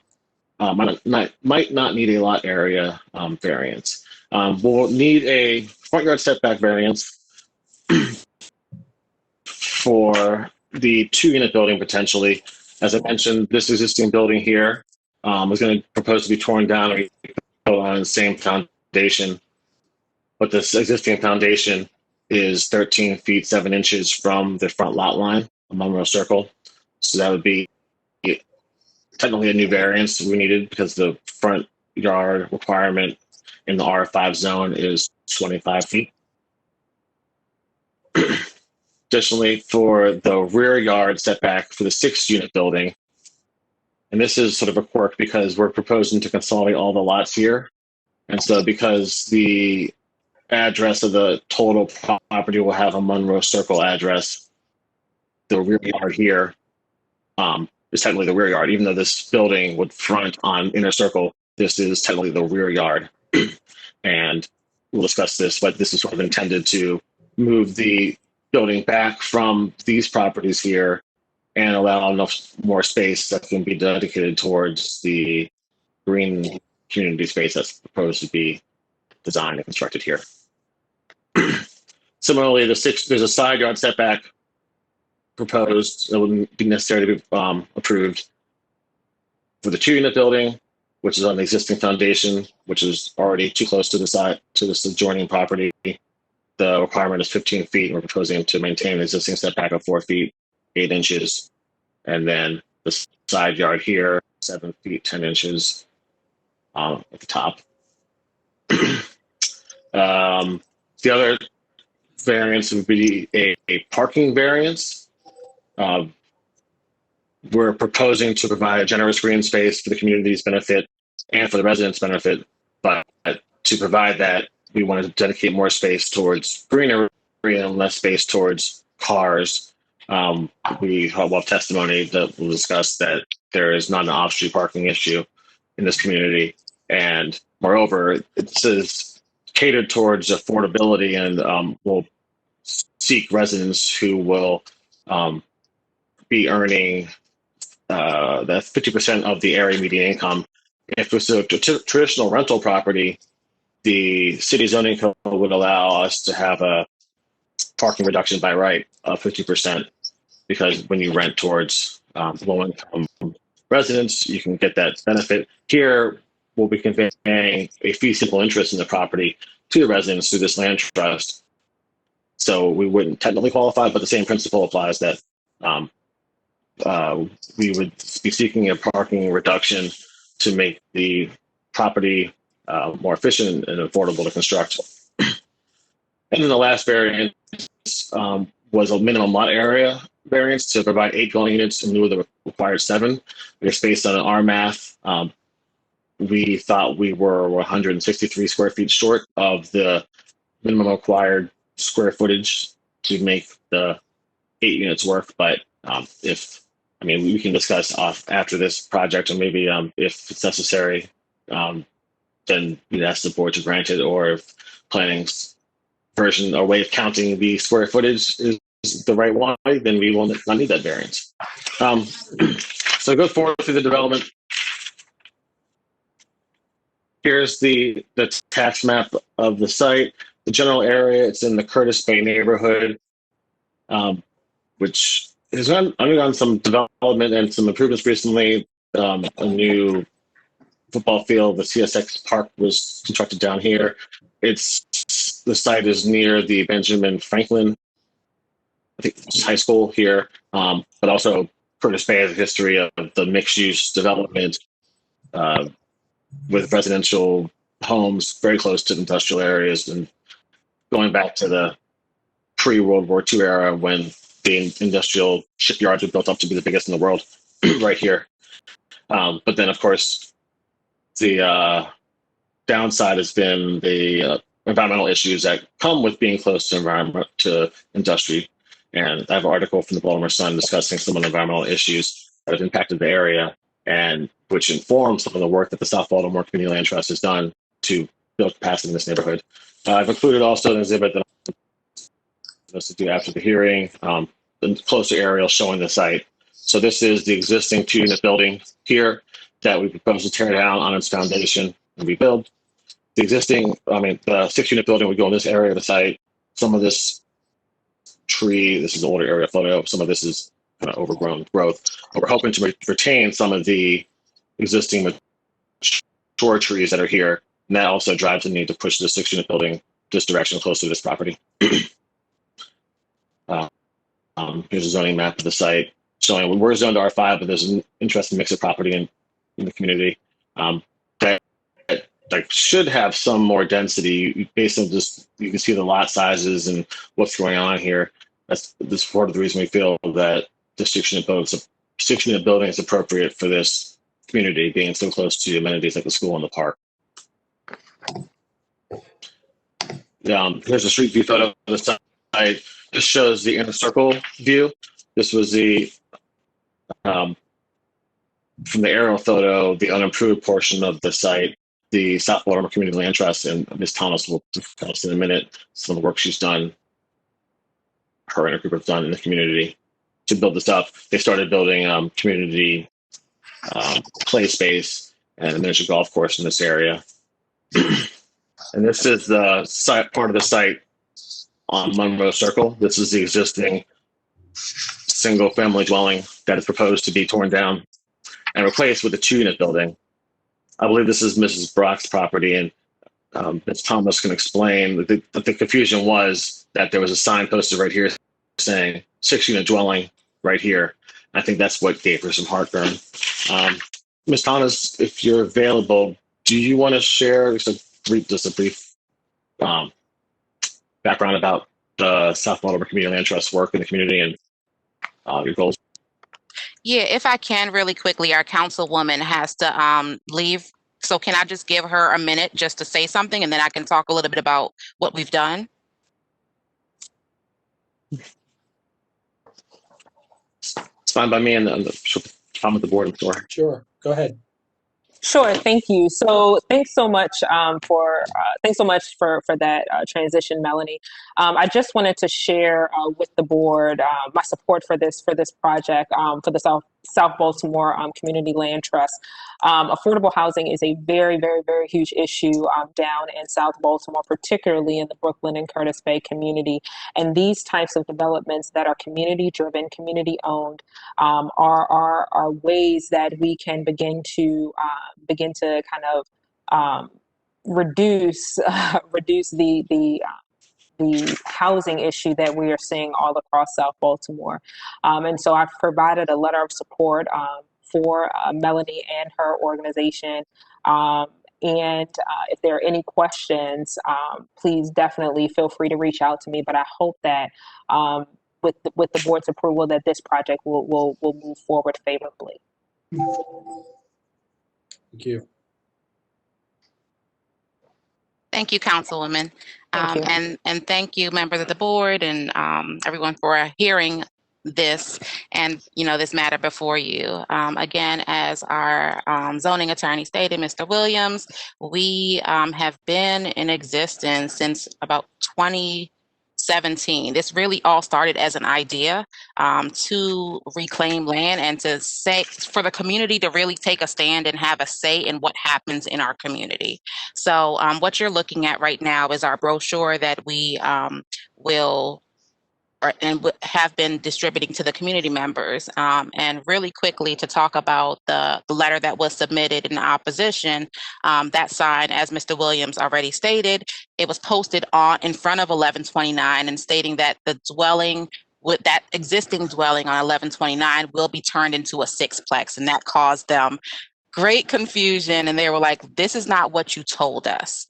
might not need a lot area variance. We'll need a front yard setback variance for the 2-unit building potentially. As I mentioned, this existing building here was going to propose to be torn down and built on the same foundation, but this existing foundation is 13 feet 7 inches from the front lot line of Monroe Circle. So that would be technically a new variance we needed because the front yard requirement in the R5 zone is 25 feet. Additionally, for the rear yard setback for the 6-unit building, and this is sort of a quirk because we're proposing to consolidate all the lots here. And so because the address of the total property will have a Monroe Circle address, the rear yard here is technically the rear yard. Even though this building would front on Inner Circle, this is technically the rear yard. And we'll discuss this, but this is sort of intended to move the building back from these properties here and allow enough more space that can be dedicated towards the green community space that's proposed to be designed and constructed here. Similarly, there's a side yard setback proposed that wouldn't be necessary to be approved for the 2-unit building, which is on the existing foundation, which is already too close to the side to this adjoining property. The requirement is 15 feet, and we're proposing to maintain the existing setback of 4 feet 8 inches, and then the side yard here 7 feet 10 inches at the top. The other variance would be a parking variance. We're proposing to provide a generous green space for the community's benefit and for the residents' benefit, but to provide that, we want to dedicate more space towards greenery and less space towards cars. We will have testimony that will discuss that there is not an off-street parking issue in this community, and moreover, this is catered towards affordability and will seek residents who will be earning that's 50% of the area median income. If it's a traditional rental property, the city zoning code would allow us to have a parking reduction by right of 50%, because when you rent towards low-income residents, you can get that benefit. Here, we'll be conveying a fee simple interest in the property to the residents through this land trust. So we wouldn't technically qualify, but the same principle applies that we would be seeking a parking reduction to make the property more efficient and affordable to construct. And then the last variance was a minimum lot area variance to provide 8 dwelling units in lieu of the required 7. It's based on our math. We thought we were 163 square feet short of the minimum required square footage to make the 8 units work. But we can discuss after this project, or maybe if it's necessary, then we'd ask the board to grant it, or if planning's version or way of counting the square footage is the right one, then we will not need that variance. So go forward through the development. Here's the tax map of the site. The general area, it's in the Curtis Bay neighborhood, which has undergone some development and some improvements recently. A new football field, the CSX Park, was constructed down here. The site is near the Benjamin Franklin, I think, high school here, but also Curtis Bay has a history of the mixed-use development with residential homes very close to industrial areas, and going back to the pre-World War II era when the industrial shipyards were built up to be the biggest in the world right here. But then, of course, the downside has been the environmental issues that come with being close to industry. And I have an article from the Baltimore Sun discussing some of the environmental issues that have impacted the area, and which informs some of the work that the South Baltimore Community Land Trust has done to build capacity in this neighborhood. I've included also an exhibit that I'm supposed to do after the hearing the closer aerial showing the site. So this is the existing 2-unit building here that we propose to tear down on its foundation and rebuild. The existing, the 6-unit building would go in this area of the site. Some of this tree, this is an older area photo. Some of this is kind of overgrown growth. But we're hoping to retain some of the existing mature trees that are here. And that also drives the need to push the 6-unit building this direction closer to this property. Here's a zoning map of the site showing we're zoned R5, but there's an interesting mix of property in the community that should have some more density based on just, you can see the lot sizes and what's going on here. That's part of the reason we feel that the 6-unit building is appropriate for this community, being so close to amenities like the school and the park. Here's a street view photo of the site. This shows the inner circle view. This was the from the aerial photo, the unimproved portion of the site, the South Baltimore Community Land Trust, and Ms. Thomas will tell us in a minute some of the work she's done, her and her group have done in the community to build this up. They started building community play space and a miniature golf course in this area. And this is the site, part of the site on Monroe Circle. This is the existing single-family dwelling that is proposed to be torn down and replaced with a 2-unit building. I believe this is Mrs. Brock's property, and Ms. Thomas can explain that the confusion was that there was a sign posted right here saying 6-unit dwelling right here. I think that's what gave her some heartburn. Ms. Thomas, if you're available, do you want to share just a brief background about the South Baltimore Community Land Trust work in the community and your goals? Yeah, if I can really quickly, our councilwoman has to leave. So can I just give her a minute just to say something, and then I can talk a little bit about what we've done? It's fine by me, and she'll comment the board, I'm sure. Sure, go ahead. Sure, thank you. So thanks so much for that transition, Melanie. I just wanted to share with the board my support for this project for the South Baltimore Community Land Trust. Affordable housing is a very, very, very huge issue down in South Baltimore, particularly in the Brooklyn and Curtis Bay community. And these types of developments that are community-driven, community-owned, are ways that we can begin to kind of reduce the housing issue that we are seeing all across South Baltimore. And so I've provided a letter of support for Melanie and her organization. And if there are any questions, please definitely feel free to reach out to me. But I hope that with the board's approval, that this project will move forward favorably. Thank you. Thank you, Councilwoman. Thank you. And thank you, members of the board, and everyone for hearing this and this matter before you. Again, as our zoning attorney stated, Mr. Williams, we have been in existence since about 2017. This really all started as an idea to reclaim land and to say for the community to really take a stand and have a say in what happens in our community. So what you're looking at right now is our brochure that we have been distributing to the community members. And really quickly to talk about the letter that was submitted in opposition, that sign, as Mr. Williams already stated, it was posted in front of 1129 and stating that the dwelling with that existing dwelling on 1129 will be turned into a sixplex, and that caused them great confusion, and they were like, this is not what you told us,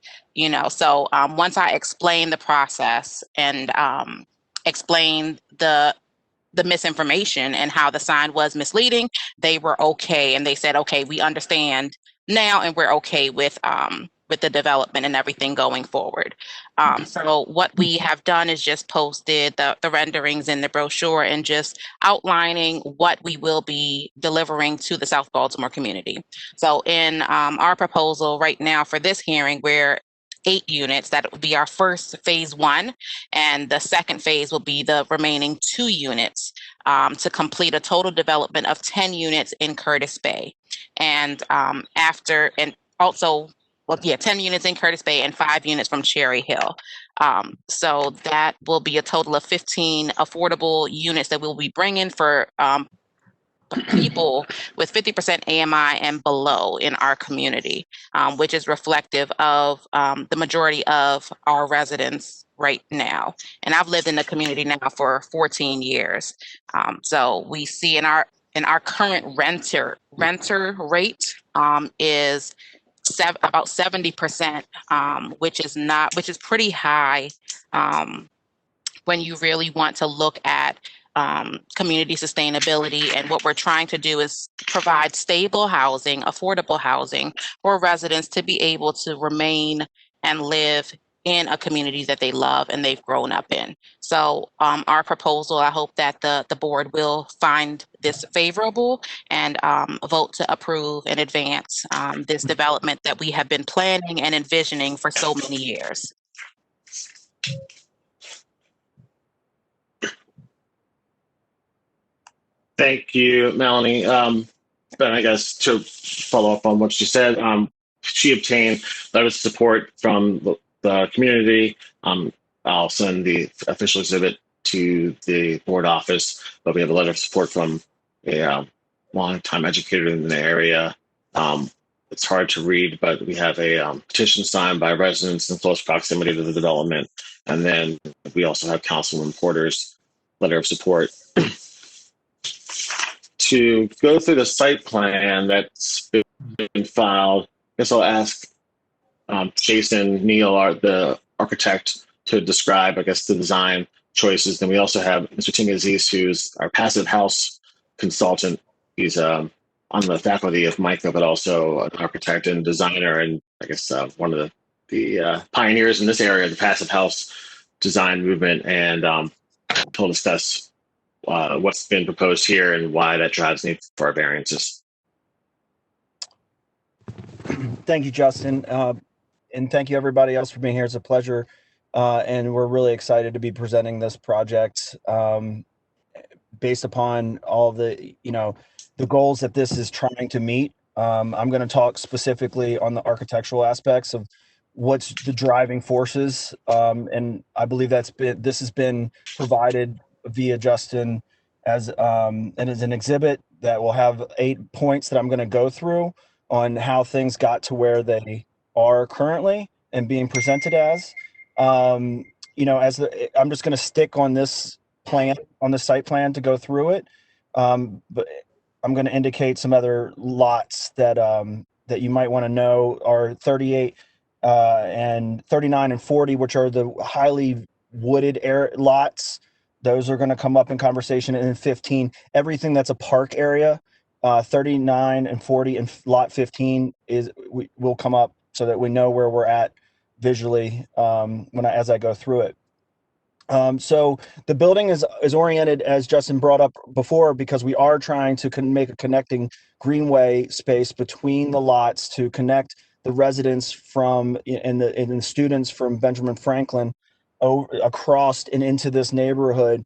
so once I explained the process and explained the misinformation and how the sign was misleading, they were okay, and they said, okay, we understand now, and we're okay with the development and everything going forward. So what we have done is just posted the renderings in the brochure and just outlining what we will be delivering to the South Baltimore community. So in our proposal right now for this hearing, we're 8 units. That would be our first phase 1, and the second phase will be the remaining 2 units to complete a total development of 10 units in Curtis Bay. And also, 10 units in Curtis Bay and 5 units from Cherry Hill. So that will be a total of 15 affordable units that we'll be bringing for people with 50% AMI and below in our community, which is reflective of the majority of our residents right now. And I've lived in the community now for 14 years. So we see in our current renter rate is about 70%, which is pretty high when you really want to look at community sustainability. And what we're trying to do is provide stable housing, affordable housing for residents to be able to remain and live in a community that they love and they've grown up in. So our proposal, I hope that the board will find this favorable and vote to approve and advance this development that we have been planning and envisioning for so many years. Thank you, Melanie. But I guess to follow up on what she said, she obtained letters of support from the community. I'll send the official exhibit to the board office, but we have a letter of support from a longtime educator in the area. It's hard to read, but we have a petition signed by residents in close proximity to the development. And then we also have Councilman Porter's letter of support. To go through the site plan that's been filed, I guess I'll ask Jason Neal, the architect, to describe, I guess, the design choices. Then we also have Mr. Tim Aziz, who's our passive house consultant. He's on the faculty of MICA, but also an architect and designer, and I guess one of the pioneers in this area of the passive house design movement. And he'll discuss what's been proposed here and why that drives need for our variances. Thank you, Justin. And thank you everybody else for being here. It's a pleasure. And we're really excited to be presenting this project based upon all the goals that this is trying to meet. I'm going to talk specifically on the architectural aspects of what's the driving forces. And I believe this has been provided via Justin as an exhibit that will have 8 points that I'm going to go through on how things got to where they are currently and being presented as. I'm just going to stick on this plan, on the site plan, to go through it. But I'm going to indicate some other lots that you might want to know are 38 and 39 and 40, which are the highly wooded lots. Those are going to come up in conversation. And then 15, everything that's a park area, 39 and 40 and lot 15 will come up so that we know where we're at visually as I go through it. So the building is oriented, as Justin brought up before, because we are trying to make a connecting greenway space between the lots to connect the residents and the students from Benjamin Franklin across and into this neighborhood.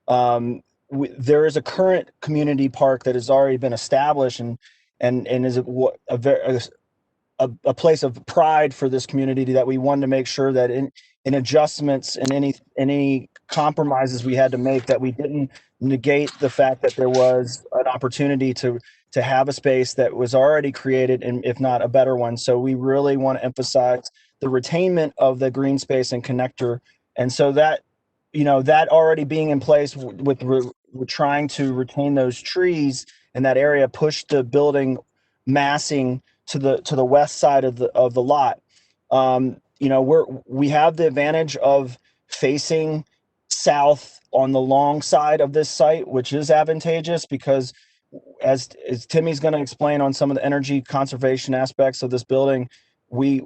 There is a current community park that has already been established and is a place of pride for this community, that we wanted to make sure that in adjustments and any compromises we had to make, that we didn't negate the fact that there was an opportunity to have a space that was already created, and if not a better one. So we really want to emphasize the retainment of the green space and connector. And so that already being in place with trying to retain those trees in that area, push the building massing to the west side of the lot. We have the advantage of facing south on the long side of this site, which is advantageous because, as Timmy's going to explain on some of the energy conservation aspects of this building, we're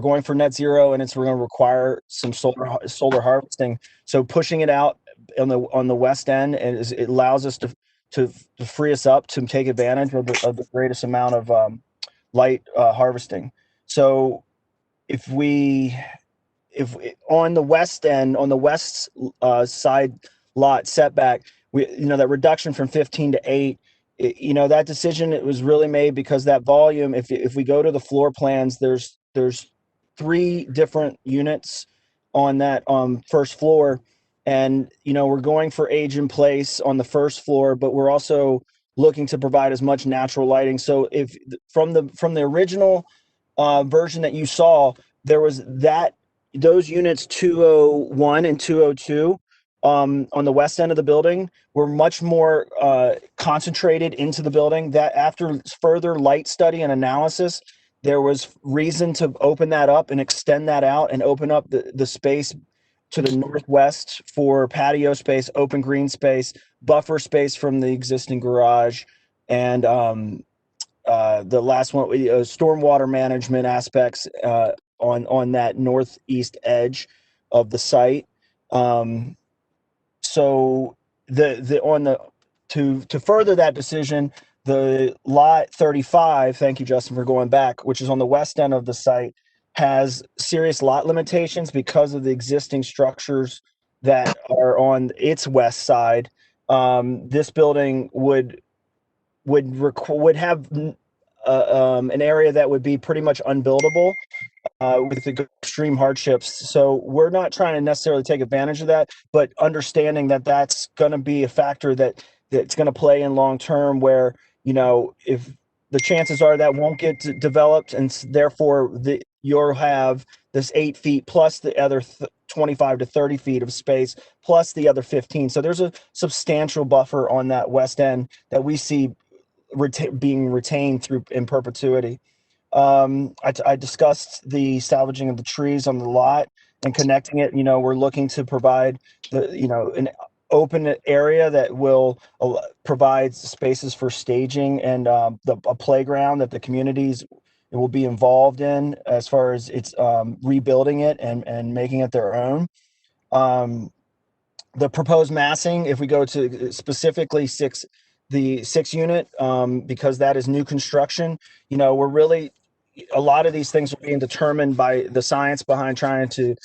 going for net zero, and we're going to require some solar harvesting. So pushing it out on the west end, it allows us to free us up to take advantage of the greatest amount of light harvesting. So if on the west end, on the west side lot setback, that reduction from 15 to 8, that decision, it was really made because that volume, if we go to the floor plans, there's 3 different units on that first floor. And, we're going for age in place on the first floor, but we're also looking to provide as much natural lighting. So if from the original version that you saw, there was those units 201 and 202 on the west end of the building were much more concentrated into the building. That after further light study and analysis, there was reason to open that up and extend that out and open up the space to the northwest for patio space, open green space, buffer space from the existing garage, and the last one, stormwater management aspects on that northeast edge of the site. So to further that decision, the lot 35, thank you, Justin, for going back, which is on the west end of the site, has serious lot limitations because of the existing structures that are on its west side. This building would have an area that would be pretty much unbuildable with the extreme hardships. So we're not trying to necessarily take advantage of that, but understanding that that's going to be a factor that's going to play in long term, where if the chances are that won't get developed, and therefore you'll have this 8 feet plus the other 25 to 30 feet of space plus the other 15. So there's a substantial buffer on that west end that we see being retained through in perpetuity. I discussed the salvaging of the trees on the lot and connecting it. We're looking to provide an open area that will provide spaces for staging and a playground that the communities will be involved in as far as it's rebuilding it and making it their own. The proposed massing, if we go to specifically the 6 unit, because that is new construction, we're really, a lot of these things are being determined by the science behind trying to,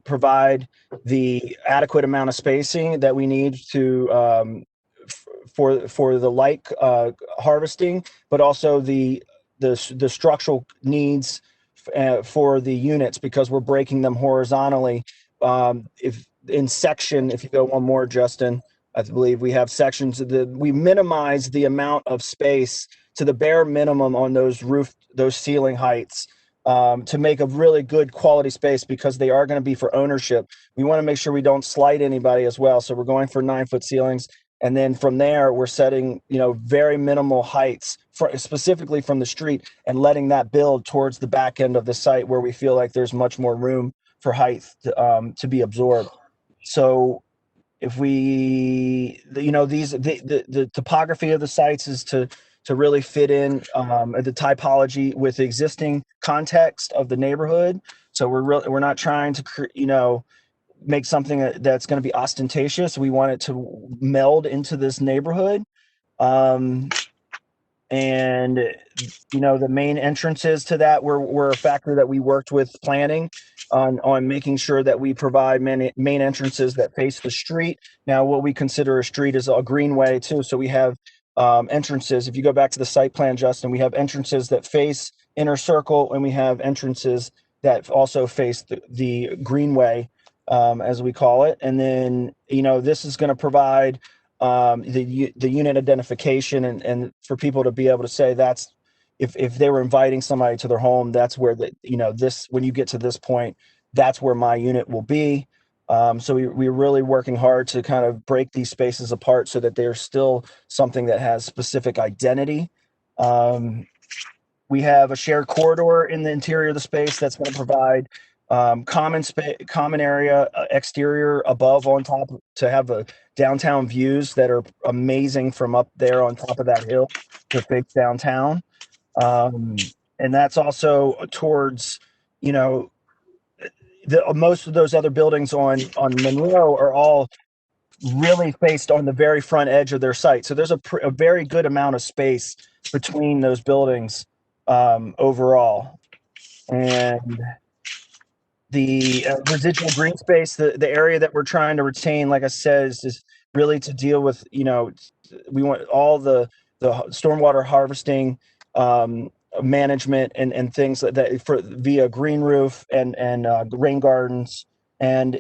provide the adequate amount of spacing that we need to for the light harvesting, but also the structural needs for the units, because we're breaking them horizontally. If you go one more, Justin, I believe we have sections we minimize the amount of space to the bare minimum on those ceiling heights, to make a really good quality space, because they are going to be for ownership. We want to make sure we don't slight anybody as well. So we're going for 9-foot ceilings. And then from there, we're setting, very minimal heights specifically from the street, and letting that build towards the back end of the site where we feel like there's much more room for height to be absorbed. So if we, the topography of the sites is to really fit in the typology with the existing context of the neighborhood. So we're not trying to, make something that's going to be ostentatious. We want it to meld into this neighborhood. And the main entrances to that were a factor that we worked with planning on making sure that we provide main entrances that face the street. Now, what we consider a street is a greenway too. So we have entrances. If you go back to the site plan, Justin, we have entrances that face Inner Circle, and we have entrances that also face the greenway, as we call it. And then, this is going to provide the unit identification, and for people to be able to say that's, if they were inviting somebody to their home, that's where when you get to this point, that's where my unit will be. So we're really working hard to kind of break these spaces apart so that they're still something that has specific identity. We have a shared corridor in the interior of the space that's going to provide common area, exterior, above, on top, to have a downtown views that are amazing from up there on top of that hill to face downtown. And that's also towards, most of those other buildings on Monroe are all really faced on the very front edge of their site. So there's a very good amount of space between those buildings overall. And residual green space, the area that we're trying to retain, like I said, is really to deal with, we want all the stormwater harvesting, management and things that for via green roof and rain gardens. And,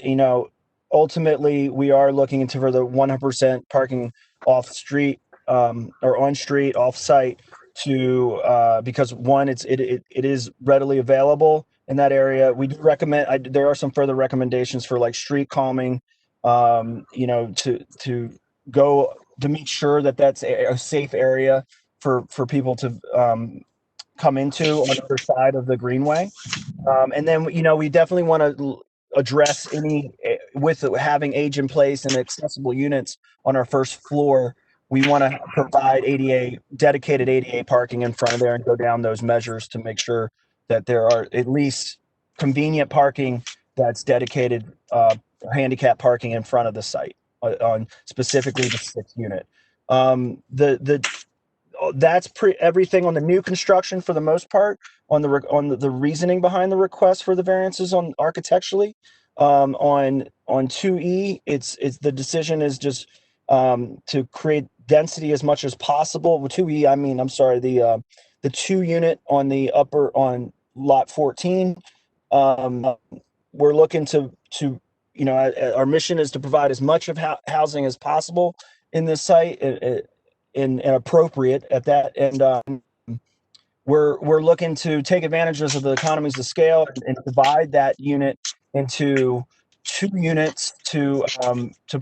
ultimately we are looking into for the 100% parking off street, or on street, off site, to because one, it is readily available in that area. We do recommend, there are some further recommendations for like street calming, to go to make sure that that's a safe area for people to come into on the other side of the greenway. And then, we definitely want to address any, with having age in place and accessible units on our first floor. We want to provide dedicated ADA parking in front of there and go down those measures to make sure that there are at least convenient parking that's dedicated, handicap parking in front of the site, on specifically the 6th unit. That's everything on the new construction for the most part. On the reasoning behind the request for the variances on architecturally, on 2E, it's the decision is just to create density as much as possible. With 2E, I mean, I'm sorry, the 2 unit on the on lot 14. We're looking to our mission is to provide as much of housing as possible in this site, and appropriate at that. And we're looking to take advantages of the economies of scale and divide that unit into 2 units to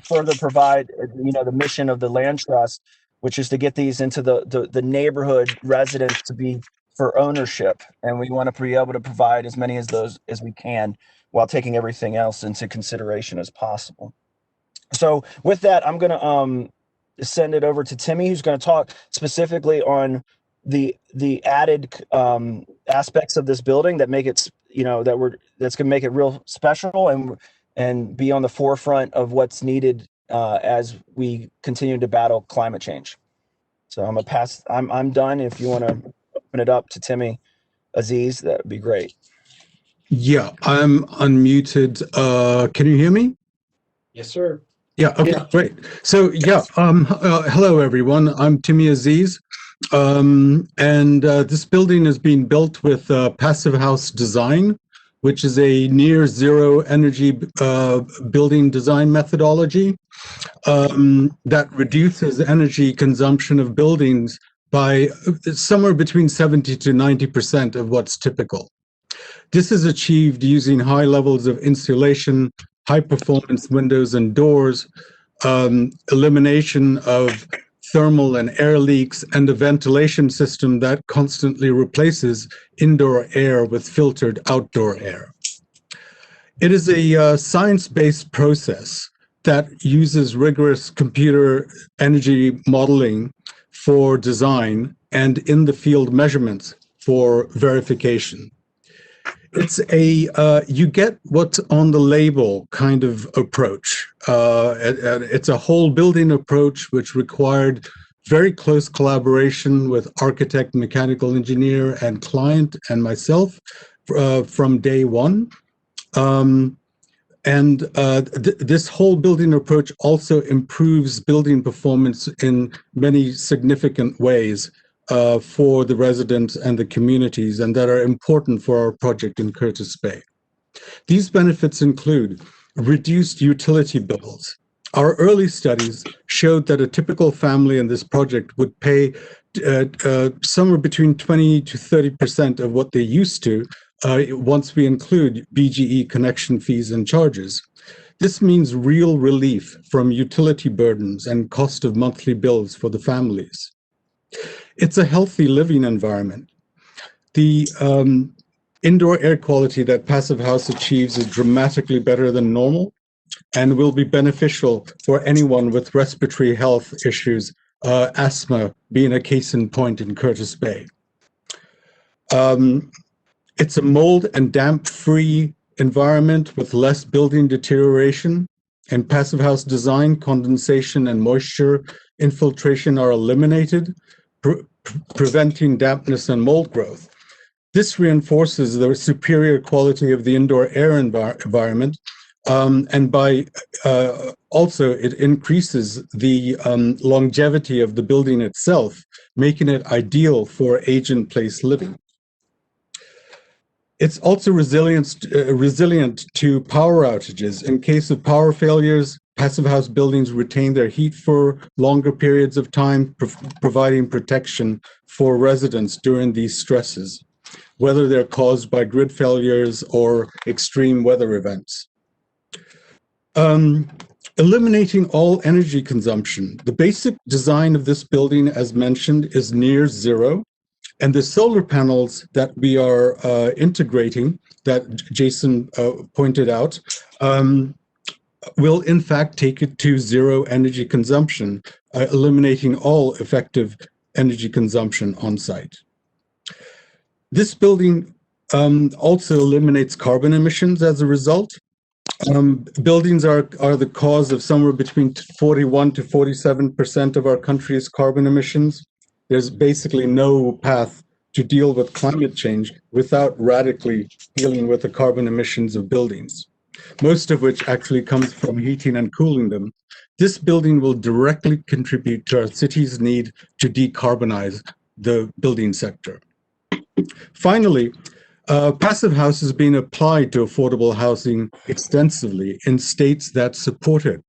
further provide, the mission of the land trust, which is to get these into the neighborhood residents to be for ownership. And we want to be able to provide as many of those as we can, while taking everything else into consideration as possible. So with that, I'm going to send it over to Timmy, who's going to talk specifically on the added aspects of this building that make it, that's going to make it real special and be on the forefront of what's needed as we continue to battle climate change. So I'm gonna pass. I'm done. If you want to open it up to Timmy Aziz, that would be great. Yeah, I'm unmuted. Can you hear me? Yes, sir. Yeah, okay, great. So yeah, hello everyone. I'm Timmy Aziz. And this building is being built with Passive House Design, which is a near zero energy building design methodology that reduces energy consumption of buildings by somewhere between 70 to 90% of what's typical. This is achieved using high levels of insulation, high performance windows and doors, elimination of thermal and air leaks, and a ventilation system that constantly replaces indoor air with filtered outdoor air. It is a science-based process that uses rigorous computer energy modeling for design and in-the-field measurements for verification. It's a you get what's on the label kind of approach. It's a whole building approach which required very close collaboration with architect, mechanical engineer, and client and myself from day one. This whole building approach also improves building performance in many significant ways for the residents and the communities, and that are important for our project in Curtis Bay. These benefits include reduced utility bills. Our early studies showed that a typical family in this project would pay somewhere between 20 to 30% of what they used to once we include BGE connection fees and charges. This means real relief from utility burdens and cost of monthly bills for the families. It's a healthy living environment. The indoor air quality that Passive House achieves is dramatically better than normal and will be beneficial for anyone with respiratory health issues, asthma being a case in point in Curtis Bay. It's a mold and damp-free environment with less building deterioration. In Passive House design, condensation and moisture infiltration are eliminated, preventing dampness and mold growth. This reinforces the superior quality of the indoor air environment, and by also it increases the longevity of the building itself, making it ideal for age-in-place living. It's also resilient to power outages. In case of power failures, passive house buildings retain their heat for longer periods of time, providing protection for residents during these stresses, whether they're caused by grid failures or extreme weather events. Eliminating all energy consumption. The basic design of this building, as mentioned, is near zero. And the solar panels that we are integrating, that Jason pointed out, will in fact take it to zero energy consumption, eliminating all effective energy consumption on site. This building also eliminates carbon emissions as a result. Buildings are the cause of somewhere between 41 to 47% of our country's carbon emissions. There's basically no path to deal with climate change without radically dealing with the carbon emissions of buildings, most of which actually comes from heating and cooling them. This building will directly contribute to our city's need to decarbonize the building sector. Finally, passive house is being applied to affordable housing extensively in states that support it,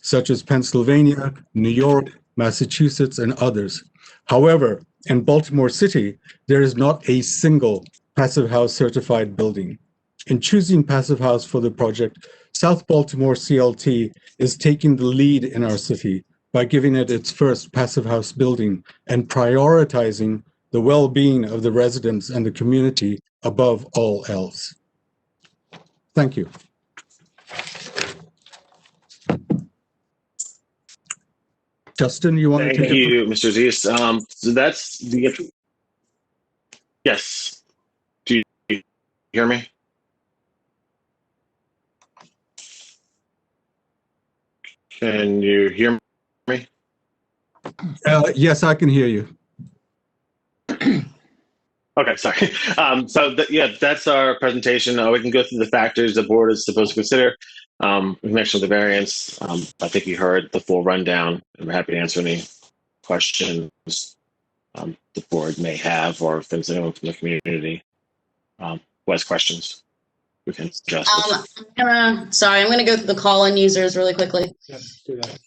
such as Pennsylvania, New York, Massachusetts, and others. However, in Baltimore City, there is not a single passive house certified building. In choosing passive house for the project, South Baltimore CLT is taking the lead in our city by giving it its first passive house building and prioritizing the well-being of the residents and the community above all else. Thank you. Justin, you want to take it? Thank you, Mr. Zeus. So that's the, yes. Do you hear me? Can you hear me? Yes, I can hear you. Okay, sorry. Yeah, that's our presentation. We can go through the factors the board is supposed to consider in connection with the variance. I think you heard the full rundown, and we're happy to answer any questions the board may have, or if there's anyone from the community who has questions, we can address this. I'm gonna go through the call-in users really quickly. Yeah, do that.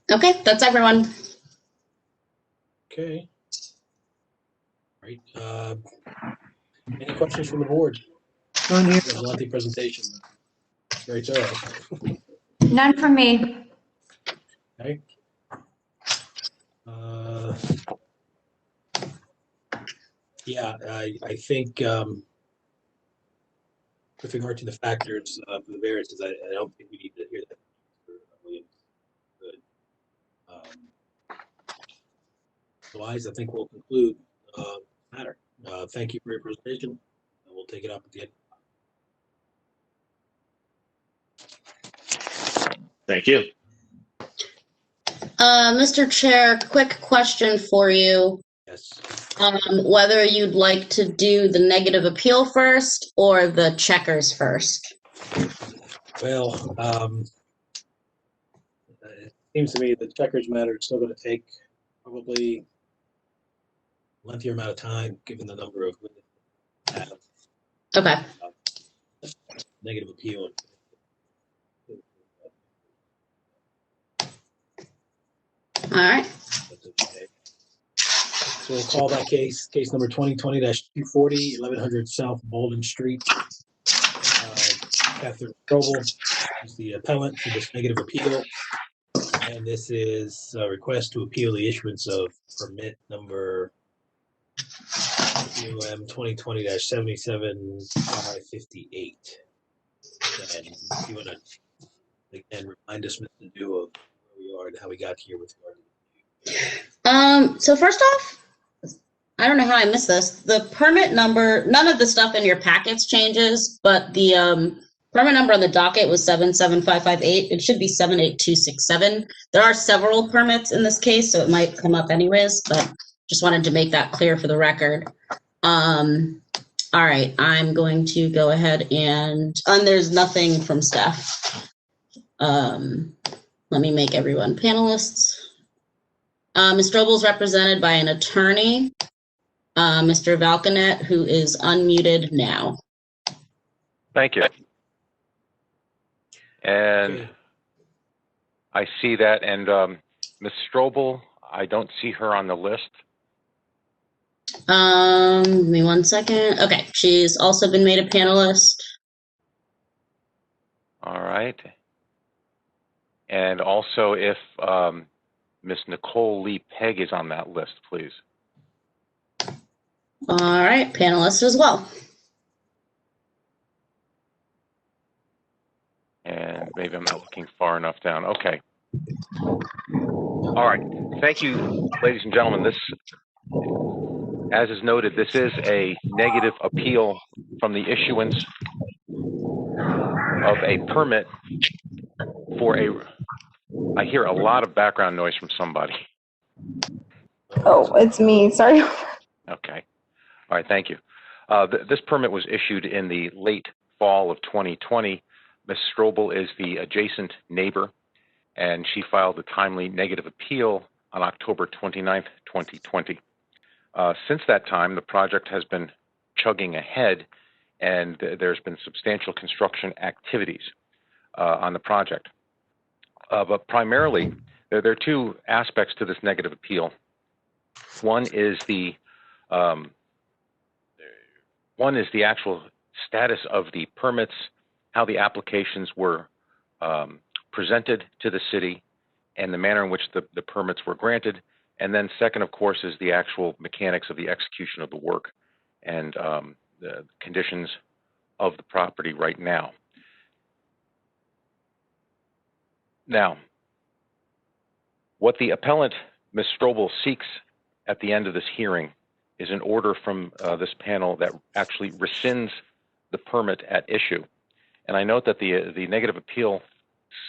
Okay, that's everyone. Okay. All right. Any questions from the board? None here. It was a lengthy presentation. Very thorough. None from me. Okay. Yeah, I think with regard to the factors for the variances, I don't think we need to hear that. Good. Otherwise, I think we'll conclude the matter. Thank you for your presentation, and we'll take it up at the end. Thank you. Mr. Chair, quick question for you. Yes. Whether you'd like to do the negative appeal first or the checkers first? Well, it seems to me the checkers matter is still going to take probably a lengthier amount of time, given the number of witnesses. Okay. Negative appeal. All right. Okay. So we'll call that case number 2020-240, 1100 South Bolden Street. Catherine Strobel is the appellant for this negative appeal. And this is a request to appeal the issuance of permit number UM 2020-77-558. And if you want to again remind us, Mr. Dew, of where we regard to how we got here with regard to So first off, I don't know how I missed this. The permit number, none of the stuff in your packets changes, but the permit number on the docket was 77558. It should be 78267. There are several permits in this case, so it might come up anyways, but just wanted to make that clear for the record. All right, I'm going to go ahead and there's nothing from staff. Let me make everyone panelists. Ms. Strobel is represented by an attorney, Mr. Valcanet, who is unmuted now. Thank you. And I see that, and Ms. Strobel, I don't see her on the list. Give me 1 second. Okay, she's also been made a panelist. All right. And also if Ms. Nicole Lee Pegg is on that list, please. All right, panelist as well. And maybe I'm not looking far enough down. Okay. All right. Thank you, ladies and gentlemen. This, as is noted, this is a negative appeal from the issuance of a permit for a, I hear a lot of background noise from somebody. Oh, it's me. Sorry. Okay. All right. Thank you. This permit was issued in the late fall of 2020. Ms. Strobel is the adjacent neighbor, and she filed a timely negative appeal on October 29th, 2020. Since that time, the project has been chugging ahead, and there's been substantial construction activities on the project. But primarily, there are two aspects to this negative appeal. One is the actual status of the permits, how the applications were presented to the city, and the manner in which the permits were granted. And then second, of course, is the actual mechanics of the execution of the work and the conditions of the property right now. Now, what the appellant, Ms. Strobel, seeks at the end of this hearing is an order from this panel that actually rescinds the permit at issue. And I note that the negative appeal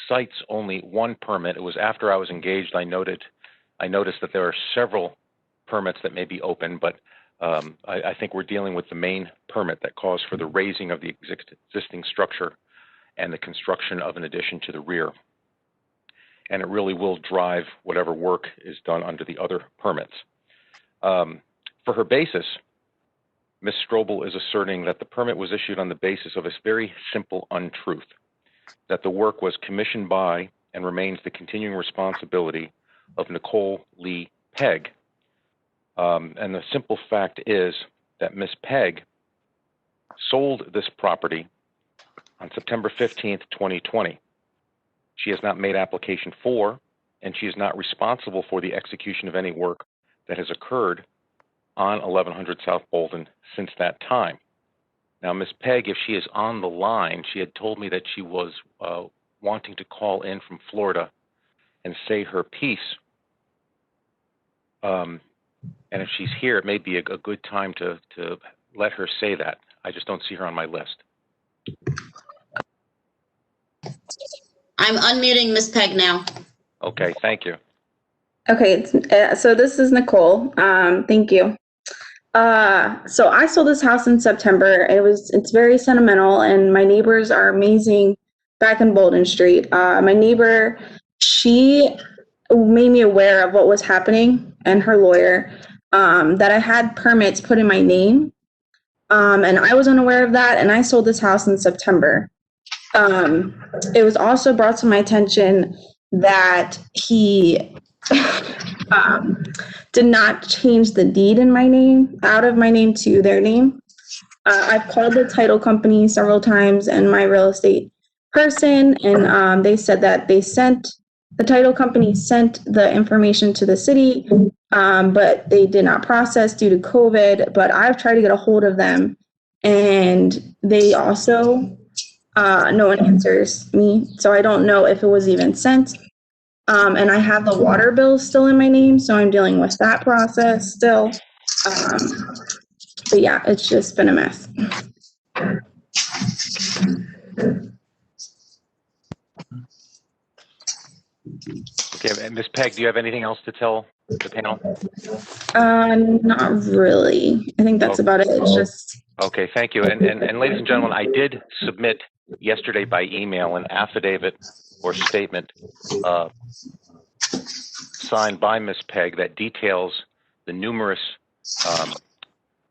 cites only one permit. It was after I was engaged, I noticed that there are several permits that may be open, but I think we're dealing with the main permit that calls for the raising of the existing structure and the construction of an addition to the rear. And it really will drive whatever work is done under the other permits. For her basis, Ms. Strobel is asserting that the permit was issued on the basis of a very simple untruth, that the work was commissioned by and remains the continuing responsibility of Nicole Lee Pegg. And the simple fact is that Ms. Pegg sold this property on September 15th, 2020. She has not made application for, and she is not responsible for the execution of any work that has occurred on 1100 South Bolton since that time. Now, Ms. Pegg, if she is on the line, she had told me that she was wanting to call in from Florida and say her piece. And if she's here, it may be a good time to let her say that. I just don't see her on my list. I'm unmuting Ms. Pegg now. Okay, thank you. Okay, so this is Nicole. Thank you. So I sold this house in September. It's very sentimental, and my neighbors are amazing back in Bolton Street. My neighbor, she made me aware of what was happening, and her lawyer, that I had permits put in my name. And I was unaware of that, and I sold this house in September. It was also brought to my attention that he did not change the deed in my name, out of my name to their name. I've called the title company several times and my real estate person, and they said that the title company sent the information to the city, but they did not process due to COVID. But I've tried to get a hold of them, and they also, no one answers me. So I don't know if it was even sent. And I have the water bill still in my name, so I'm dealing with that process still. But yeah, it's just been a mess. Okay, and Ms. Pegg, do you have anything else to tell the panel? Not really. I think that's about it. It's just. Okay, thank you. And ladies and gentlemen, I did submit yesterday by email an affidavit or statement signed by Ms. Pegg that details the numerous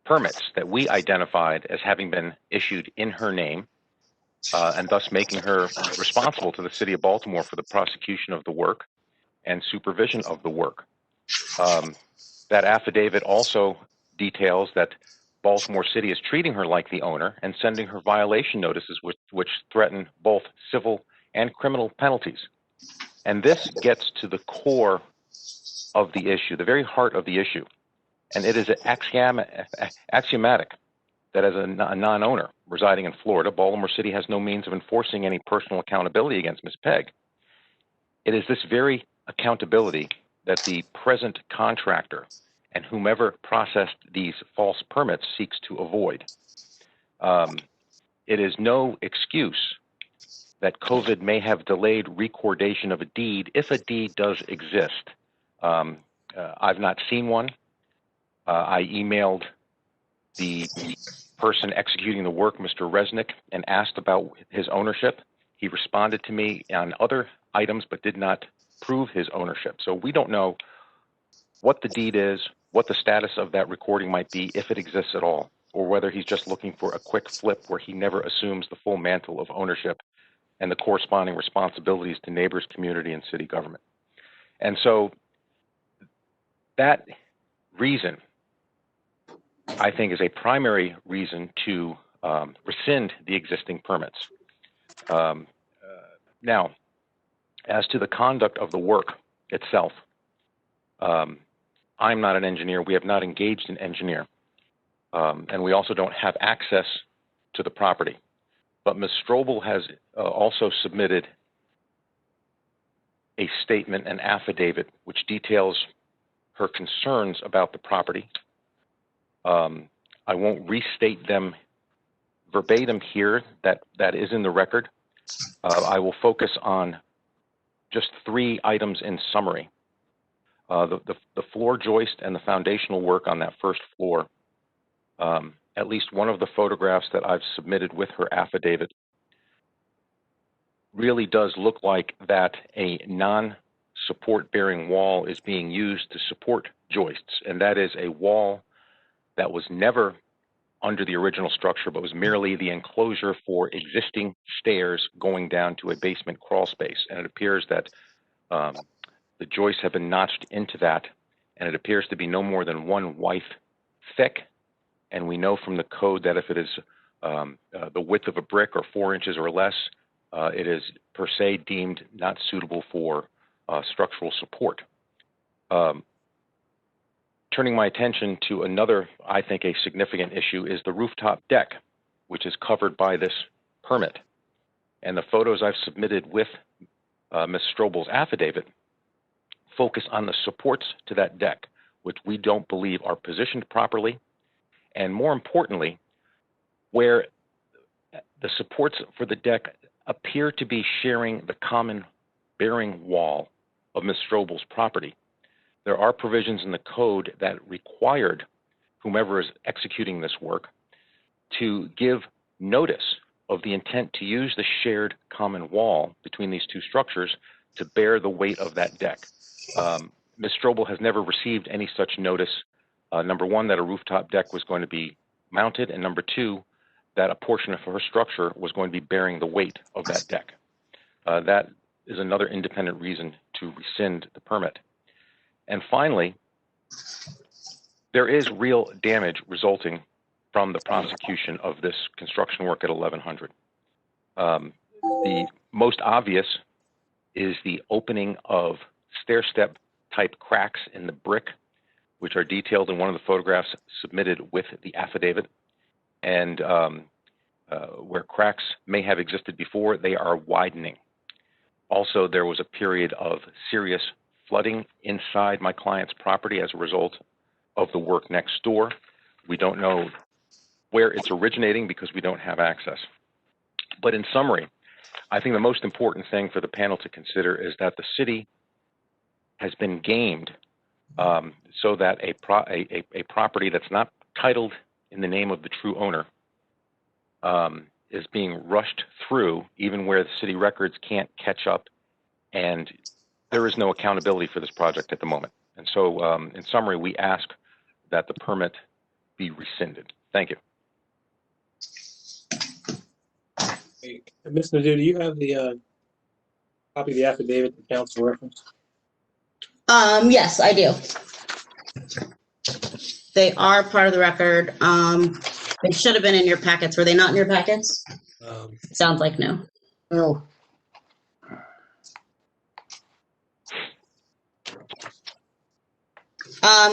permits that we identified as having been issued in her name, and thus making her responsible to the City of Baltimore for the prosecution of the work and supervision of the work. That affidavit also details that Baltimore City is treating her like the owner and sending her violation notices which threaten both civil and criminal penalties. And this gets to the core of the issue, the very heart of the issue. And it is axiomatic that as a non-owner residing in Florida, Baltimore City has no means of enforcing any personal accountability against Ms. Pegg. It is this very accountability that the present contractor and whomever processed these false permits seeks to avoid. It is no excuse that COVID may have delayed recordation of a deed if a deed does exist. I've not seen one. I emailed the person executing the work, Mr. Resnick, and asked about his ownership. He responded to me on other items but did not prove his ownership. So we don't know what the deed is, what the status of that recording might be, if it exists at all, or whether he's just looking for a quick flip where he never assumes the full mantle of ownership and the corresponding responsibilities to neighbors, community, and city government. And so that reason, I think, is a primary reason to rescind the existing permits. Now, as to the conduct of the work itself, I'm not an engineer. We have not engaged an engineer. And we also don't have access to the property. But Ms. Strobel has also submitted a statement, an affidavit, which details her concerns about the property. I won't restate them verbatim here. That is in the record. I will focus on just 3 items in summary. The floor joist and the foundational work on that first floor. At least one of the photographs that I've submitted with her affidavit really does look like that a non-support bearing wall is being used to support joists, and that is a wall that was never under the original structure, but was merely the enclosure for existing stairs going down to a basement crawl space. And it appears that the joists have been notched into that, and it appears to be no more than 1 wythe thick. And we know from the code that if it is the width of a brick or 4 inches or less, it is per se deemed not suitable for structural support. Turning my attention to another, I think, a significant issue is the rooftop deck, which is covered by this permit. And the photos I've submitted with Ms. Strobel's affidavit focus on the supports to that deck, which we don't believe are positioned properly. And more importantly, where the supports for the deck appear to be sharing the common bearing wall of Ms. Strobel's property, there are provisions in the code that required whomever is executing this work to give notice of the intent to use the shared common wall between these 2 structures to bear the weight of that deck. Ms. Strobel has never received any such notice. Number 1, that a rooftop deck was going to be mounted, and number 2, that a portion of her structure was going to be bearing the weight of that deck. That is another independent reason to rescind the permit. And finally, there is real damage resulting from the prosecution of this construction work at 1100. The most obvious is the opening of stair-step type cracks in the brick, which are detailed in one of the photographs submitted with the affidavit. And where cracks may have existed before, they are widening. Also, there was a period of serious flooding inside my client's property as a result of the work next door. We don't know where it's originating because we don't have access. But in summary, I think the most important thing for the panel to consider is that the city has been gamed so that a property that's not titled in the name of the true owner is being rushed through, even where the city records can't catch up, and there is no accountability for this project at the moment. And so, in summary, we ask that the permit be rescinded. Thank you. Ms. Nadeau, do you have the copy of the affidavit the council referenced? Yes, I do. They are part of the record. They should have been in your packets. Were they not in your packets? Sounds like no. No.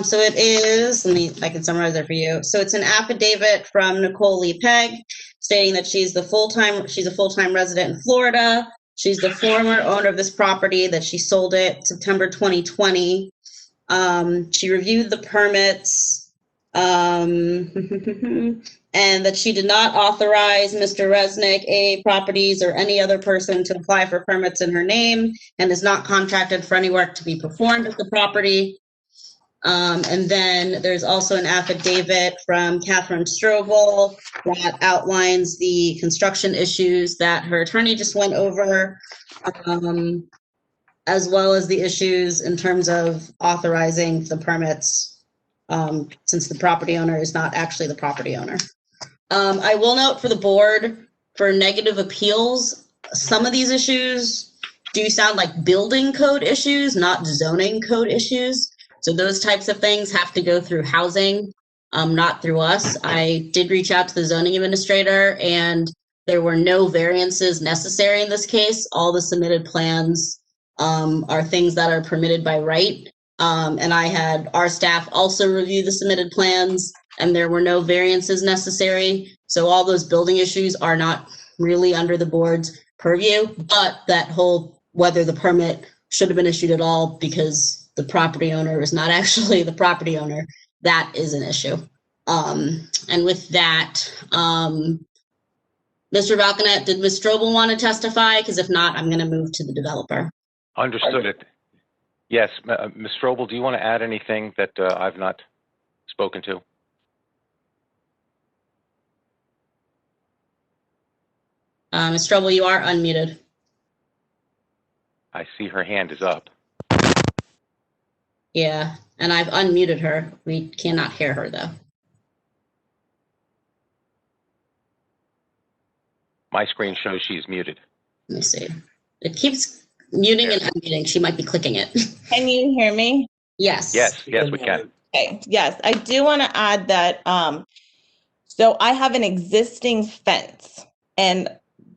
So it is, I can summarize it for you. So it's an affidavit from Nicole Lee Pegg stating that she's a full-time resident in Florida. She's the former owner of this property, that she sold it September 2020. She reviewed the permits, and that she did not authorize Mr. Resnick, AA Properties, or any other person to apply for permits in her name, and is not contracted for any work to be performed at the property. And then there's also an affidavit from Catherine Strobel that outlines the construction issues that her attorney just went over, as well as the issues in terms of authorizing the permits, since the property owner is not actually the property owner. I will note for the board, for negative appeals, some of these issues do sound like building code issues, not zoning code issues. So those types of things have to go through housing, not through us. I did reach out to the zoning administrator, and there were no variances necessary in this case. All the submitted plans are things that are permitted by right. And I had our staff also review the submitted plans, and there were no variances necessary. So all those building issues are not really under the board's purview, but that whole whether the permit should have been issued at all because the property owner is not actually the property owner, that is an issue. And with that, Mr. Valconet, did Ms. Strobel want to testify? Because if not, I'm going to move to the developer. Understood it. Yes, Ms. Strobel, do you want to add anything that I've not spoken to? Ms. Strobel, you are unmuted. I see her hand is up. Yeah, and I've unmuted her. We cannot hear her, though. My screen shows she's muted. Let me see. It keeps muting and unmuting. She might be clicking it. Can you hear me? Yes. Yes, yes, we can. Okay, yes, I do want to add that, so I have an existing fence, and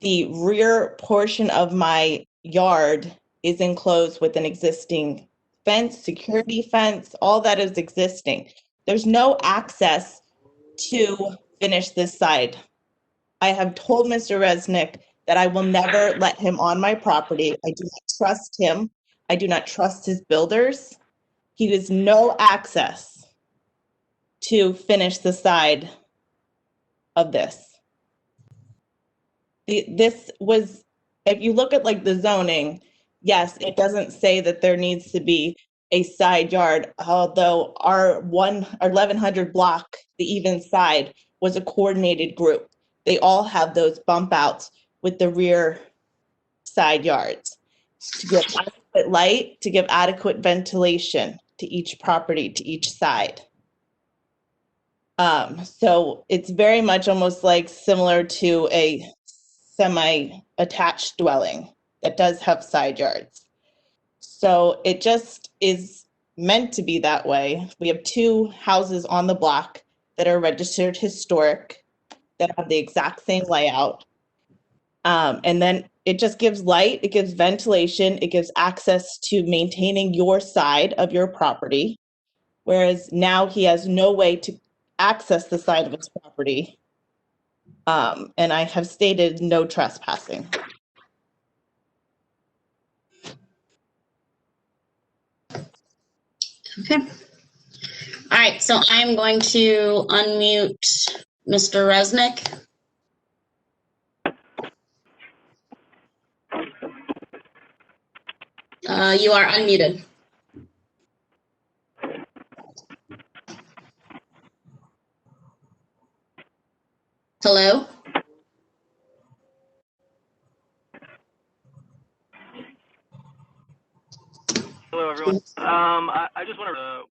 the rear portion of my yard is enclosed with an existing fence, security fence, all that is existing. There's no access to finish this side. I have told Mr. Resnick that I will never let him on my property. I do not trust him. I do not trust his builders. He has no access to finish the side of this. This was, if you look at like the zoning, yes, it doesn't say that there needs to be a side yard, although our 1100 block, the even side, was a coordinated group. They all have those bump outs with the rear side yards to give adequate light, to give adequate ventilation to each property, to each side. So it's very much almost like similar to a semi-attached dwelling that does have side yards. So it just is meant to be that way. We have 2 houses on the block that are registered historic that have the exact same layout. And then it just gives light, it gives ventilation, it gives access to maintaining your side of your property. Whereas now he has no way to access the side of his property. And I have stated no trespassing. Okay. All right, so I'm going to unmute Mr. Resnick. You are unmuted. Hello? Hello, everyone. I just wanted to.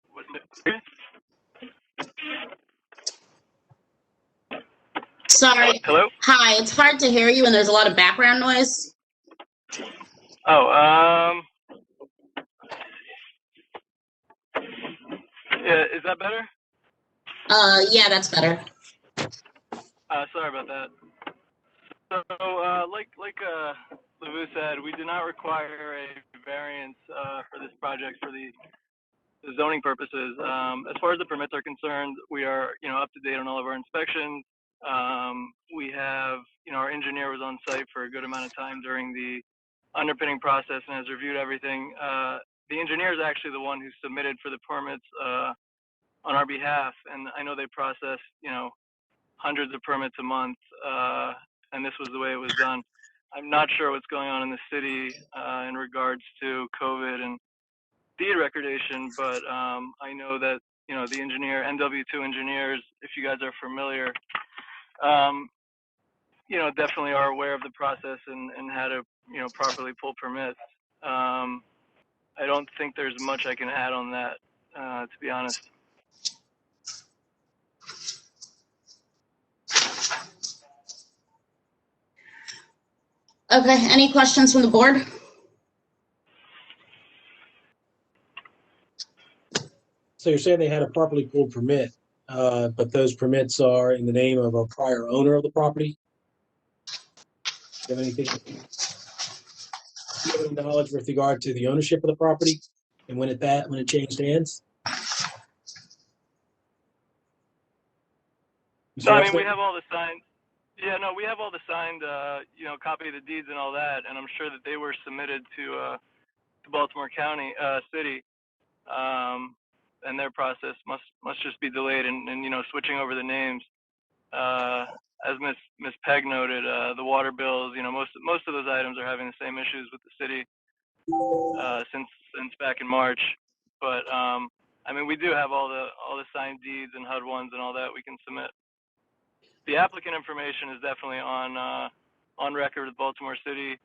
Sorry. Hello? Hi, it's hard to hear you and there's a lot of background noise. Oh, yeah, is that better? Yeah, that's better. Sorry about that. So, like Lavu said, we do not require a variance for this project for the zoning purposes. As far as the permits are concerned, we are, up to date on all of our inspections. We have, our engineer was on site for a good amount of time during the underpinning process and has reviewed everything. The engineer is actually the one who submitted for the permits on our behalf, and I know they process, hundreds of permits a month, and this was the way it was done. I'm not sure what's going on in the city in regards to COVID and deed recordation, but I know that the engineer, NW2 engineers, if you guys are familiar, definitely are aware of the process and how to properly pull permits. I don't think there's much I can add on that, to be honest. Okay, any questions from the board? So you're saying they had a properly pulled permit, but those permits are in the name of a prior owner of the property? Do you have anything? Do you have any knowledge with regard to the ownership of the property and when it changed hands? No, I mean, we have all the signed. Yeah, no, we have all the signed, copy of the deeds and all that, and I'm sure that they were submitted to Baltimore County, City, and their process must just be delayed. And switching over the names, as Miss Peg noted, the water bills, most of those items are having the same issues with the city since back in March. But I mean, we do have all the signed deeds and HUD ones and all that we can submit. The applicant information is definitely on record with Baltimore City.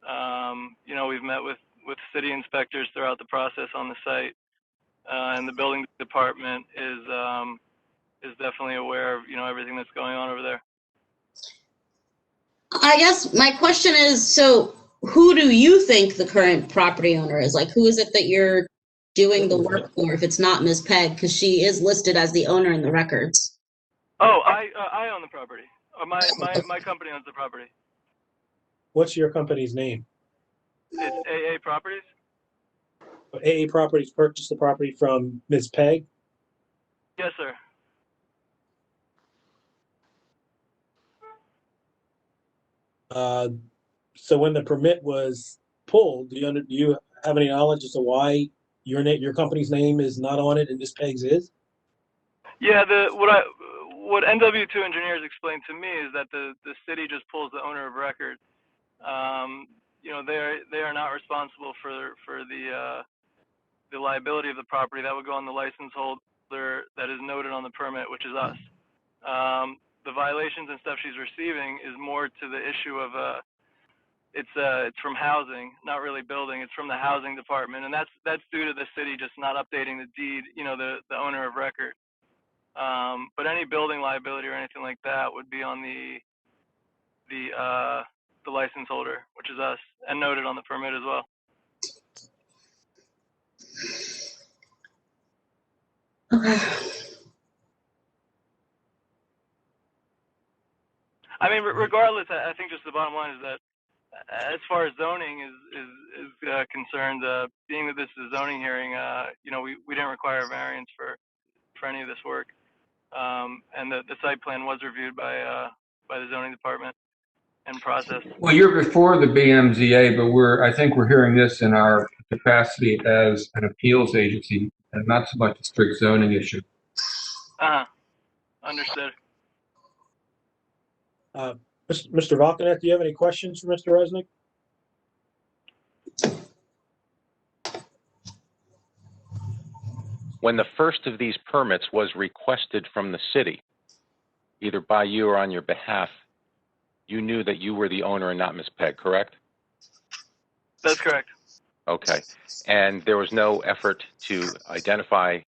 We've met with city inspectors throughout the process on the site, and the building department is definitely aware of everything that's going on over there. I guess my question is, so who do you think the current property owner is? Like, who is it that you're doing the work for if it's not Ms. Peg? Because she is listed as the owner in the records. Oh, I own the property. My company owns the property. What's your company's name? It's AA Properties. AA Properties purchased the property from Ms. Peg? Yes, sir. So when the permit was pulled, do you have any knowledge as to why your company's name is not on it and Ms. Peg's is? Yeah, what NW2 engineers explained to me is that the city just pulls the owner of record. They are not responsible for the liability of the property. That would go on the license holder that is noted on the permit, which is us. The violations and stuff she's receiving is more to the issue of it's from housing, not really building. It's from the housing department, and that's due to the city just not updating the deed, the owner of record. But any building liability or anything like that would be on the license holder, which is us, and noted on the permit as well. Okay. I mean, regardless, I think just the bottom line is that as far as zoning is concerned, being that this is a zoning hearing, we didn't require a variance for any of this work. And the site plan was reviewed by the zoning department and processed. Well, you're before the BMZA, but I think we're hearing this in our capacity as an appeals agency. and not so much a strict zoning issue. Understood. Mr. Valkanet, do you have any questions for Mr. Resnick? When the first of these permits was requested from the city, either by you or on your behalf, you knew that you were the owner and not Ms. Pegg, correct? That's correct. Okay. And there was no effort to identify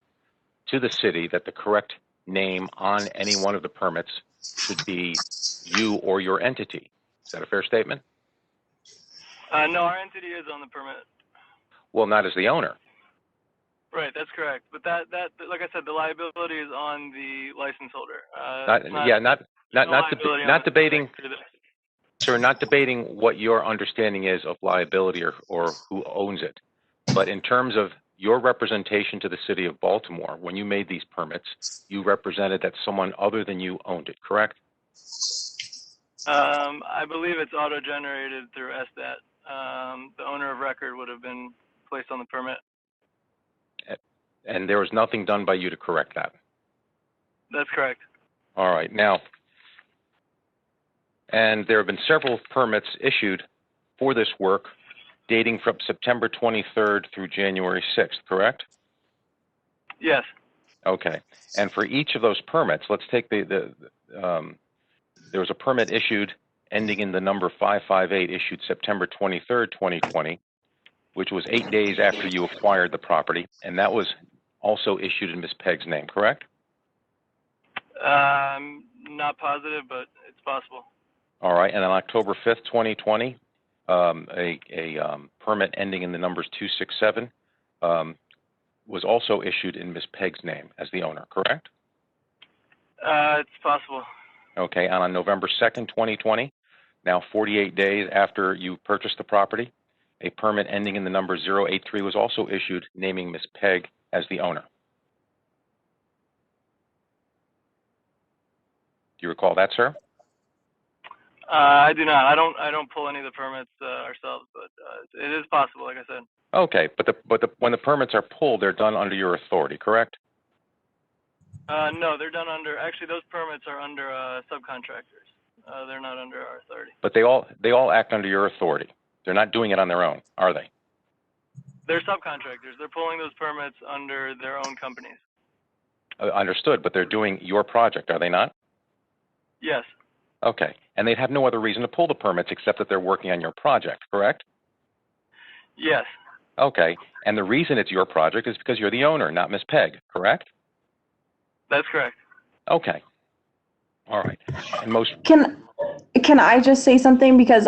to the city that the correct name on any one of the permits should be you or your entity. Is that a fair statement? No, our entity is on the permit. Well, not as the owner. Right, that's correct. But that, like I said, the liability is on the license holder. Not debating, sir, not debating what your understanding is of liability or who owns it. But in terms of your representation to the city of Baltimore, when you made these permits, you represented that someone other than you owned it, correct? I believe it's auto-generated through SDAT. The owner of record would have been placed on the permit. And there was nothing done by you to correct that. That's correct. All right. Now, and there have been several permits issued for this work dating from September 23rd through January 6th, correct? Yes. Okay. And for each of those permits, let's take there was a permit issued ending in the number 558 issued September 23rd, 2020, which was 8 days after you acquired the property, and that was also issued in Ms. Pegg's name, correct? Not positive, but it's possible. All right, and on October 5th, 2020, a permit ending in the numbers 267 was also issued in Ms. Pegg's name as the owner, correct? It's possible. Okay, and on November 2nd, 2020, now 48 days after you purchased the property, a permit ending in the number 083 was also issued naming Ms. Pegg as the owner. Do you recall that, sir? I do not. I don't pull any of the permits ourselves, but it is possible, like I said. Okay, but when the permits are pulled, they're done under your authority, correct? No, they're done under. Actually, those permits are under subcontractors. They're not under our authority. But they all act under your authority. They're not doing it on their own, are they? They're subcontractors. They're pulling those permits under their own companies. Understood, but they're doing your project, are they not? Yes. Okay, and they'd have no other reason to pull the permits except that they're working on your project, correct? Yes. Okay, and the reason it's your project is because you're the owner, not Ms. Pegg, correct? That's correct. Okay. All right. And most Can I just say something because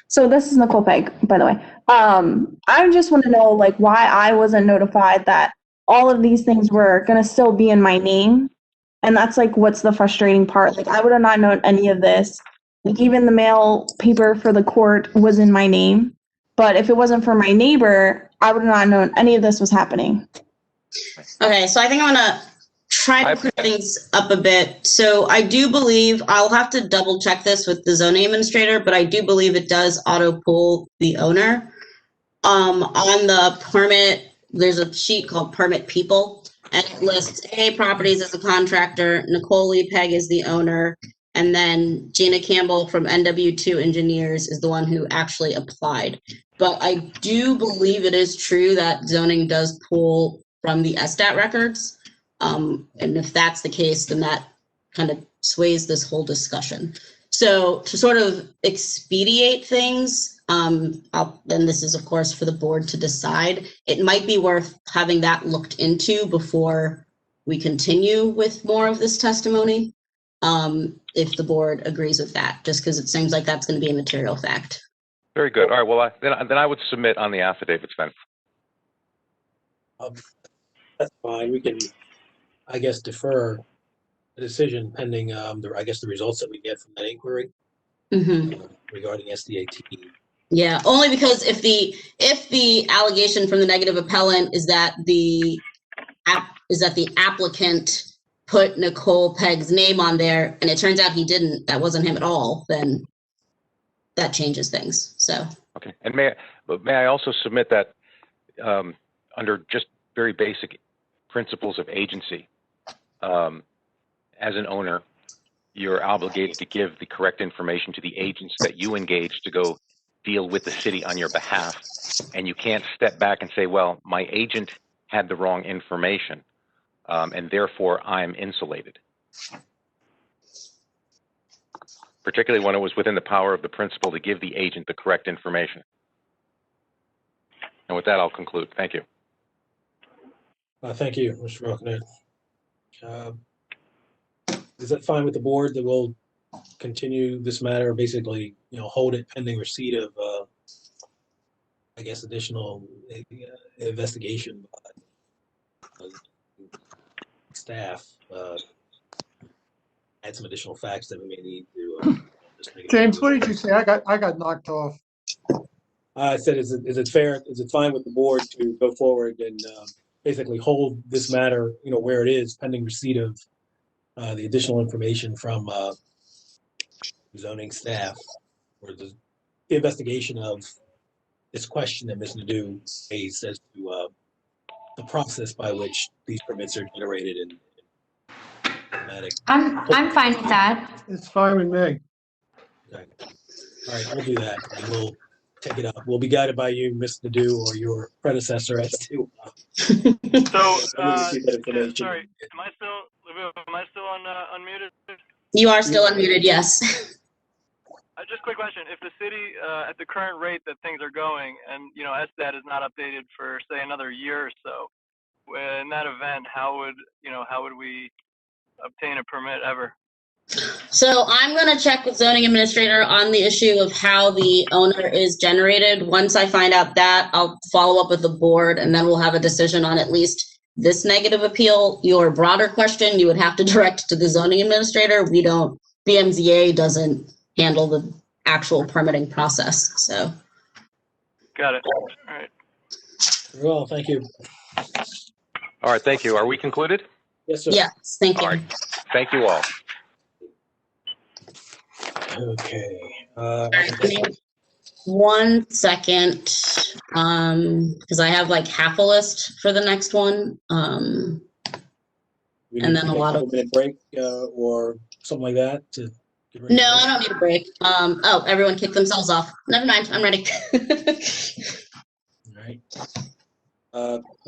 so this is Nicole Pegg, by the way. I just want to know like why I wasn't notified that all of these things were gonna still be in my name. And that's like what's the frustrating part. Like I would have not known any of this. Like even the mail paper for the court was in my name. But if it wasn't for my neighbor, I would have not known any of this was happening. Okay, so I think I'm gonna try to clear things up a bit. So I do believe, I'll have to double check this with the zoning administrator, but I do believe it does auto pull the owner. On the permit, there's a sheet called Permit People, and it lists A Properties as a contractor, Nicole Lee Pegg is the owner, and then Gina Campbell from NW2 Engineers is the one who actually applied. But I do believe it is true that zoning does pull from the SDAT records. And if that's the case, then that kind of sways this whole discussion. So to sort of expedite things, then this is of course for the board to decide. It might be worth having that looked into before we continue with more of this testimony, if the board agrees with that, just because it seems like that's going to be a material fact. Very good. All right. Well, then I would submit on the affidavits then. That's fine. We can, I guess, defer the decision pending, the results that we get from that inquiry regarding SDAT. Yeah, only because if the allegation from the negative appellant is that the applicant put Nicole Pegg's name on there, and it turns out he didn't, that wasn't him at all, then that changes things. So. Okay. And may I also submit that under just very basic principles of agency. As an owner, you're obligated to give the correct information to the agents that you engage to go deal with the city on your behalf. And you can't step back and say, well, my agent had the wrong information, and therefore I'm insulated. Particularly when it was within the power of the principal to give the agent the correct information. And with that, I'll conclude. Thank you. Thank you, Mr. Rocknet. Is that fine with the board that we'll continue this matter, basically, hold it pending receipt of, I guess, additional investigation by staff, add some additional facts that we may need to. James, what did you say? I got knocked off. I said, is it fair? Is it fine with the board to go forward and basically hold this matter, where it is, pending receipt of the additional information from zoning staff, or the investigation of this question that Ms. Nadeau raised as to the process by which these permits are generated and automatic. I'm fine with that. It's fine with me. Okay. All right, we'll do that. And we'll take it up. We'll be guided by you, Ms. Nadeau, or your predecessor, as to So, receive that information. sorry, am I still unmuted? You are still unmuted, yes. Just a quick question. If the city, at the current rate that things are going, and, SDAT is not updated for, say, another year or so, in that event, how would we obtain a permit ever? So I'm going to check with zoning administrator on the issue of how the owner is generated. Once I find out that, I'll follow up with the board, and then we'll have a decision on at least this negative appeal. Your broader question, you would have to direct to the zoning administrator. BMZA doesn't handle the actual permitting process, so. Got it. All right. Very well, thank you. All right, thank you. Are we concluded? Yes, sir. Yes, thank you. All right. Thank you all. Okay. Give me 1 second, because I have like half a list for the next one. And then a lot of. Minute break or something like that to get ready. No, I don't need a break. Oh, everyone kicked themselves off. Never mind, I'm ready. All right.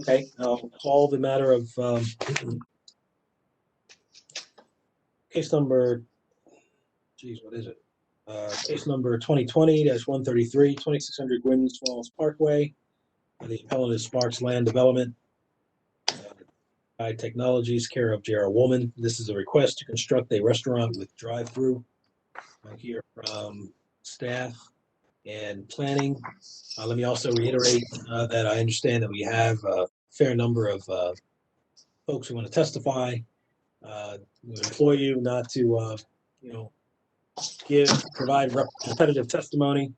Okay, I'll call the matter of case number, what is it? Case number 2020-133, 2600 Gwynns Falls Parkway. The appellant is Sparks Land Development. Technologies, care of J.R. Woolman. This is a request to construct a restaurant with drive-through. I hear from staff and planning. Let me also reiterate that I understand that we have a fair number of folks who want to testify. We implore you not to, provide repetitive testimony.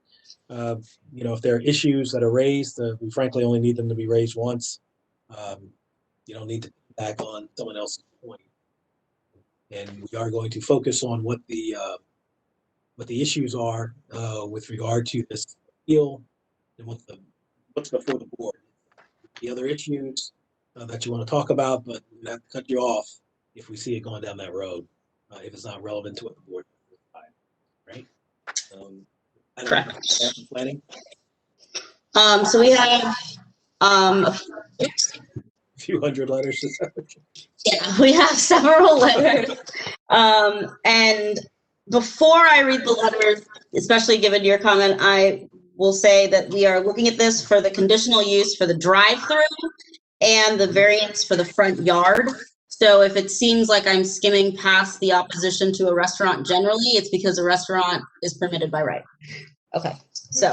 If there are issues that are raised, we frankly only need them to be raised once. You don't need to back on someone else's point. And we are going to focus on what the issues are with regard to this appeal and what's before the board. The other issues that you want to talk about, but we have to cut you off if we see it going down that road, if it's not relevant to what the board right? Correct. Planning. So we have A few hundred letters. yeah, we have several letters. And before I read the letters, especially given your comment, I will say that we are looking at this for the conditional use for the drive-through and the variance for the front yard. So if it seems like I'm skimming past the opposition to a restaurant generally, it's because a restaurant is permitted by right. Okay, so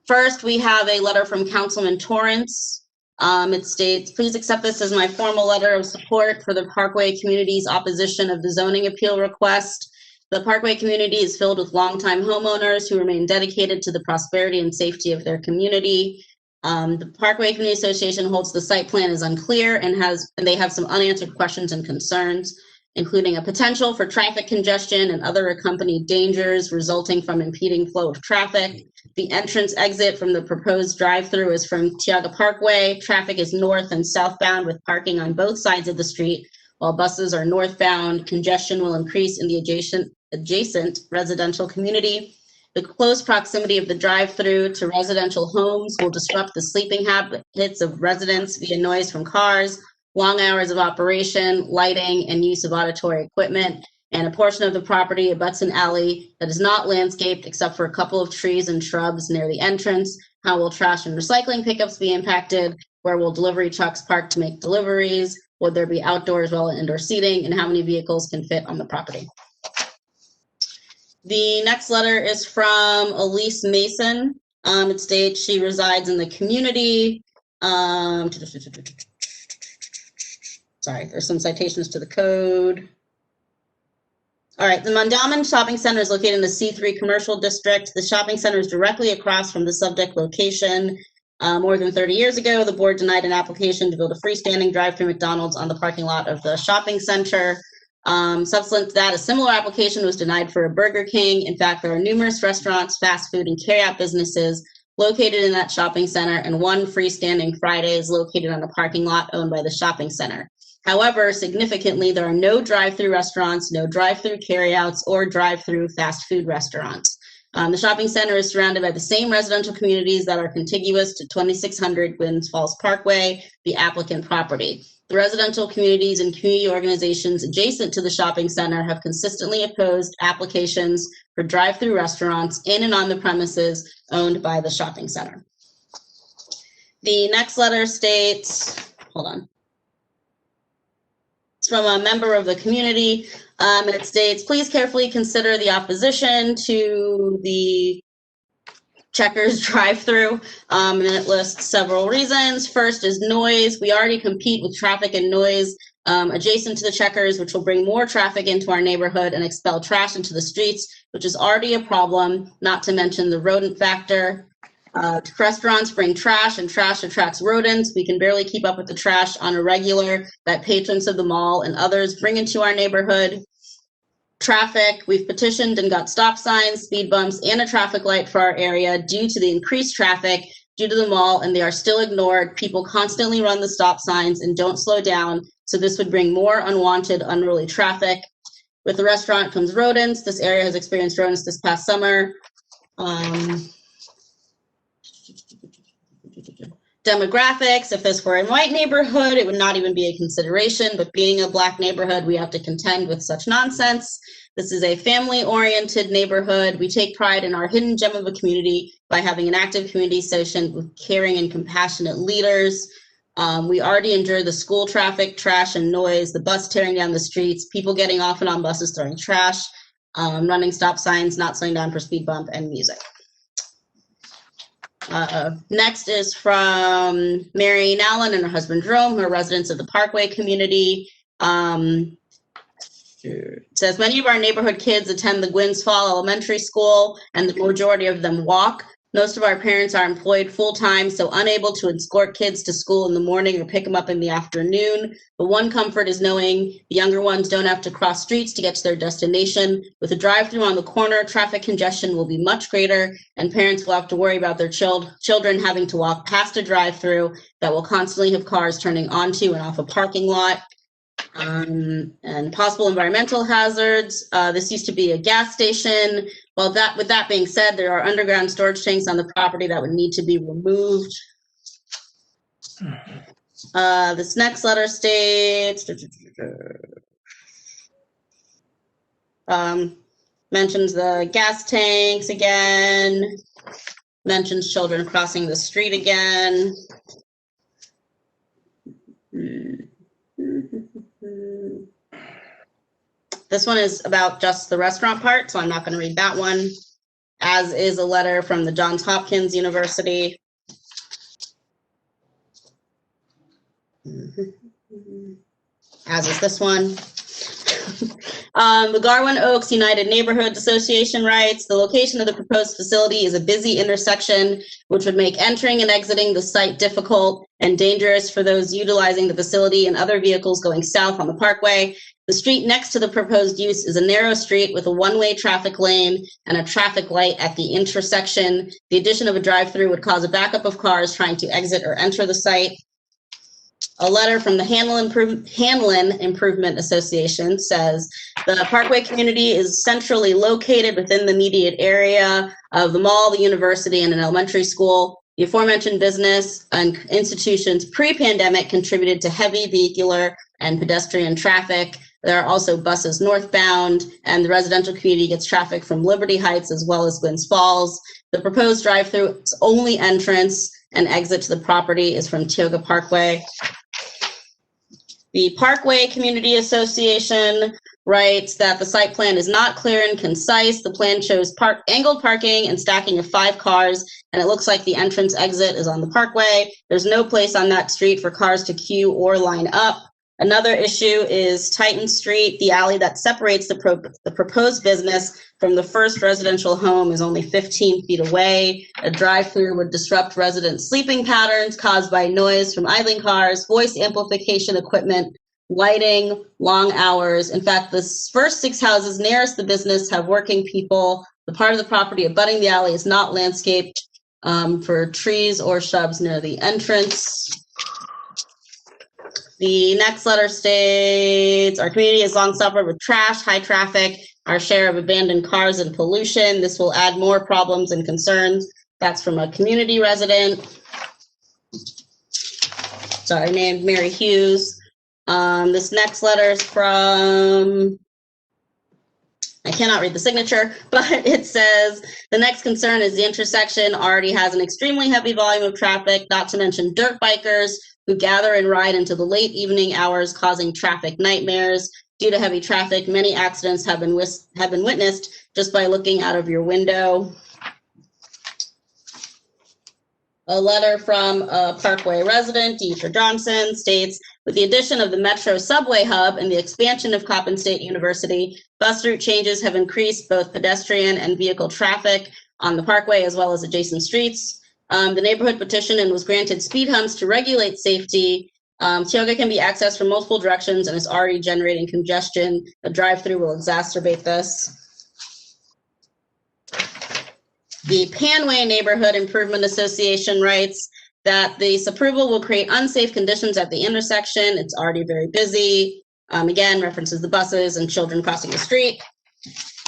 first we have a letter from Councilman Torrance. It states, please accept this as my formal letter of support for the Parkway community's opposition of the zoning appeal request. The Parkway community is filled with longtime homeowners who remain dedicated to the prosperity and safety of their community. The Parkway Community Association holds the site plan is unclear and they have some unanswered questions and concerns, including a potential for traffic congestion and other accompanied dangers resulting from impeding flow of traffic. The entrance exit from the proposed drive-through is from Tiaga Parkway. Traffic is north and southbound with parking on both sides of the street. While buses are northbound, congestion will increase in the adjacent residential community. The close proximity of the drive-through to residential homes will disrupt the sleeping habits of residents via noise from cars, long hours of operation, lighting, and use of auditory equipment. And a portion of the property abuts an alley that is not landscaped except for a couple of trees and shrubs near the entrance. How will trash and recycling pickups be impacted? Where will delivery trucks park to make deliveries? Would there be outdoor as well as indoor seating? And how many vehicles can fit on the property? The next letter is from Elise Mason. It states she resides in the community. Sorry, there's some citations to the code. All right, the Mondawmin Shopping Center is located in the C3 Commercial District. The shopping center is directly across from the subject location. More than 30 years ago, the board denied an application to build a freestanding drive-through McDonald's on the parking lot of the shopping center. Subsequent to that, a similar application was denied for a Burger King. In fact, there are numerous restaurants, fast food, and carryout businesses located in that shopping center, and one freestanding Fridays located on a parking lot owned by the shopping center. However, significantly, there are no drive-through restaurants, no drive-through carryouts, or drive-through fast food restaurants. The shopping center is surrounded by the same residential communities that are contiguous to 2600 Glens Falls Parkway, the applicant property. The residential communities and community organizations adjacent to the shopping center have consistently opposed applications for drive-through restaurants in and on the premises owned by the shopping center. The next letter states, hold on. It's from a member of the community, and it states, please carefully consider the opposition to the Checkers drive-through, and it lists several reasons. First is noise. We already compete with traffic and noise adjacent to the Checkers, which will bring more traffic into our neighborhood and expel trash into the streets, which is already a problem, not to mention the rodent factor. Restaurants bring trash, and trash attracts rodents. We can barely keep up with the trash on a regular that patrons of the mall and others bring into our neighborhood. Traffic, we've petitioned and got stop signs, speed bumps, and a traffic light for our area due to the increased traffic due to the mall, and they are still ignored. People constantly run the stop signs and don't slow down, so this would bring more unwanted, unruly traffic. With the restaurant comes rodents. This area has experienced rodents this past summer. Demographics, if this were a white neighborhood, it would not even be a consideration, but being a Black neighborhood, we have to contend with such nonsense. This is a family-oriented neighborhood. We take pride in our hidden gem of a community by having an active community session with caring and compassionate leaders. We already endure the school traffic, trash, and noise, the bus tearing down the streets, people getting off and on buses throwing trash, running stop signs, not slowing down for speed bump, and music. Next is from Mary Allen and her husband Jerome, who are residents of the Parkway community. It says, many of our neighborhood kids attend the Gwynns Fall Elementary School, and the majority of them walk. Most of our parents are employed full-time, so unable to escort kids to school in the morning or pick them up in the afternoon. But one comfort is knowing the younger ones don't have to cross streets to get to their destination. With a drive-through on the corner, traffic congestion will be much greater, and parents will have to worry about their children having to walk past a drive-through that will constantly have cars turning onto and off a parking lot. And possible environmental hazards. This used to be a gas station. Well, with that being said, there are underground storage tanks on the property that would need to be removed. This next letter states, mentions the gas tanks again, mentions children crossing the street again. This one is about just the restaurant part, so I'm not going to read that one, as is a letter from the Johns Hopkins University. As is this one. The Garwin Oaks United Neighborhood Association writes, the location of the proposed facility is a busy intersection, which would make entering and exiting the site difficult and dangerous for those utilizing the facility and other vehicles going south on the parkway. The street next to the proposed use is a narrow street with a one-way traffic lane and a traffic light at the intersection. The addition of a drive-through would cause a backup of cars trying to exit or enter the site. A letter from the Hanlon Improvement Association says, the Parkway community is centrally located within the immediate area of the mall, the university, and an elementary school. The aforementioned business and institutions pre-pandemic contributed to heavy vehicular and pedestrian traffic. There are also buses northbound, and the residential community gets traffic from Liberty Heights as well as Glens Falls. The proposed drive-through's only entrance and exit to the property is from Tioga Parkway. The Parkway Community Association writes that the site plan is not clear and concise. The plan shows angled parking and stacking of 5 cars, and it looks like the entrance exit is on the Parkway. There's no place on that street for cars to queue or line up. Another issue is Titan Street. The alley that separates the proposed business from the first residential home is only 15 feet away. A drive-through would disrupt resident sleeping patterns caused by noise from idling cars, voice amplification equipment, lighting, long hours. In fact, the first 6 houses nearest the business have working people. The part of the property abutting the alley is not landscaped for trees or shrubs near the entrance. The next letter states, our community has long suffered with trash, high traffic, our share of abandoned cars and pollution. This will add more problems and concerns. That's from a community resident. Sorry, named Mary Hughes. This next letter is from, I cannot read the signature, but it says, the next concern is the intersection already has an extremely heavy volume of traffic, not to mention dirt bikers who gather and ride into the late evening hours, causing traffic nightmares. Due to heavy traffic, many accidents have been witnessed just by looking out of your window. A letter from a Parkway resident, Deidre Johnson, states, with the addition of the Metro subway hub and the expansion of Coppin State University, bus route changes have increased both pedestrian and vehicle traffic on the Parkway as well as adjacent streets. The neighborhood petitioned and was granted speed humps to regulate safety. Tioga can be accessed from multiple directions and is already generating congestion. A drive-through will exacerbate this. The Panway Neighborhood Improvement Association writes that this approval will create unsafe conditions at the intersection. It's already very busy. Again, references the buses and children crossing the street.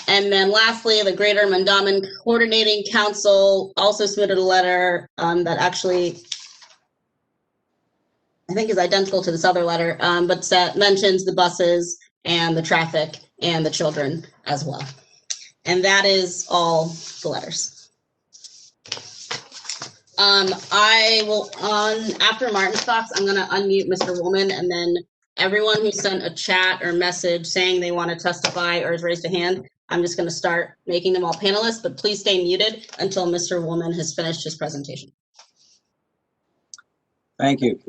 And then lastly, the Greater Mandamin Coordinating Council also submitted a letter that actually, I think, is identical to this other letter, but that mentions the buses and the traffic and the children as well. And that is all the letters. I will, after Martin's thoughts, I'm going to unmute Mr. Woolman, and then everyone who sent a chat or message saying they want to testify or has raised a hand, I'm just going to start making them all panelists, but please stay muted until Mr. Woolman has finished his presentation. Thank you.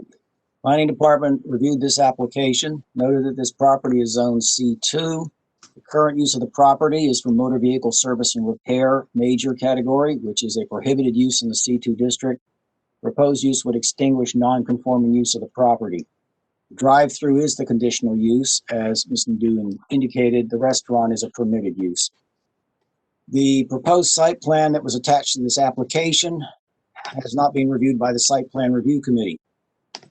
Planning Department reviewed this application, noted that this property is zoned C2. The current use of the property is for motor vehicle service and repair major category, which is a prohibited use in the C2 district. Proposed use would extinguish non-conforming use of the property. Drive-through is the conditional use. As Ms. Ndu indicated, the restaurant is a permitted use. The proposed site plan that was attached to this application has not been reviewed by the Site Plan Review Committee.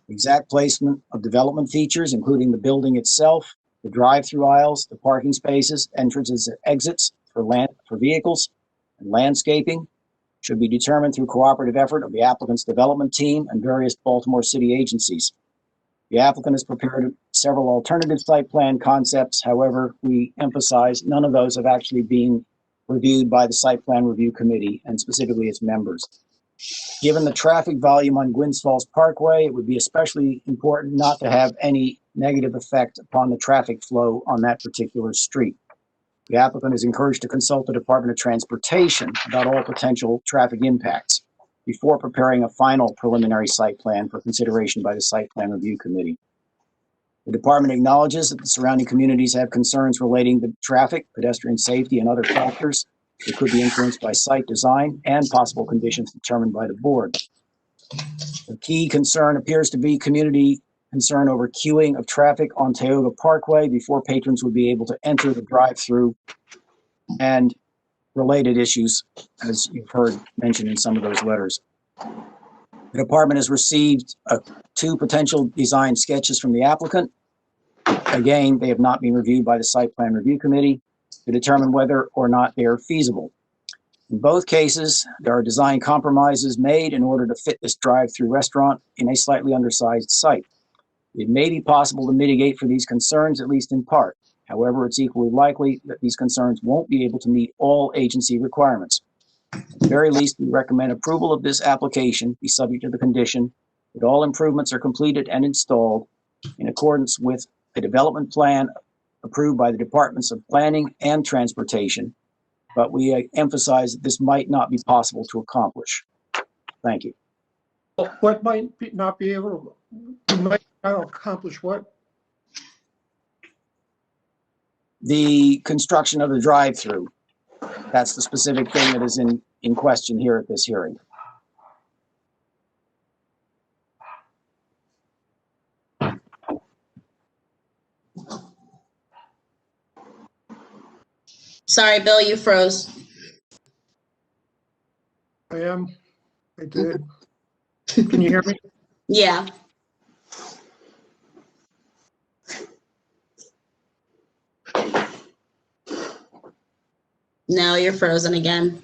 Exact placement of development features, including the building itself, the drive-through aisles, the parking spaces, entrances and exits for vehicles, and landscaping should be determined through cooperative effort of the applicant's development team and various Baltimore City agencies. The applicant has prepared several alternative site plan concepts. However, we emphasize none of those have actually been reviewed by the Site Plan Review Committee and specifically its members. Given the traffic volume on Glens Falls Parkway, it would be especially important not to have any negative effect upon the traffic flow on that particular street. The applicant is encouraged to consult the Department of Transportation about all potential traffic impacts before preparing a final preliminary site plan for consideration by the Site Plan Review Committee. The department acknowledges that the surrounding communities have concerns relating to traffic, pedestrian safety, and other factors that could be influenced by site design and possible conditions determined by the board. The key concern appears to be community concern over queuing of traffic on Tioga Parkway before patrons would be able to enter the drive-through, and related issues, as you've heard mentioned in some of those letters. The department has received 2 potential design sketches from the applicant. Again, they have not been reviewed by the Site Plan Review Committee to determine whether or not they are feasible. In both cases, there are design compromises made in order to fit this drive-through restaurant in a slightly undersized site. It may be possible to mitigate for these concerns, at least in part. However, it's equally likely that these concerns won't be able to meet all agency requirements. At the very least, we recommend approval of this application be subject to the condition that all improvements are completed and installed in accordance with a development plan approved by the Departments of Planning and Transportation, but we emphasize that this might not be possible to accomplish. Thank you. What might not be able to, you might not accomplish what? The construction of the drive-through. That's the specific thing that is in question here at this hearing. Sorry, Bill, you froze. I did. Can you hear me? Yeah. No, you're frozen again.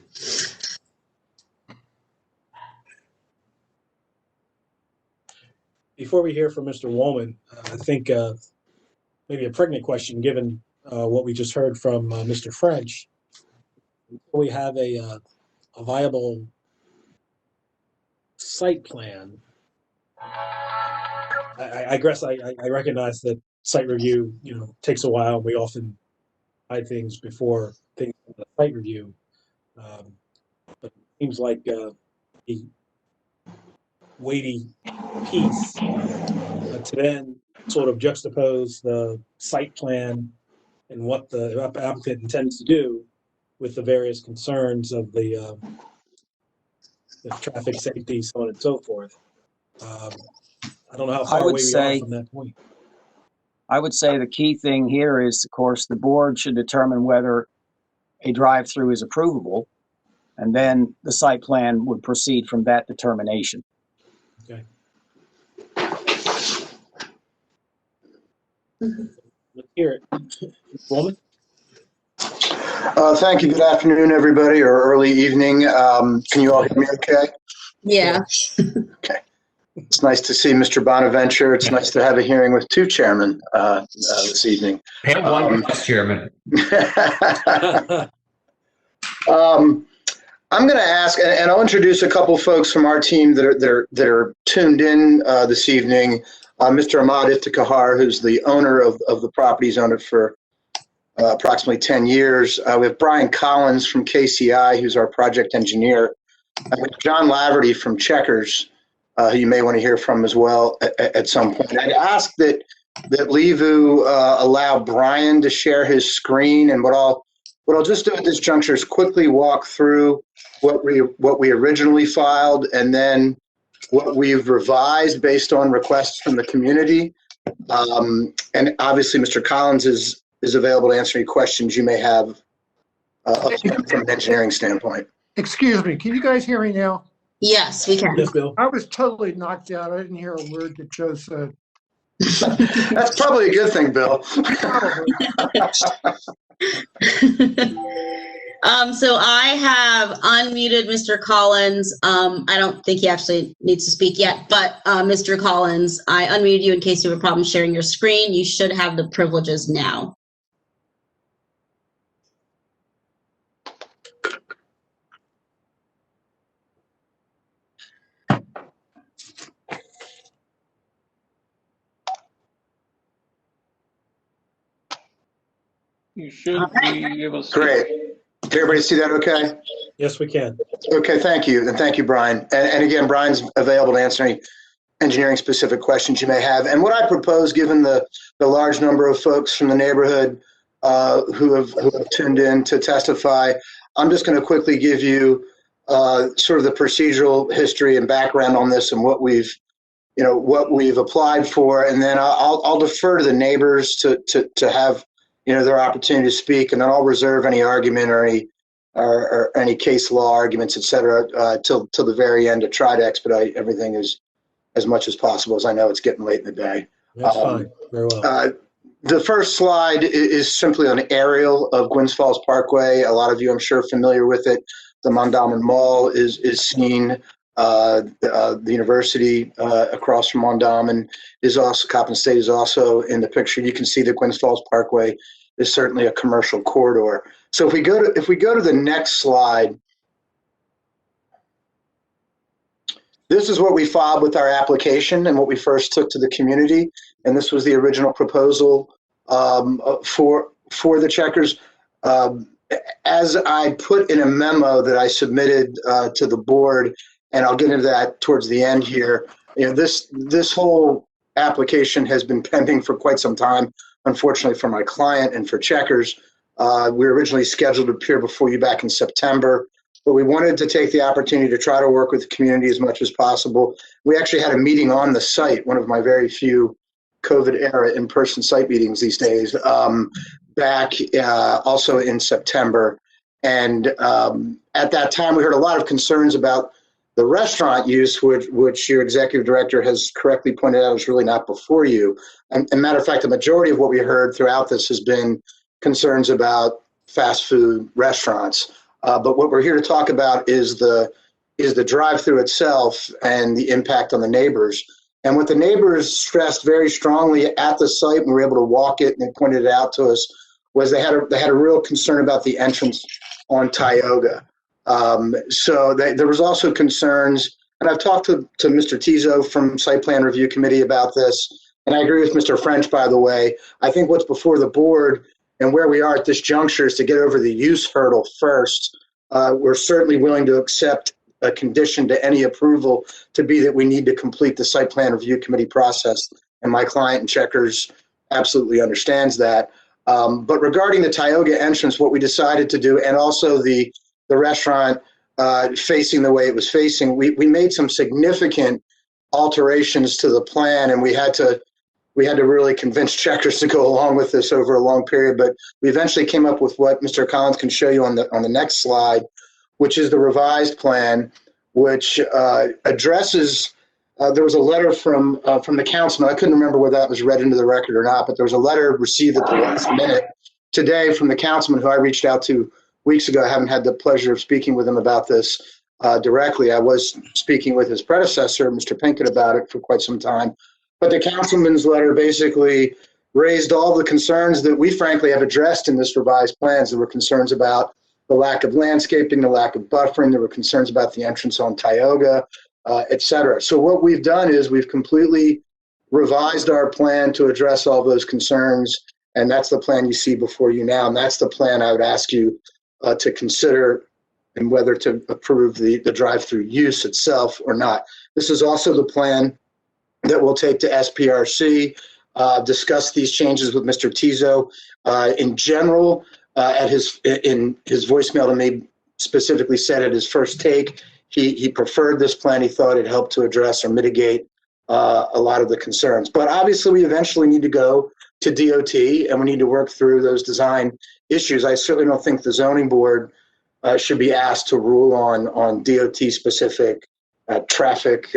Before we hear from Mr. Woolman, I think maybe a pregnant question, given what we just heard from Mr. French. We have a viable site plan. I guess I recognize that site review, takes a while. We often hide things before things in the site review. But it seems like a weighty piece to then sort of juxtapose the site plan and what the applicant intends to do with the various concerns of the traffic safety, so on and so forth. I don't know how far away we are from that point. I would say the key thing here is, of course, the board should determine whether a drive-through is approvable, and then the site plan would proceed from that determination. Okay. Let's hear it. Woman? Thank you. Good afternoon, everybody, or early evening. Can you all hear me okay? Yeah. Okay. It's nice to see Mr. Bonaventure. It's nice to have a hearing with 2 chairmen this evening. And one vice chairman. I'm going to ask, and I'll introduce a couple folks from our team that are tuned in this evening. Mr. Ahmad Iftikhar, who's the owner of the property. He's owned it for approximately 10 years. We have Brian Collins from KCI, who's our project engineer. We have John Laverty from Checkers, who you may want to hear from as well at some point. I'd ask that Levu allow Brian to share his screen, and what I'll just do at this juncture is quickly walk through what we originally filed and then what we've revised based on requests from the community. And obviously, Mr. Collins is available to answer any questions you may have from an engineering standpoint. Excuse me, can you guys hear me now? Yes, we can. Yes, Bill. I was totally knocked out. I didn't hear a word that Joe said. That's probably a good thing, Bill. So I have unmuted Mr. Collins. I don't think he actually needs to speak yet, but Mr. Collins, I unmuted you in case you have a problem sharing your screen. You should have the privileges now. You should be able to see. Great. Can everybody see that okay? Yes, we can. Okay, thank you. And thank you, Brian. And again, Brian's available to answer any engineering specific questions you may have. And what I propose, given the large number of folks from the neighborhood who have tuned in to testify, I'm just going to quickly give you sort of the procedural history and background on this and what we've what we've applied for, and then I'll defer to the neighbors to have their opportunity to speak, and then I'll reserve any argument or any case law arguments, et cetera, till the very end to try to expedite everything as much as possible, as I know it's getting late in the day. That's fine. Very well. The first slide is simply an aerial of Gwynns Falls Parkway. A lot of you, I'm sure, are familiar with it. The Mondawmin Mall is seen. The university across from Mondawmin is also, Coppin State is also in the picture. You can see that Gwynns Falls Parkway is certainly a commercial corridor. So if we go to the next slide, this is what we filed with our application and what we first took to the community. And this was the original proposal for the Checkers. As I put in a memo that I submitted to the board, and I'll get into that towards the end here, this whole application has been pending for quite some time, unfortunately for my client and for Checkers. We were originally scheduled to appear before you back in September, but we wanted to take the opportunity to try to work with the community as much as possible. We actually had a meeting on the site, one of my very few COVID-era in-person site meetings these days, back also in September. And at that time, we heard a lot of concerns about the restaurant use, which your executive director has correctly pointed out is really not before you. And matter of fact, the majority of what we heard throughout this has been concerns about fast food restaurants. But what we're here to talk about is the drive-through itself and the impact on the neighbors. And what the neighbors stressed very strongly at the site, and we were able to walk it and they pointed it out to us, was they had a real concern about the entrance on Tioga. So there was also concerns, and I've talked to Mr. Tizo from Site Plan Review Committee about this, and I agree with Mr. French, by the way. I think what's before the board and where we are at this juncture is to get over the use hurdle first. We're certainly willing to accept a condition to any approval to be that we need to complete the Site Plan Review Committee process, and my client and Checkers absolutely understands that. But regarding the Tioga entrance, what we decided to do, and also the restaurant facing the way it was facing, we made some significant alterations to the plan, and we had to really convince Checkers to go along with this over a long period. But we eventually came up with what Mr. Collins can show you on the next slide, which is the revised plan, which addresses. There was a letter from the councilman. I couldn't remember whether that was read into the record or not, but there was a letter received at the last minute today from the councilman who I reached out to weeks ago. I haven't had the pleasure of speaking with him about this directly. I was speaking with his predecessor, Mr. Pinkett, about it for quite some time. But the councilman's letter basically raised all the concerns that we frankly have addressed in this revised plans. There were concerns about the lack of landscaping, the lack of buffering. There were concerns about the entrance on Tioga, et cetera. So what we've done is we've completely revised our plan to address all those concerns. And that's the plan you see before you now. And that's the plan I would ask you to consider and whether to approve the drive-through use itself or not. This is also the plan that we'll take to SPRC, discuss these changes with Mr. Tizo. In general, in his voicemail to me, specifically said at his first take, he preferred this plan. He thought it helped to address or mitigate a lot of the concerns. But obviously, we eventually need to go to DOT, and we need to work through those design issues. I certainly don't think the zoning board should be asked to rule on DOT-specific traffic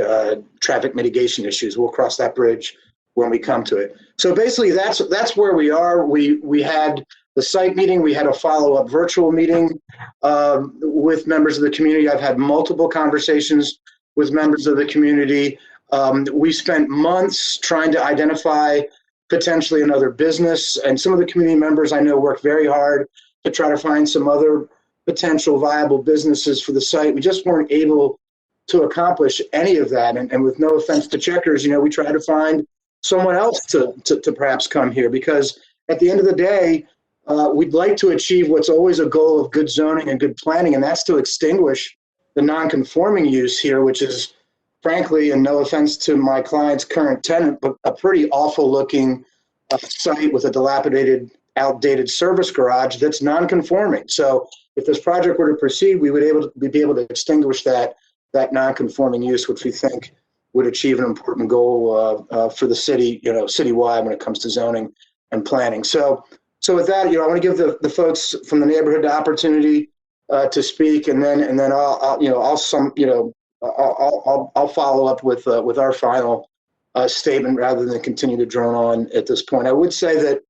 mitigation issues. We'll cross that bridge when we come to it. So basically, that's where we are. We had the site meeting. We had a follow-up virtual meeting with members of the community. I've had multiple conversations with members of the community. We spent months trying to identify potentially another business, and some of the community members I know worked very hard to try to find some other potential viable businesses for the site. We just weren't able to accomplish any of that. And with no offense to Checkers, we tried to find someone else to perhaps come here, because at the end of the day, we'd like to achieve what's always a goal of good zoning and good planning, and that's to extinguish the non-conforming use here, which is frankly, and no offense to my client's current tenant, but a pretty awful looking site with a dilapidated, outdated service garage that's non-conforming. So if this project were to proceed, we would be able to extinguish that non-conforming use, which we think would achieve an important goal for the city, citywide when it comes to zoning and planning. So with that, I want to give the folks from the neighborhood the opportunity to speak, and then I'll follow up with our final statement rather than continue to drone on at this point. I would say that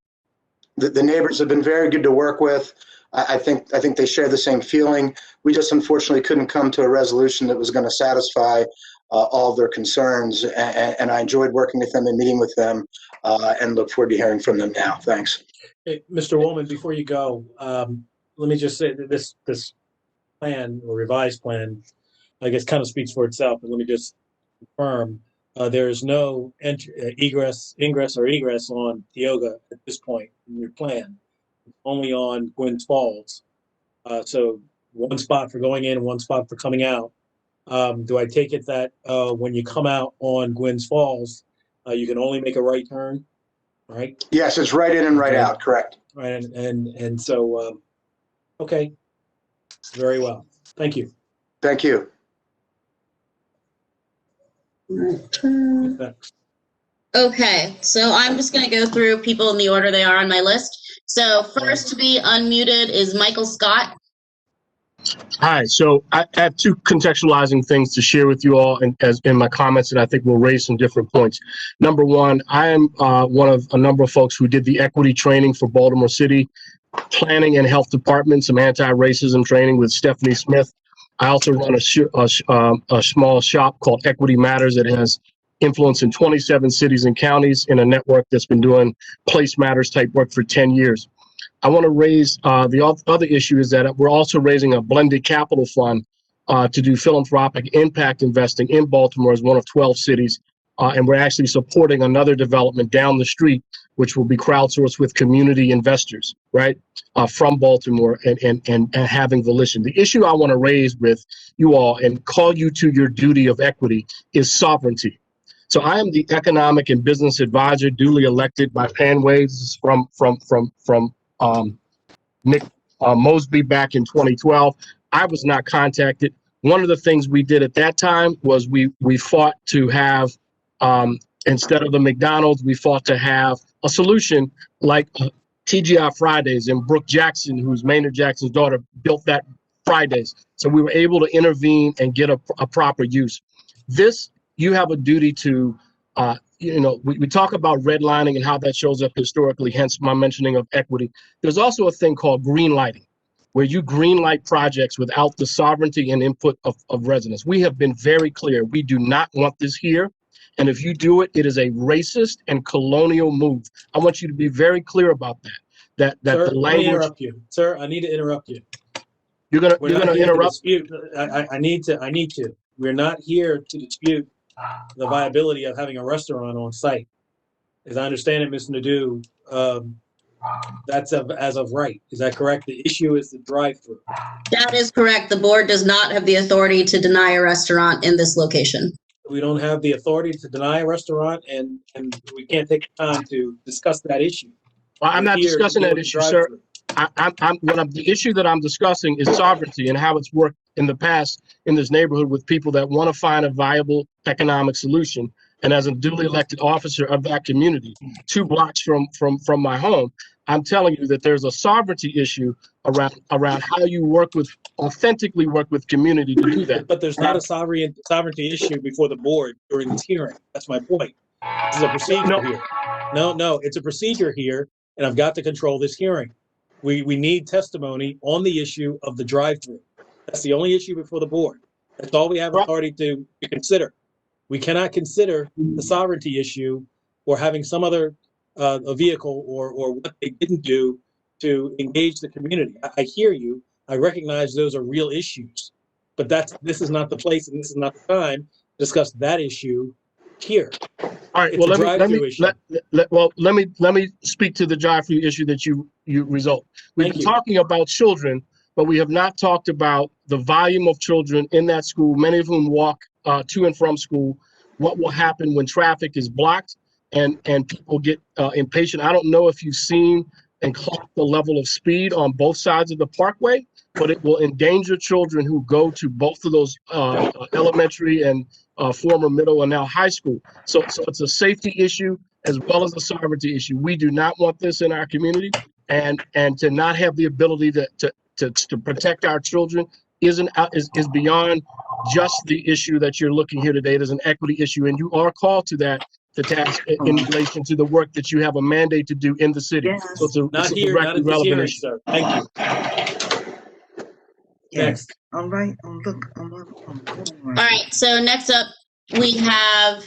the neighbors have been very good to work with. I think they share the same feeling. We just unfortunately couldn't come to a resolution that was going to satisfy all of their concerns, and I enjoyed working with them and meeting with them, and look forward to hearing from them now. Thanks. Hey, Mr. Woolman, before you go, let me just say that this plan or revised plan, I guess, kind of speaks for itself. And let me just confirm, there is no ingress or egress on Tioga at this point in your plan. It's only on Gwynns Falls. So one spot for going in, one spot for coming out. Do I take it that when you come out on Gwynns Falls, you can only make a right turn, right? Yes, it's right in and right out, correct. Right, and so, okay, very well. Thank you. Thank you. Okay, so I'm just going to go through people in the order they are on my list. So first to be unmuted is Michael Scott. Hi, so I have two contextualizing things to share with you all in my comments that I think will raise some different points. Number one, I am one of a number of folks who did the equity training for Baltimore City Planning and Health Department, some anti-racism training with Stephanie Smith. I also run a small shop called Equity Matters that has influence in 27 cities and counties in a network that's been doing place matters type work for 10 years. I want to raise the other issue is that we're also raising a blended capital fund to do philanthropic impact investing in Baltimore as one of 12 cities. And we're actually supporting another development down the street, which will be crowdsourced with community investors, right, from Baltimore and having volition. The issue I want to raise with you all and call you to your duty of equity is sovereignty. So I am the economic and business advisor duly elected by Panways from Nick Mosby back in 2012. I was not contacted. One of the things we did at that time was we fought to have, instead of the McDonald's, we fought to have a solution like TGI Fridays, and Brooke Jackson, who's Maynard Jackson's daughter, built that Fridays. So we were able to intervene and get a proper use. This, you have a duty to, we talk about redlining and how that shows up historically, hence my mentioning of equity. There's also a thing called green lighting, where you green light projects without the sovereignty and input of residents. We have been very clear. We do not want this here. And if you do it, it is a racist and colonial move. I want you to be very clear about that. Sir, The language. Let me interrupt you. Sir, I need to interrupt you. You're gonna interrupt? I need to. We're not here to dispute the viability of having a restaurant on site. As I understand it, Ms. Nadeau, that's as of right. Is that correct? The issue is the drive-through. That is correct. The board does not have the authority to deny a restaurant in this location. We don't have the authority to deny a restaurant, and we can't take the time to discuss that issue. Well, I'm not discussing that issue, sir. The issue that I'm discussing is sovereignty and how it's worked in the past in this neighborhood with people that want to find a viable economic solution. And as a duly elected officer of that community, 2 blocks from my home, I'm telling you that there's a sovereignty issue around how you authentically work with community to do that. But there's not a sovereignty issue before the board during this hearing. That's my point. This is a procedure here. No, it's a procedure here, and I've got to control this hearing. We need testimony on the issue of the drive-through. That's the only issue before the board. That's all we have authority to consider. We cannot consider the sovereignty issue or having some other a vehicle or what they didn't do to engage the community. I hear you. I recognize those are real issues, but this is not the place and this is not the time to discuss that issue here. All right. Well, let me speak to the drive-through issue that you result. We've been talking about children, but we have not talked about the volume of children in that school, many of whom walk to and from school. What will happen when traffic is blocked and people get impatient? I don't know if you've seen and clocked the level of speed on both sides of the parkway, but it will endanger children who go to both of those elementary and former middle and now high school. So it's a safety issue as well as a sovereignty issue. We do not want this in our community, and to not have the ability to protect our children is beyond just the issue that you're looking here today. It is an equity issue, and you are called to that the task in relation to the work that you have a mandate to do in the city. Yes. So it's a Not it's a here, not directly at this relevant hearing, issue. sir. Thank you. Yes. All right. Look. All right, so next up, we have,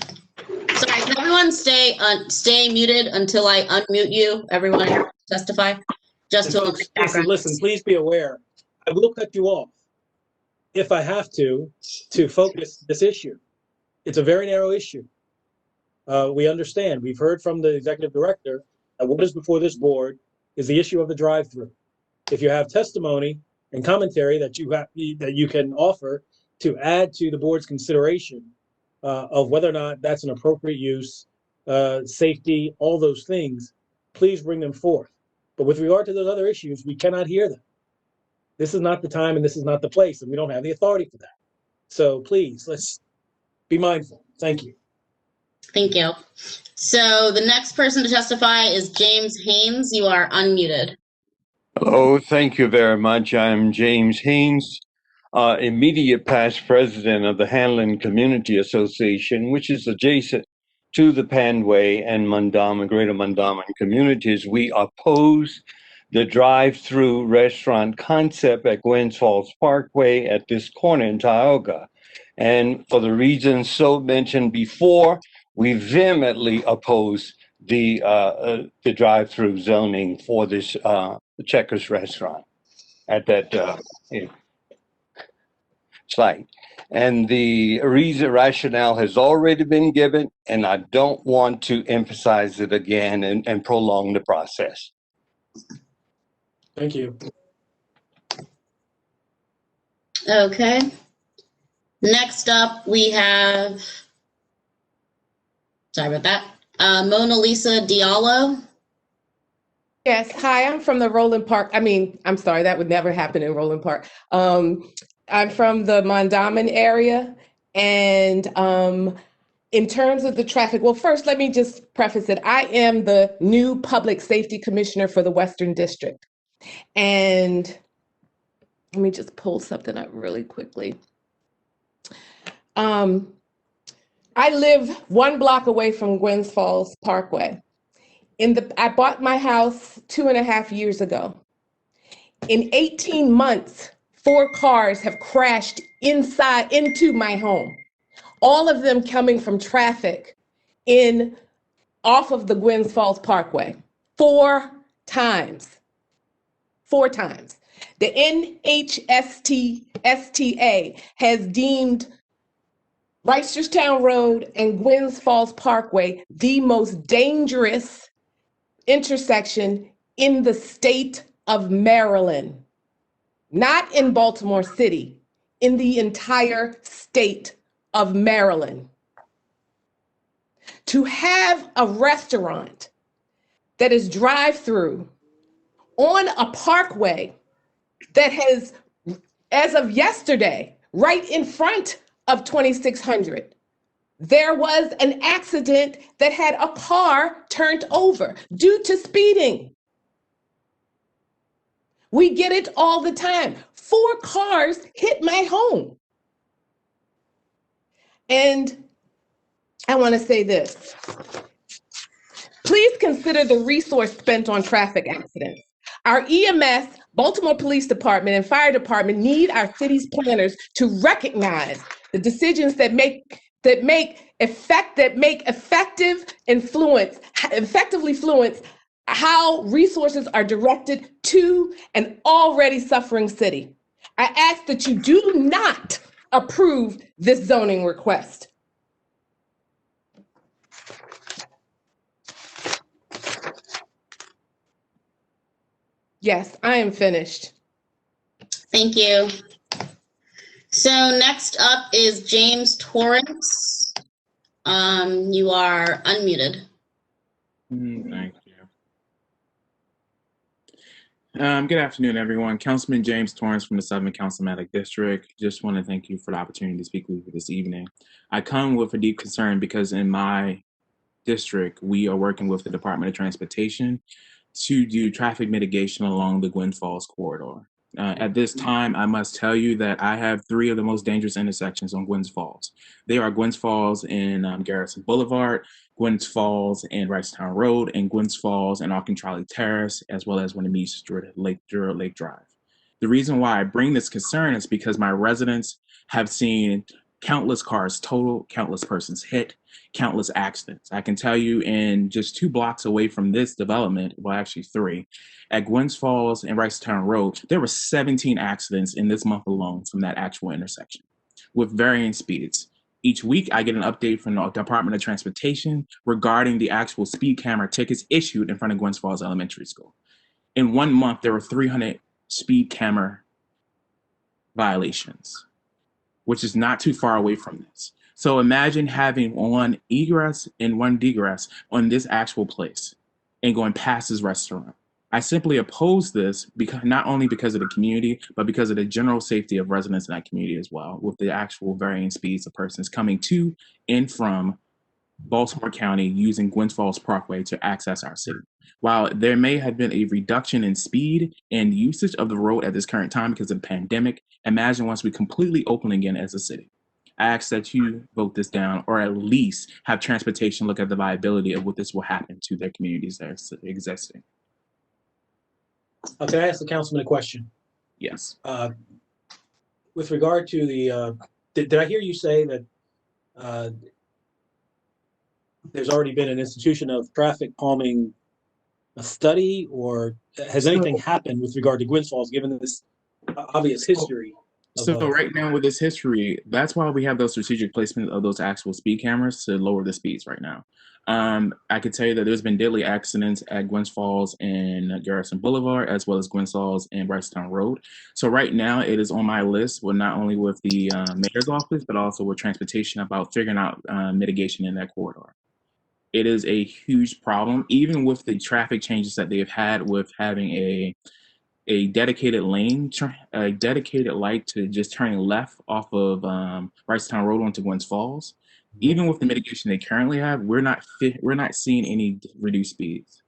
sorry, can everyone stay muted until I unmute you, everyone here testify? Just And to folks, listen, please be aware, I will cut you off if I have to focus this issue. It's a very narrow issue. We understand, we've heard from the executive director that what is before this board is the issue of the drive-through. If you have testimony and commentary that you can offer to add to the board's consideration of whether or not that's an appropriate use, safety, all those things, please bring them forth. But with regard to those other issues, we cannot hear them. This is not the time and this is not the place, and we don't have the authority for that. So please, let's be mindful. Thank you. Thank you. So the next person to testify is James Haynes. You are unmuted. Hello, thank you very much. I'm James Haynes, immediate past president of the Hanlon Community Association, which is adjacent to the Panway and Mondawmin, Greater Mondawmin communities. We oppose the drive-through restaurant concept at Gwynns Falls Parkway at this corner in Tioga. And for the reasons so mentioned before, we vehemently oppose the drive-through zoning for this Checkers restaurant at that site. And the rationale has already been given, and I don't want to emphasize it again and prolong the process. Thank you. Okay. Next up, we have, sorry about that, Mona Lisa Diallo. Yes, hi, I'm from the Roland Park. I'm sorry, that would never happen in Roland Park. I'm from the Mondawmin area, and in terms of the traffic, well, first, let me just preface it. I am the new Public Safety Commissioner for the Western District. And let me just pull something up really quickly. I live 1 block away from Gwynns Falls Parkway. I bought my house 2.5 years ago. In 18 months, 4 cars have crashed into my home. All of them coming from traffic off of the Gwynns Falls Parkway. 4 times. 4 times. The NHTSA has deemed Reisterstown Road and Gwynns Falls Parkway the most dangerous intersection in the state of Maryland. Not in Baltimore City, in the entire state of Maryland. To have a restaurant that is drive-through on a parkway that has, as of yesterday, right in front of 2600, there was an accident that had a car turned over due to speeding. We get it all the time. 4 cars hit my home. And I want to say this. Please consider the resource spent on traffic accidents. Our EMS, Baltimore Police Department, and Fire Department need our city's planners to recognize the decisions that effectively influence how resources are directed to an already suffering city. I ask that you do not approve this zoning request. Yes, I am finished. Thank you. So next up is James Torrance. You are unmuted. Thank you. Good afternoon, everyone. Councilman James Torrance from the 7th Councilmanic District. Just want to thank you for the opportunity to speak with you this evening. I come with a deep concern because in my district, we are working with the Department of Transportation to do traffic mitigation along the Gwynn Falls corridor. At this time, I must tell you that I have 3 of the most dangerous intersections on Gwynn Falls. They are Gwynn Falls in Garrison Boulevard, Gwynn Falls and Ricetown Road, and Gwynn Falls and Alcantara Terrace, as well as when it meets Lake Drive. The reason why I bring this concern is because my residents have seen countless cars total, countless persons hit, countless accidents. I can tell you in just 2 blocks away from this development, well, actually 3, at Gwynn Falls and Ricetown Road, there were 17 accidents in this month alone from that actual intersection with varying speeds. Each week, I get an update from the Department of Transportation regarding the actual speed camera tickets issued in front of Gwynn Falls Elementary School. In 1 month, there were 300 speed camera violations, which is not too far away from this. So imagine having 1 egress and 1 degress on this actual place and going past this restaurant. I simply oppose this because not only because of the community, but because of the general safety of residents in that community as well, with the actual varying speeds of persons coming to and from Baltimore County using Gwynn Falls Parkway to access our city. While there may have been a reduction in speed and usage of the road at this current time because of the pandemic, imagine once we completely open again as a city. I ask that you vote this down, or at least have transportation look at the viability of what this will happen to their communities that are existing. Can I ask the councilman a question? Yes. With regard to the, did I hear you say that there's already been an institution of traffic calming a study, or has anything happened with regard to Gwynn Falls, given this obvious history? So right now with this history, that's why we have those strategic placement of those actual speed cameras to lower the speeds right now. I could tell you that there's been deadly accidents at Gwynn Falls and Garrison Boulevard, as well as Gwynn Falls and Ricetown Road. So right now it is on my list, with not only with the mayor's office, but also with transportation about figuring out mitigation in that corridor. It is a huge problem, even with the traffic changes that they've had with having a dedicated lane, a dedicated light to just turning left off of Ricetown Road onto Gwynn Falls. Even with the mitigation they currently have, we're not seeing any reduced speeds.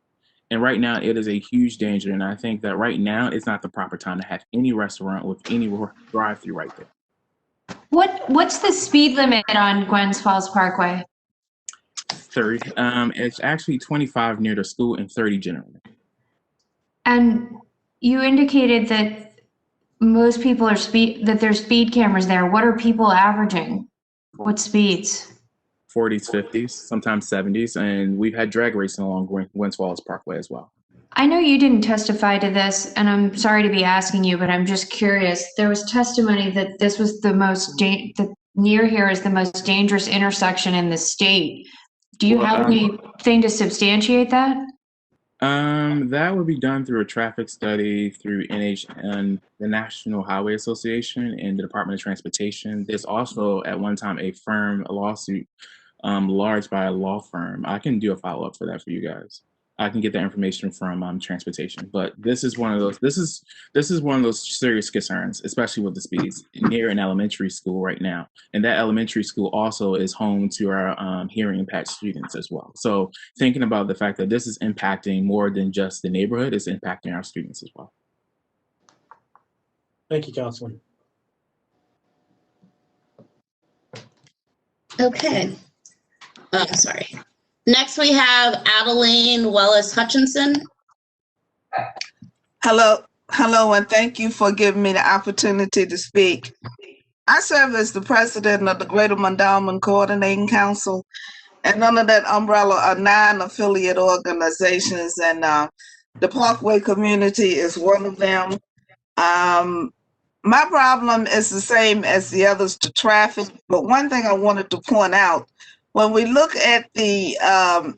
And right now, it is a huge danger. And I think that right now, it's not the proper time to have any restaurant with any drive-through right there. What's the speed limit on Gwynn Falls Parkway? 30. It's actually 25 near the school and 30 generally. And you indicated that most people are that there's speed cameras there. What are people averaging? What speeds? 40s, 50s, sometimes 70s, and we've had drag racing along Gwynn Falls Parkway as well. I know you didn't testify to this, and I'm sorry to be asking you, but I'm just curious. There was testimony that this was that near here is the most dangerous intersection in the state. Do you have anything to substantiate that? That would be done through a traffic study through NHN, the National Highway Association, and the Department of Transportation. There's also at one time a lawsuit lodged by a law firm. I can do a follow-up for that for you guys. I can get that information from transportation, but this is one of those. This is one of those serious concerns, especially with the speeds near an elementary school right now, and that elementary school also is home to our hearing impaired students as well. So thinking about the fact that this is impacting more than just the neighborhood, it's impacting our students as well. Thank you, Councilman. Okay. Sorry. Next, we have Adeline Wellis Hutchinson. Hello, and thank you for giving me the opportunity to speak. I serve as the president of the Greater Mondawmin Coordinating Council, and under that umbrella are 9 affiliate organizations, and the Parkway community is one of them. My problem is the same as the others, to traffic, but one thing I wanted to point out, when we look at the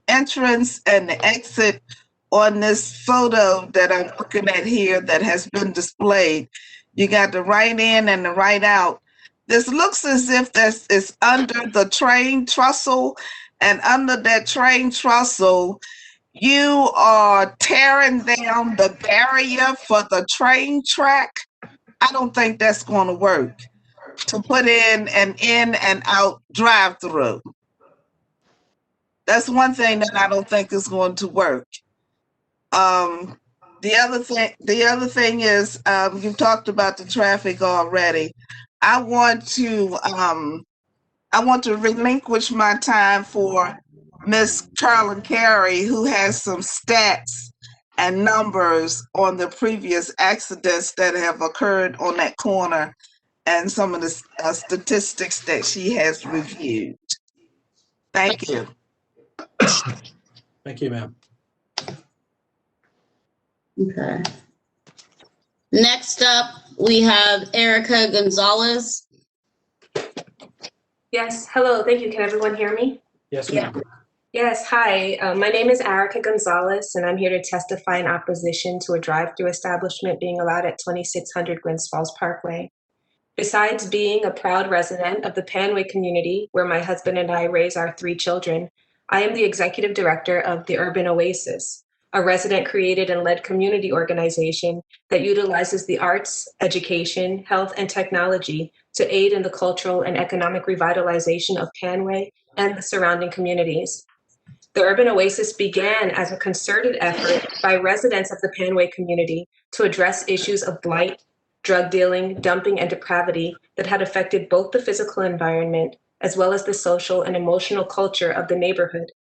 entrance and the exit on this photo that I'm looking at here that has been displayed, you got the right in and the right out. This looks as if this is under the train trestle, and under that train trestle, you are tearing down the barrier for the train track. I don't think that's going to work to put in and out drive-through. That's one thing that I don't think is going to work. The other thing is, you've talked about the traffic already. I want to relinquish my time for Miss Carolyn Carey, who has some stats and numbers on the previous accidents that have occurred on that corner and some of the statistics that she has reviewed. Thank you. Thank you, ma'am. Okay. Next up, we have Erica Gonzalez. Yes, hello, thank you. Can everyone hear me? Yes, ma'am. Yes, hi. My name is Erica Gonzalez, and I'm here to testify in opposition to a drive-through establishment being allowed at 2600 Gwynns Falls Parkway. Besides being a proud resident of the Panway community, where my husband and I raise our 3 children, I am the executive director of the Urban Oasis, a resident-created and led community organization that utilizes the arts, education, health, and technology to aid in the cultural and economic revitalization of Panway and the surrounding communities. The Urban Oasis began as a concerted effort by residents of the Panway community to address issues of blight, drug dealing, dumping, and depravity that had affected both the physical environment as well as the social and emotional culture of the neighborhood.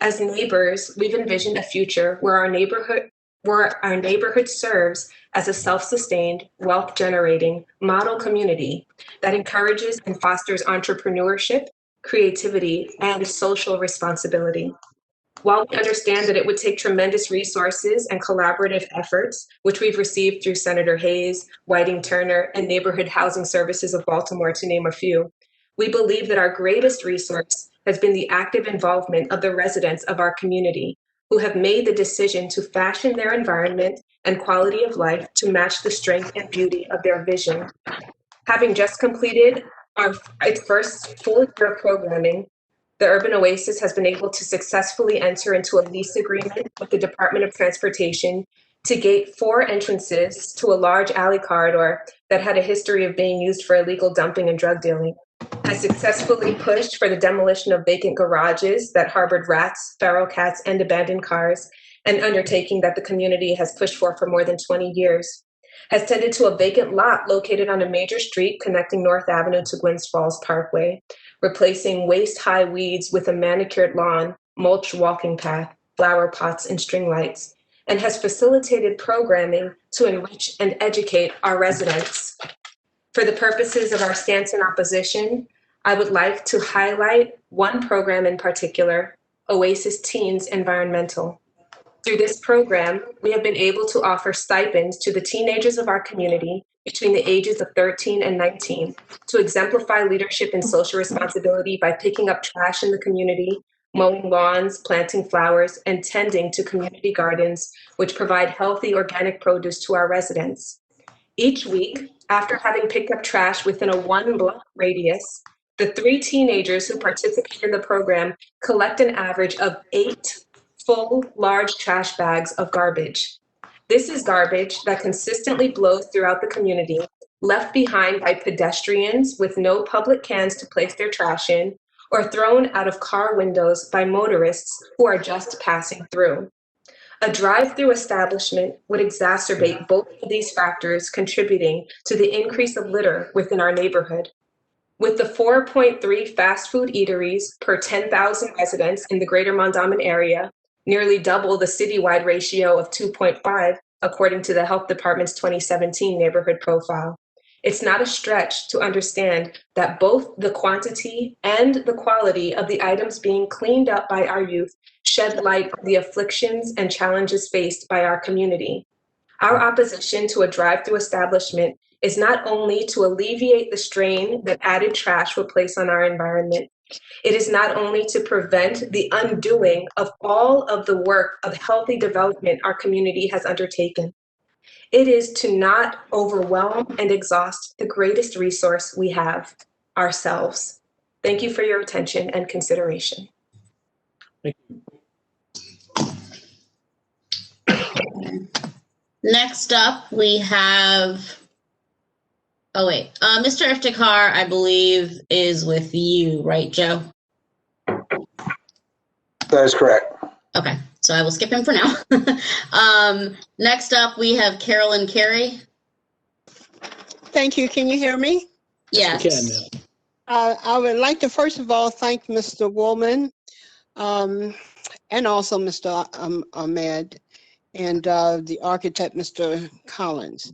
As neighbors, we've envisioned a future where our neighborhood serves as a self-sustained, wealth-generating model community that encourages and fosters entrepreneurship, creativity, and social responsibility. While we understand that it would take tremendous resources and collaborative efforts, which we've received through Senator Hayes, Whiting Turner, and Neighborhood Housing Services of Baltimore, to name a few, we believe that our greatest resource has been the active involvement of the residents of our community, who have made the decision to fashion their environment and quality of life to match the strength and beauty of their vision. Having just completed its first full year of programming, the Urban Oasis has been able to successfully enter into a lease agreement with the Department of Transportation to gate 4 entrances to a large alley corridor that had a history of being used for illegal dumping and drug dealing, has successfully pushed for the demolition of vacant garages that harbored rats, feral cats, and abandoned cars, an undertaking that the community has pushed for more than 20 years, has tended to a vacant lot located on a major street connecting North Avenue to Gwynns Falls Parkway, replacing waist-high weeds with a manicured lawn, mulch walking path, flower pots, and string lights, and has facilitated programming to enrich and educate our residents. For the purposes of our stance in opposition, I would like to highlight one program in particular, Oasis Teens Environmental. Through this program, we have been able to offer stipends to the teenagers of our community between the ages of 13 and 19 to exemplify leadership and social responsibility by picking up trash in the community, mowing lawns, planting flowers, and tending to community gardens, which provide healthy organic produce to our residents. Each week, after having picked up trash within a 1-block radius, the 3 teenagers who participate in the program collect an average of 8 full, large trash bags of garbage. This is garbage that consistently blows throughout the community, left behind by pedestrians with no public cans to place their trash in, or thrown out of car windows by motorists who are just passing through. A drive-through establishment would exacerbate both of these factors, contributing to the increase of litter within our neighborhood. With the 4.3 fast food eateries per 10,000 residents in the greater Mondawmin area, nearly double the citywide ratio of 2.5, according to the Health Department's 2017 neighborhood profile. It's not a stretch to understand that both the quantity and the quality of the items being cleaned up by our youth shed light on the afflictions and challenges faced by our community. Our opposition to a drive-through establishment is not only to alleviate the strain that added trash will place on our environment, it is not only to prevent the undoing of all of the work of healthy development our community has undertaken. It is to not overwhelm and exhaust the greatest resource we have, ourselves. Thank you for your attention and consideration. Thank you. Next up, we have, oh wait, Mr. Iftikhar, I believe, is with you, right, Joe? That is correct. Okay, so I will skip him for now. Next up, we have Carolyn Carey. Thank you. Can you hear me? Yes. We can, ma'am. I would like to first of all thank Mr. Woolman and also Mr. Ahmed and the architect, Mr. Collins.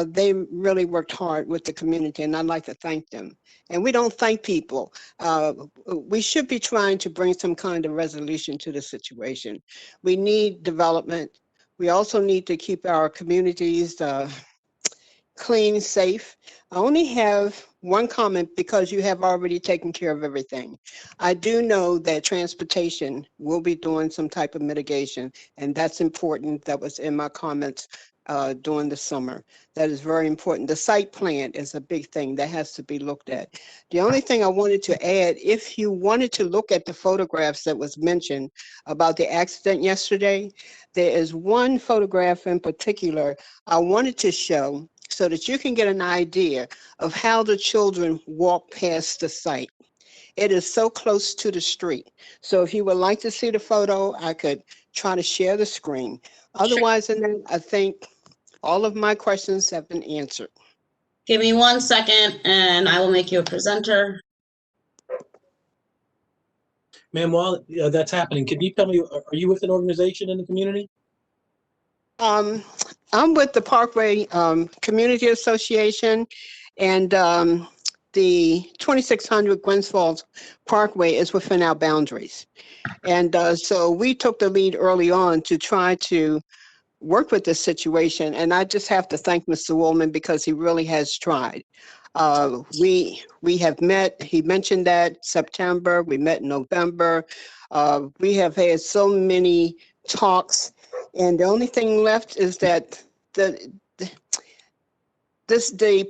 They really worked hard with the community, and I'd like to thank them. And we don't thank people. We should be trying to bring some kind of resolution to the situation. We need development. We also need to keep our communities clean, safe. I only have one comment because you have already taken care of everything. I do know that transportation will be doing some type of mitigation, and that's important. That was in my comments during the summer. That is very important. The site plan is a big thing that has to be looked at. The only thing I wanted to add, if you wanted to look at the photographs that was mentioned about the accident yesterday, there is one photograph in particular I wanted to show so that you can get an idea of how the children walk past the site. It is so close to the street. So if you would like to see the photo, I could try to share the screen. Otherwise, than that, I think all of my questions have been answered. Give me 1 second and I will make you a presenter. Ma'am, while that's happening, can you tell me, are you with an organization in the community? I'm with the Parkway Community Association, and the 2600 Gwynns Falls Parkway is within our boundaries. And so we took the lead early on to try to work with this situation. And I just have to thank Mr. Woolman because he really has tried. We have met, he mentioned that September, we met in November. We have had so many talks, and the only thing left is that the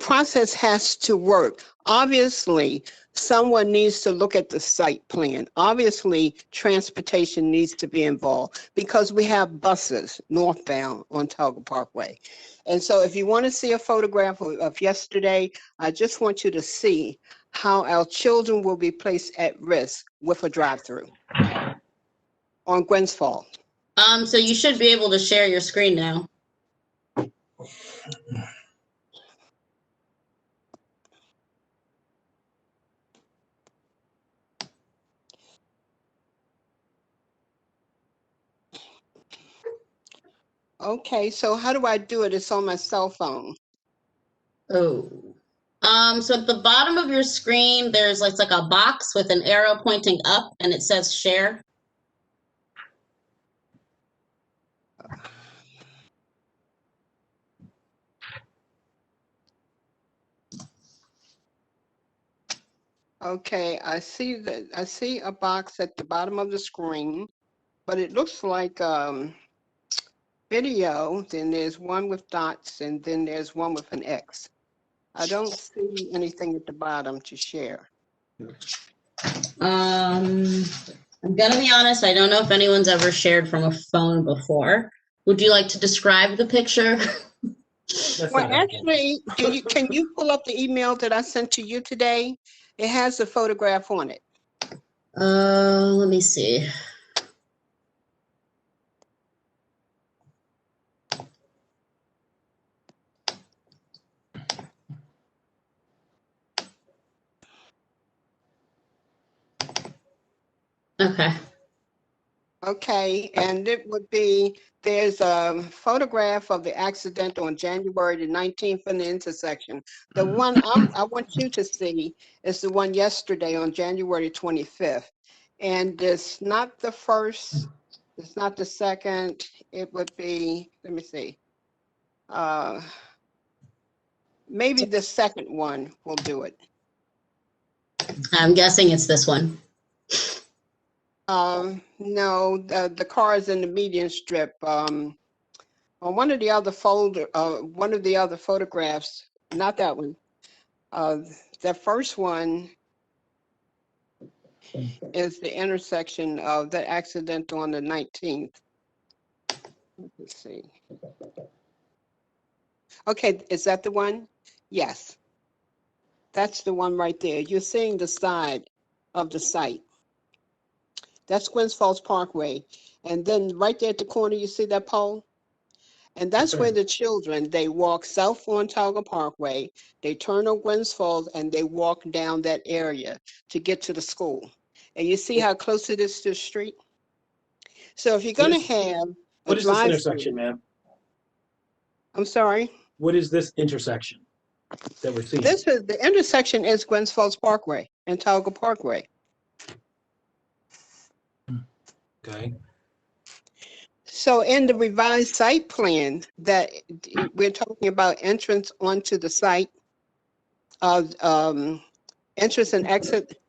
process has to work. Obviously, someone needs to look at the site plan. Obviously, transportation needs to be involved because we have buses northbound on Talga Parkway. And so if you want to see a photograph of yesterday, I just want you to see how our children will be placed at risk with a drive-through on Gwynns Falls. So you should be able to share your screen now. Okay, so how do I do it? It's on my cell phone. Oh. So at the bottom of your screen, there's like a box with an arrow pointing up and it says share. Okay, I see a box at the bottom of the screen, but it looks like video. Then there's one with dots, and then there's one with an X. I don't see anything at the bottom to share. I'm gonna be honest, I don't know if anyone's ever shared from a phone before. Would you like to describe the picture? Well, actually, can you pull up the email that I sent to you today? It has a photograph on it. Let me see. Okay. Okay, and it would be, there's a photograph of the accident on January the 19th in the intersection. The one I want you to see is the one yesterday on January 25th. And it's not the first, it's not the second, it would be, let me see. Maybe the second one will do it. I'm guessing it's this one. No, the car is in the median strip. On one of the other photographs, not that one. The first one is the intersection of the accident on the 19th. Let's see. Okay, is that the one? Yes. That's the one right there. You're seeing the side of the site. That's Gwynns Falls Parkway. And then right there at the corner, you see that pole? And that's where the children, they walk south on Talga Parkway, they turn on Gwynns Falls, and they walk down that area to get to the school. And you see how close it is to the street? So if you're going to have a What is this drive-through, intersection, ma'am? I'm sorry? What is this intersection that we're seeing? This is, the intersection is Gwynns Falls Parkway and Talga Parkway. Okay. So in the revised site plan that we're talking about entrance onto the site of entrance and exit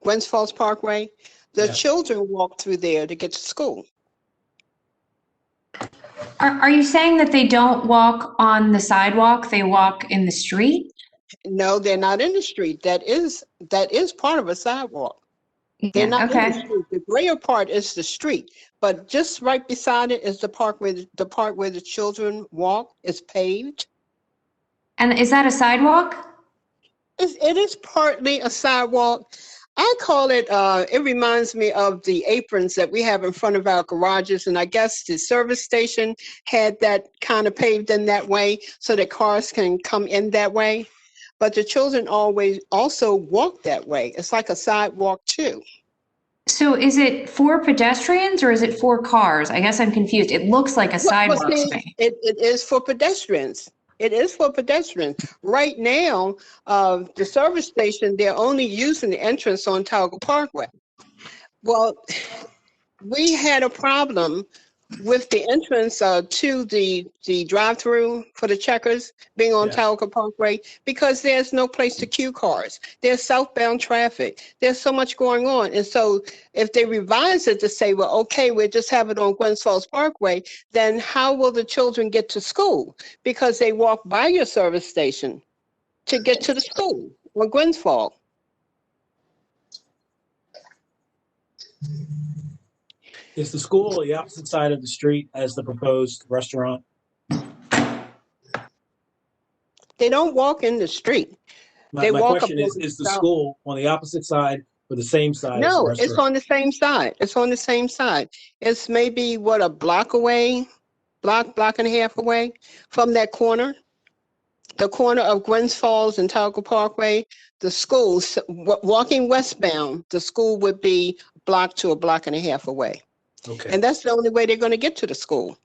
Gwynns Falls Parkway, the children walk through there to get to school. Are you saying that they don't walk on the sidewalk, they walk in the street? No, they're not in the street. That is part of a sidewalk. They're not in the street. The grayer part is the street, but just right beside it is the park where the part where the children walk is paved. And is that a sidewalk? It is partly a sidewalk. I call it, it reminds me of the aprons that we have in front of our garages. And I guess the service station had that kind of paved in that way so that cars can come in that way. But the children always also walk that way. It's like a sidewalk too. So is it for pedestrians or is it for cars? I guess I'm confused. It looks like a sidewalk to me. It is for pedestrians. It is for pedestrians. Right now, the service station, they're only using the entrance on Talga Parkway. Well, we had a problem with the entrance to the drive-through for the Checkers being on Talga Parkway because there's no place to queue cars. There's southbound traffic. There's so much going on. And so if they revise it to say, well, okay, we'll just have it on Gwynns Falls Parkway, then how will the children get to school? Because they walk by your service station to get to the school on Gwynns Falls. Is the school on the opposite side of the street as the proposed restaurant? They don't walk in the street. My question is the school on the opposite side or the same side as the No, restaurant? it's on the same side. It's on the same side. It's maybe, what, a block away, block and a half away from that corner. The corner of Gwynns Falls and Talga Parkway, the school, walking westbound, the school would be a block to a block and a half away. Okay. And that's the only way they're going to get to the school.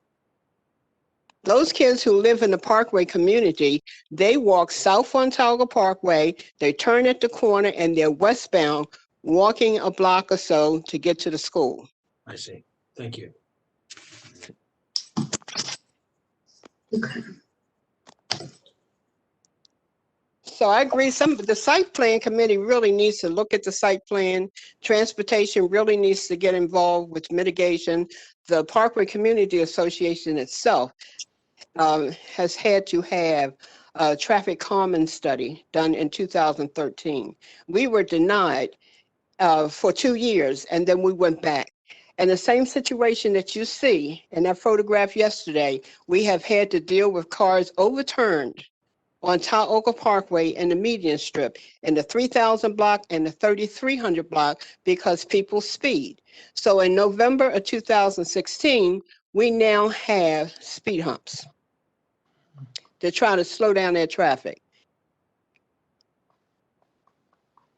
Those kids who live in the Parkway community, they walk south on Talga Parkway, they turn at the corner, and they're westbound, walking a block or so to get to the school. I see. Thank you. Okay. So I agree, the site plan committee really needs to look at the site plan. Transportation really needs to get involved with mitigation. The Parkway Community Association itself has had to have a traffic calming study done in 2013. We were denied for 2 years, and then we went back. And the same situation that you see in that photograph yesterday, we have had to deal with cars overturned on Talga Parkway in the median strip, in the 3000 block and the 3300 block because people speed. So in November of 2016, we now have speed humps. They're trying to slow down their traffic.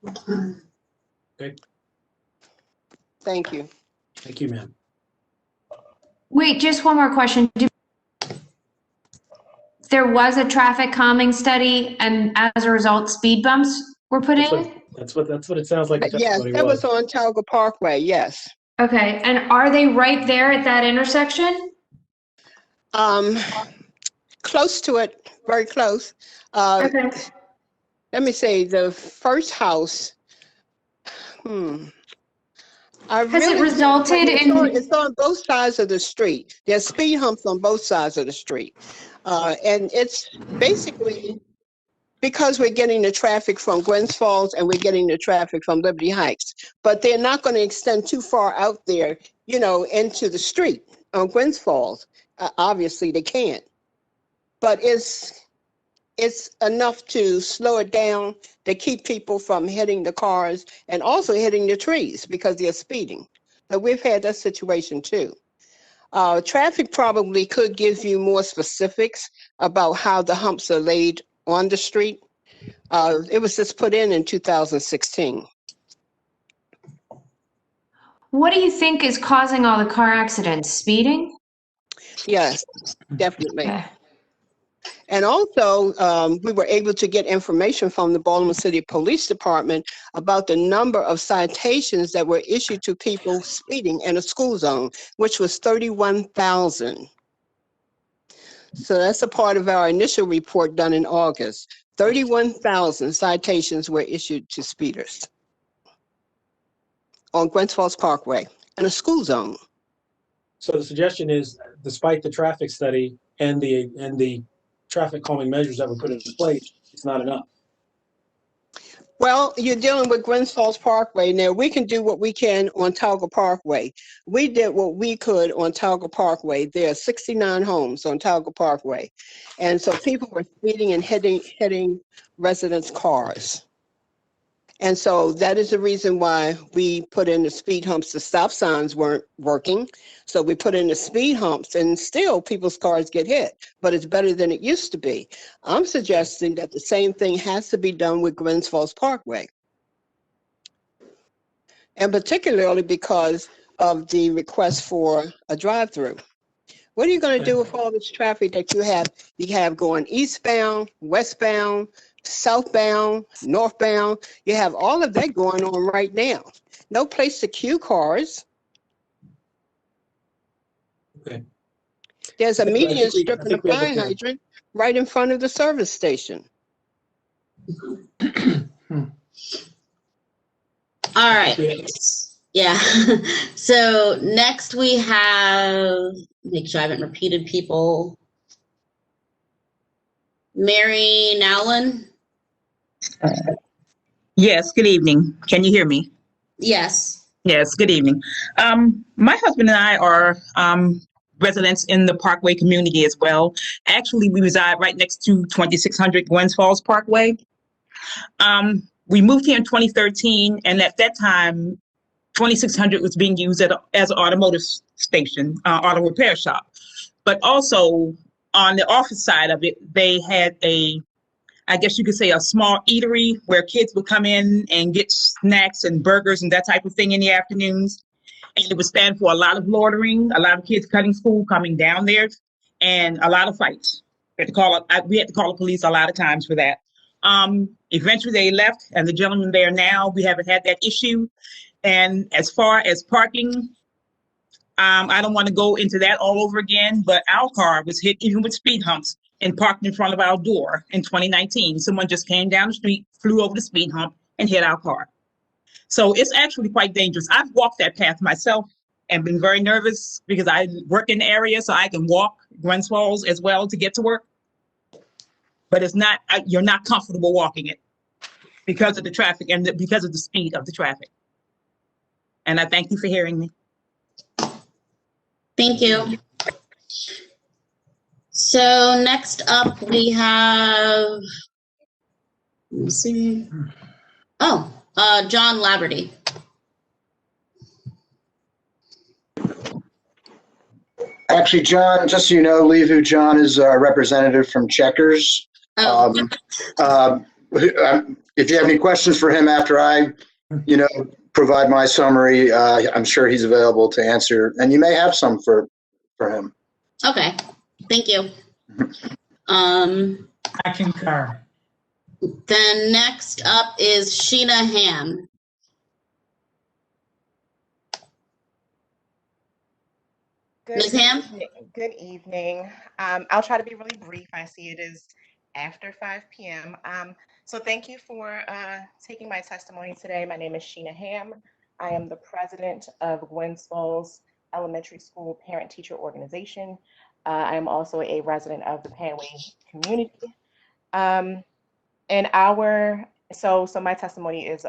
Okay. Thank you. Thank you, ma'am. Wait, just one more question. There was a traffic calming study, and as a result, speed bumps were put in? That's what it sounds like. Yes, that was on Talga Parkway, yes. Okay, and are they right there at that intersection? Close to it, very close. Okay. Let me say, the first house, Has it resulted in? It's on both sides of the street. There's speed humps on both sides of the street. And it's basically because we're getting the traffic from Gwynns Falls and we're getting the traffic from Liberty Heights. But they're not going to extend too far out there, you know, into the street on Gwynns Falls. Obviously, they can't. But it's it's enough to slow it down to keep people from hitting the cars and also hitting the trees because they're speeding. But we've had that situation too. Traffic probably could give you more specifics about how the humps are laid on the street. It was just put in 2016. What do you think is causing all the car accidents? Speeding? Yes, definitely. Okay. And also, we were able to get information from the Baltimore City Police Department about the number of citations that were issued to people speeding in a school zone, which was 31,000. So that's a part of our initial report done in August. 31,000 citations were issued to speeders on Gwynns Falls Parkway in a school zone. So the suggestion is, despite the traffic study and the traffic calming measures that were put into place, it's not enough. Well, you're dealing with Gwynns Falls Parkway. Now, we can do what we can on Talga Parkway. We did what we could on Talga Parkway. There are 69 homes on Talga Parkway. And so people were speeding and hitting residents' cars. And so that is the reason why we put in the speed humps. The stop signs weren't working. So we put in the speed humps and still people's cars get hit, but it's better than it used to be. I'm suggesting that the same thing has to be done with Gwynns Falls Parkway. And particularly because of the request for a drive-through. What are you going to do with all this traffic that you have? You have going eastbound, westbound, southbound, northbound. You have all of that going on right now. No place to queue cars. Okay. There's a median strip I and a think we have fire the- hydrant right in front of the service station. All right. Yeah. So next we have, make sure I haven't repeated people. Mary Nowlin. Yes, good evening. Can you hear me? Yes. Yes, good evening. My husband and I are residents in the Parkway community as well. Actually, we reside right next to 2600 Gwynns Falls Parkway. We moved here in 2013, and at that time, 2600 was being used as an automotive station, auto repair shop. But also on the office side of it, they had I guess you could say a small eatery where kids would come in and get snacks and burgers and that type of thing in the afternoons. And it would stand for a lot of loitering, a lot of kids cutting school, coming down there, and a lot of fights. We had to call the police a lot of times for that. Eventually they left, and the gentleman there now, we haven't had that issue. And as far as parking, I don't want to go into that all over again, but our car was hit even with speed humps and parked in front of our door in 2019. Someone just came down the street, flew over the speed hump, and hit our car. So it's actually quite dangerous. I've walked that path myself and been very nervous because I work in the area, so I can walk Gwynns Falls as well to get to work. But it's not, you're not comfortable walking it because of the traffic and because of the speed of the traffic. And I thank you for hearing me. Thank you. So next up we have, let me see. Oh, John Laverty. Actually, John, just so you know, Levu, John is a representative from Checkers. Oh. If you have any questions for him after I, provide my summary, I'm sure he's available to answer, and you may have some for him. Okay, thank you. I concur. Then next up is Sheena Ham. Ms. Ham? Good evening. I'll try to be really brief. I see it is after 5 p.m. So thank you for taking my testimony today. My name is Sheena Ham. I am the president of Gwynns Falls Elementary School Parent Teacher Organization. I am also a resident of the Panway community. So my testimony is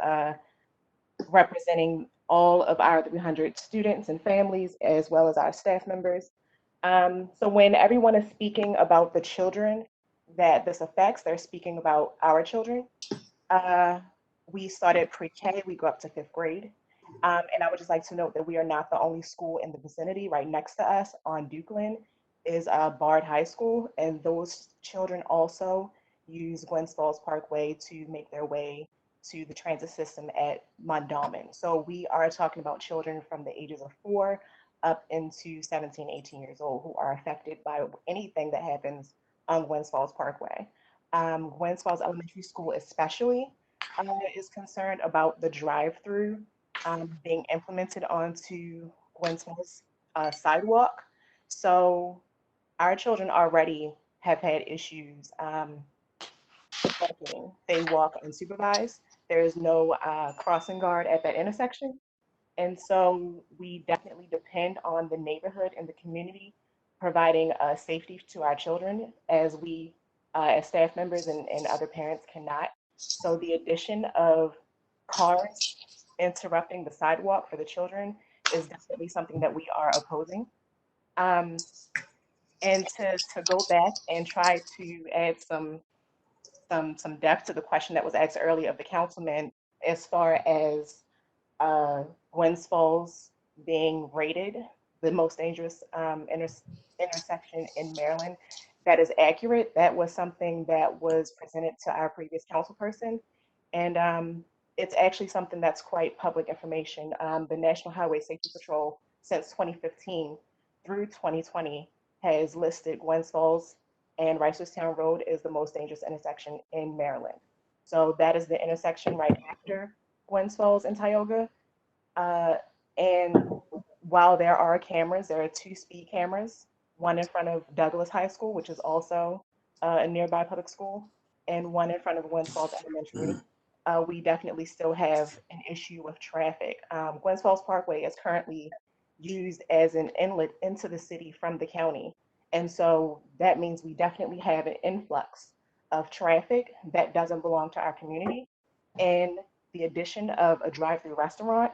representing all of our 300 students and families, as well as our staff members. So when everyone is speaking about the children, that this affects, they're speaking about our children. We started pre-K, we go up to 5th grade. And I would just like to note that we are not the only school in the vicinity. Right next to us on Dukeland is Bard High School, and those children also use Glens Falls Parkway to make their way to the transit system at Mondawmin. So we are talking about children from the ages of 4 up into 17, 18 years old who are affected by anything that happens on Glens Falls Parkway. Glens Falls Elementary School especially is concerned about the drive-through being implemented onto Glens Falls sidewalk. So our children already have had issues walking. They walk unsupervised. There is no crossing guard at that intersection. And so we definitely depend on the neighborhood and the community providing safety to our children as we, as staff members and other parents cannot. So the addition of cars interrupting the sidewalk for the children is definitely something that we are opposing. And to go back and try to add some depth to the question that was asked earlier of the councilman as far as Glens Falls being rated the most dangerous intersection in Maryland. That is accurate. That was something that was presented to our previous council person. And it's actually something that's quite public information. The National Highway Safety Patrol since 2015 through 2020 has listed Glens Falls and Reisterstown Road is the most dangerous intersection in Maryland. So that is the intersection right after Glens Falls and Tioga. And while there are cameras, there are 2 speed cameras, one in front of Douglas High School, which is also a nearby public school, and one in front of Glens Falls Elementary. We definitely still have an issue with traffic. Glens Falls Parkway is currently used as an inlet into the city from the county. And so that means we definitely have an influx of traffic that doesn't belong to our community. And the addition of a drive-through restaurant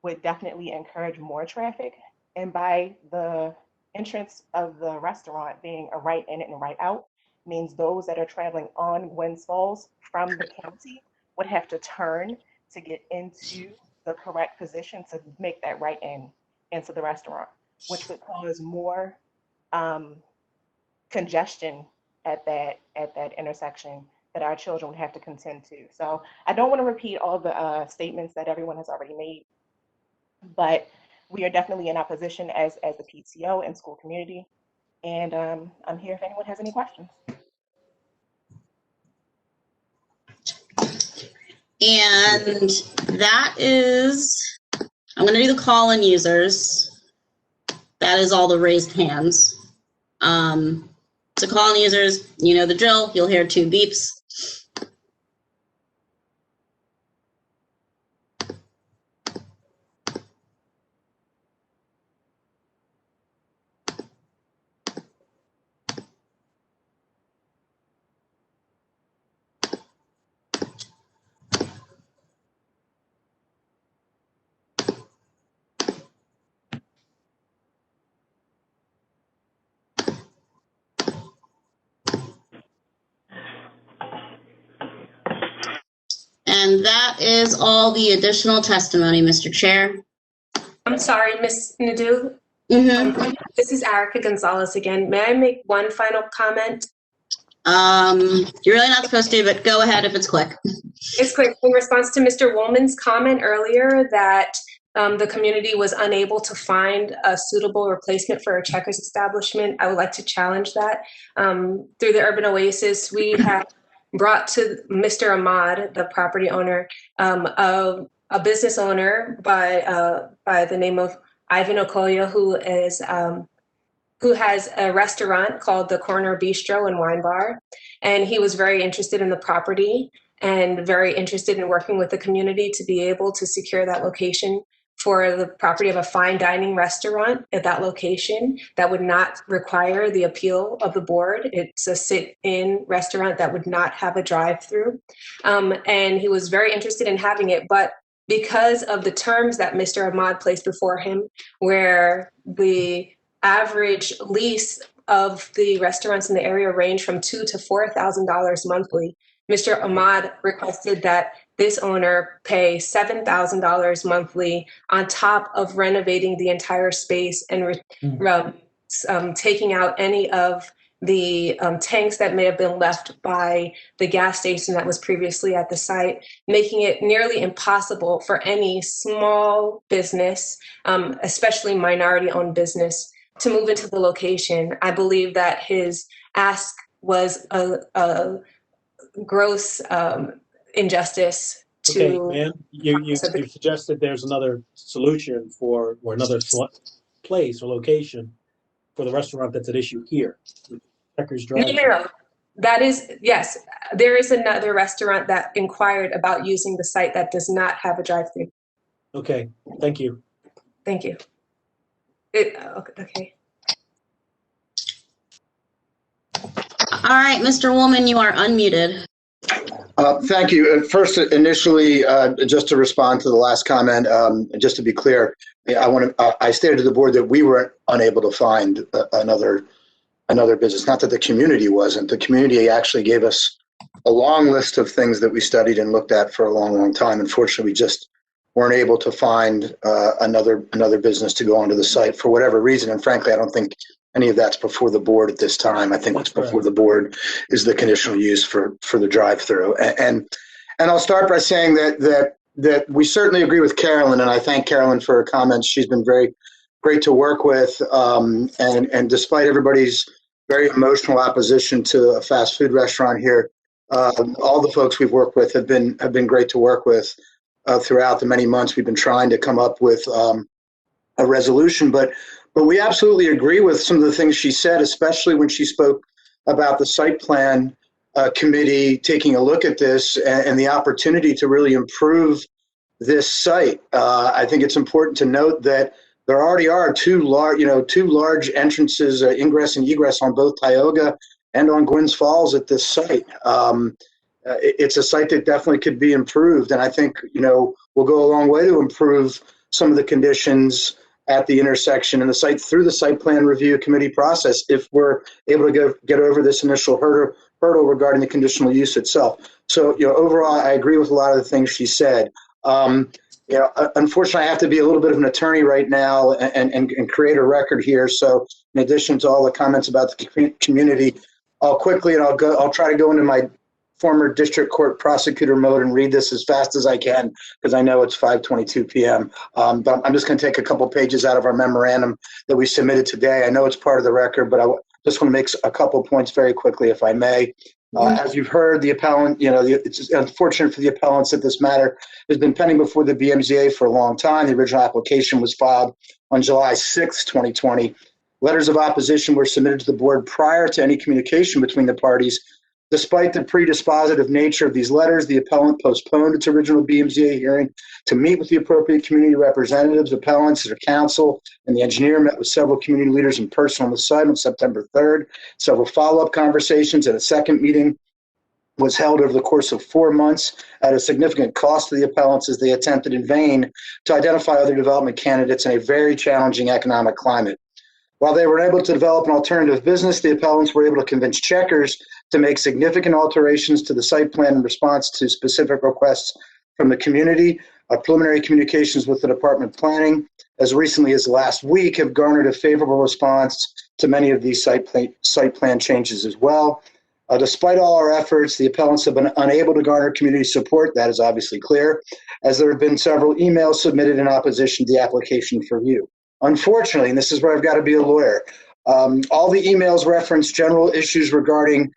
would definitely encourage more traffic. And by the entrance of the restaurant being a right in and a right out, means those that are traveling on Glens Falls from the county would have to turn to get into the correct position to make that right in into the restaurant, which would cause more congestion at that intersection that our children would have to contend to. So I don't want to repeat all the statements that everyone has already made, but we are definitely in opposition as the PTO and school community. And I'm here if anyone has any questions. And that is, I'm going to do the call-in users. That is all the raised hands. So call-in users, you know the drill. You'll hear 2 beeps. And that is all the additional testimony, Mr. Chair. I'm sorry, Ms. Nadeau. This is Erica Gonzalez again. May I make one final comment? You're really not supposed to, but go ahead if it's quick. It's quick. In response to Mr. Woolman's comment earlier that the community was unable to find a suitable replacement for a Checkers establishment, I would like to challenge that. Through the Urban Oasis, we have brought to Mr. Ahmad, the property owner, a business owner by the name of Ivan Okoya, who has a restaurant called the Corner Bistro and Wine Bar. And he was very interested in the property and very interested in working with the community to be able to secure that location for the property of a fine dining restaurant at that location that would not require the appeal of the board. It's a sit-in restaurant that would not have a drive-through. And he was very interested in having it, but because of the terms that Mr. Ahmad placed before him, where the average lease of the restaurants in the area range from $2,000 to $4,000 monthly. Mr. Ahmad requested that this owner pay $7,000 monthly on top of renovating the entire space and taking out any of the tanks that may have been left by the gas station that was previously at the site, making it nearly impossible for any small business, especially minority-owned business, to move into the location. I believe that his ask was a gross injustice Okay, to. ma'am, you suggested there's another solution for, or another place or location for the restaurant that's at issue here. Checkers Drive. No. That is, yes, there is another restaurant that inquired about using the site that does not have a drive-through. Okay, thank you. Thank you. Okay. All right, Mr. Woolman, you are unmuted. Thank you. First, initially, just to respond to the last comment, just to be clear, I stated to the board that we were unable to find another business. Not that the community wasn't. The community actually gave us a long list of things that we studied and looked at for a long, long time. Unfortunately, we just weren't able to find another business to go onto the site for whatever reason. And frankly, I don't think any of that's before the board at this time. I think what's before the board is the conditional use for the drive-through. And I'll start by saying that we certainly agree with Carolyn, and I thank Carolyn for her comments. She's been very great to work with, and despite everybody's very emotional opposition to a fast food restaurant here, all the folks we've worked with have been great to work with throughout the many months we've been trying to come up with a resolution. But we absolutely agree with some of the things she said, especially when she spoke about the site plan committee taking a look at this and the opportunity to really improve this site. I think it's important to note that there already are two large entrances, ingress and egress on both Tioga and on Gwynns Falls at this site. It's a site that definitely could be improved, and I think will go a long way to improve some of the conditions at the intersection and the site through the site plan review committee process if we're able to get over this initial hurdle regarding the conditional use itself. So overall, I agree with a lot of the things she said. Unfortunately, I have to be a little bit of an attorney right now and create a record here. So in addition to all the comments about the community, I'll quickly and I'll try to go into my former district court prosecutor mode and read this as fast as I can because I know it's 5:22 p.m. But I'm just going to take a couple pages out of our memorandum that we submitted today. I know it's part of the record, but I just want to make a couple points very quickly, if I may. As you've heard, the appellant, it's unfortunate for the appellants that this matter has been pending before the BMZA for a long time. The original application was filed on July 6, 2020. Letters of opposition were submitted to the board prior to any communication between the parties. Despite the predispositive nature of these letters, the appellant postponed its original BMZA hearing to meet with the appropriate community representatives, appellants, their counsel, and the engineer met with several community leaders in person on the site on September 3rd. Several follow-up conversations and a second meeting was held over the course of 4 months at a significant cost to the appellants as they attempted in vain to identify other development candidates in a very challenging economic climate. While they were able to develop an alternative business, the appellants were able to convince Checkers to make significant alterations to the site plan in response to specific requests from the community. Preliminary communications with the Department of Planning as recently as last week have garnered a favorable response to many of these site plan changes as well. Despite all our efforts, the appellants have been unable to garner community support. That is obviously clear, as there have been several emails submitted in opposition to the application for review. Unfortunately, and this is where I've got to be a lawyer, all the emails reference general issues regarding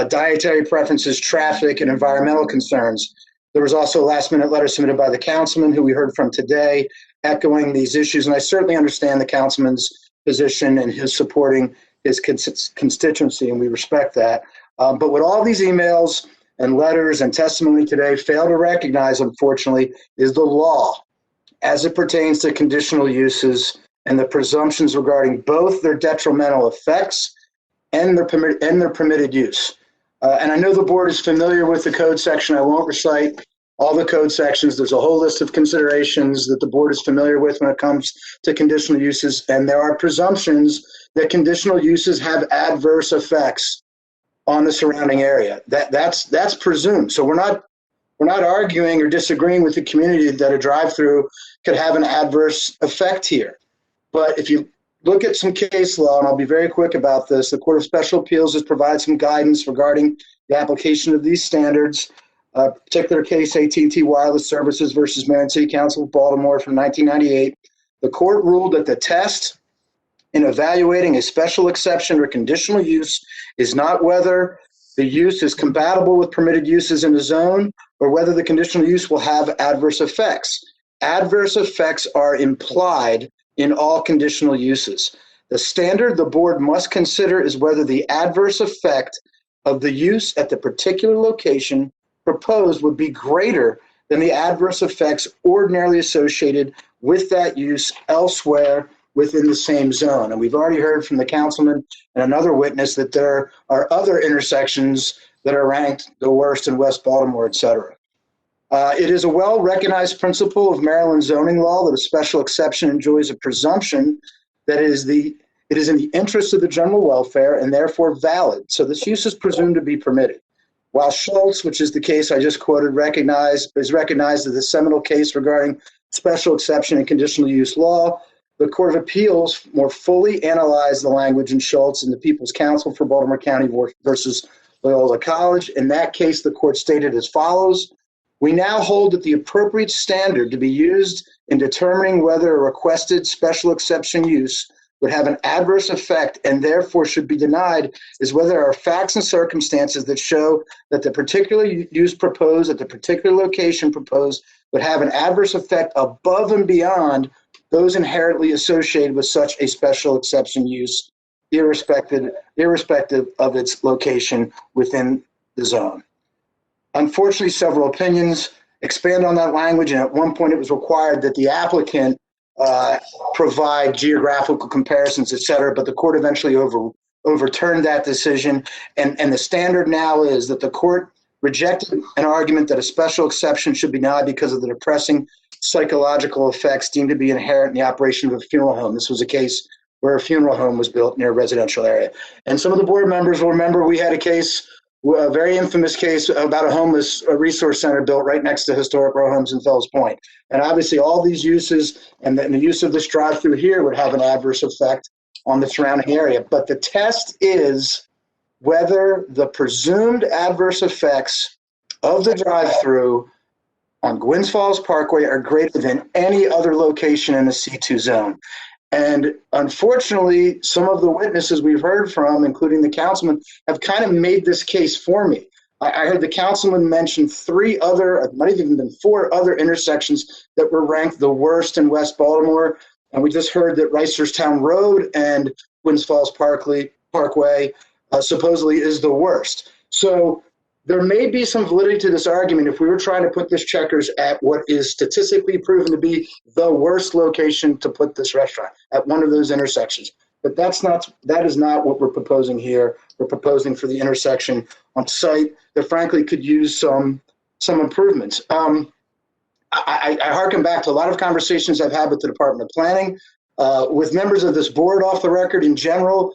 dietary preferences, traffic, and environmental concerns. There was also a last-minute letter submitted by the councilman, who we heard from today, echoing these issues. And I certainly understand the councilman's position and his supporting his constituency, and we respect that. But what all these emails and letters and testimony today fail to recognize, unfortunately, is the law as it pertains to conditional uses and the presumptions regarding both their detrimental effects and their permitted use. And I know the board is familiar with the code section. I won't recite all the code sections. There's a whole list of considerations that the board is familiar with when it comes to conditional uses, and there are presumptions that conditional uses have adverse effects on the surrounding area. That's presumed. So we're not arguing or disagreeing with the community that a drive-through could have an adverse effect here. But if you look at some case law, and I'll be very quick about this, the Court of Special Appeals has provided some guidance regarding the application of these standards. A particular case, AT&T Wireless Services versus Marion City Council of Baltimore from 1998. The court ruled that the test in evaluating a special exception or conditional use is not whether the use is compatible with permitted uses in the zone or whether the conditional use will have adverse effects. Adverse effects are implied in all conditional uses. The standard the board must consider is whether the adverse effect of the use at the particular location proposed would be greater than the adverse effects ordinarily associated with that use elsewhere within the same zone. And we've already heard from the councilman and another witness that there are other intersections that are ranked the worst in West Baltimore, et cetera. It is a well-recognized principle of Maryland zoning law that a special exception enjoys a presumption that it is in the interest of the general welfare and therefore valid. So this use is presumed to be permitted. While Schultz, which is the case I just quoted, is recognized as the seminal case regarding special exception and conditional use law, the Court of Appeals more fully analyzed the language in Schultz in the People's Council for Baltimore County versus Loyola College. In that case, the court stated as follows: we now hold that the appropriate standard to be used in determining whether a requested special exception use would have an adverse effect and therefore should be denied is whether there are facts and circumstances that show that the particular use proposed at the particular location proposed would have an adverse effect above and beyond those inherently associated with such a special exception use, irrespective of its location within the zone. Unfortunately, several opinions expand on that language, and at one point it was required that the applicant provide geographical comparisons, et cetera, but the court eventually overturned that decision, and the standard now is that the court rejected an argument that a special exception should be denied because of the depressing psychological effects deemed to be inherent in the operation of a funeral home. This was a case where a funeral home was built near a residential area. And some of the board members will remember we had a case, a very infamous case about a homeless resource center built right next to historic row homes in Fells Point. And obviously all these uses and the use of this drive-through here would have an adverse effect on the surrounding area. But the test is whether the presumed adverse effects of the drive-through on Gwynns Falls Parkway are greater than any other location in the C2 zone. And unfortunately, some of the witnesses we've heard from, including the councilman, have kind of made this case for me. I heard the councilman mention it might have even been 4 other intersections that were ranked the worst in West Baltimore. And we just heard that Reisterstown Road and Gwynns Falls Parkway supposedly is the worst. So there may be some validity to this argument if we were trying to put this checkers at what is statistically proven to be the worst location to put this restaurant, at one of those intersections. But that is not what we're proposing here. We're proposing for the intersection on site that frankly could use some improvements. I harken back to a lot of conversations I've had with the Department of Planning, with members of this board off the record in general,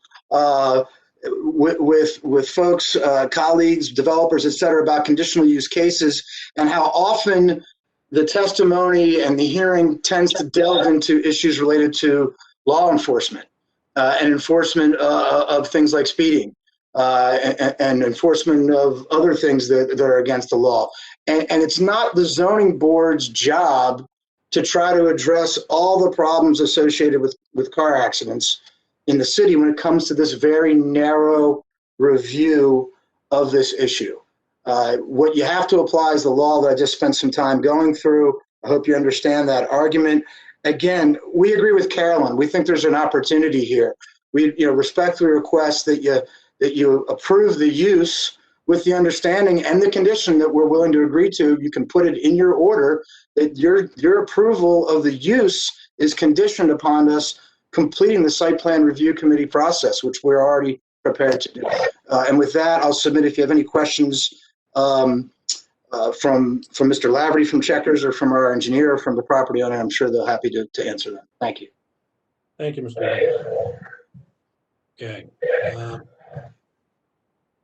with folks, colleagues, developers, et cetera, about conditional use cases and how often the testimony and the hearing tends to delve into issues related to law enforcement and enforcement of things like speeding and enforcement of other things that are against the law. And it's not the zoning board's job to try to address all the problems associated with car accidents in the city when it comes to this very narrow review of this issue. What you have to apply is the law that I just spent some time going through. I hope you understand that argument. Again, we agree with Carolyn. We think there's an opportunity here. We respectfully request that you approve the use with the understanding and the condition that we're willing to agree to. You can put it in your order that your approval of the use is conditioned upon us completing the site plan review committee process, which we're already prepared to do. And with that, I'll submit if you have any questions from Mr. Laverty from Checkers or from our engineer or from the property owner, I'm sure they're happy to answer them. Thank you. Thank you, Mr. Haynes. Okay.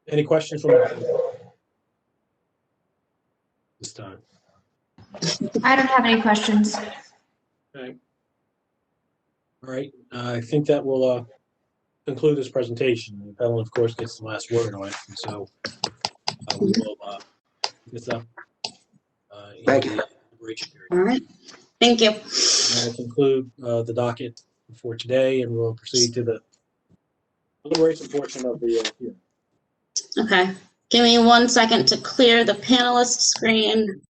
Any questions from this time? I don't have any questions. Okay. All right. I think that will conclude this presentation. The appellant, of course, gets the last word on it. And so we will pick this up Thank in you. the deliberation period. All right. Thank you. And we'll conclude the docket for today, and we'll proceed to the deliberation portion of the hearing. Okay. Give me 1 second to clear the panelist screen.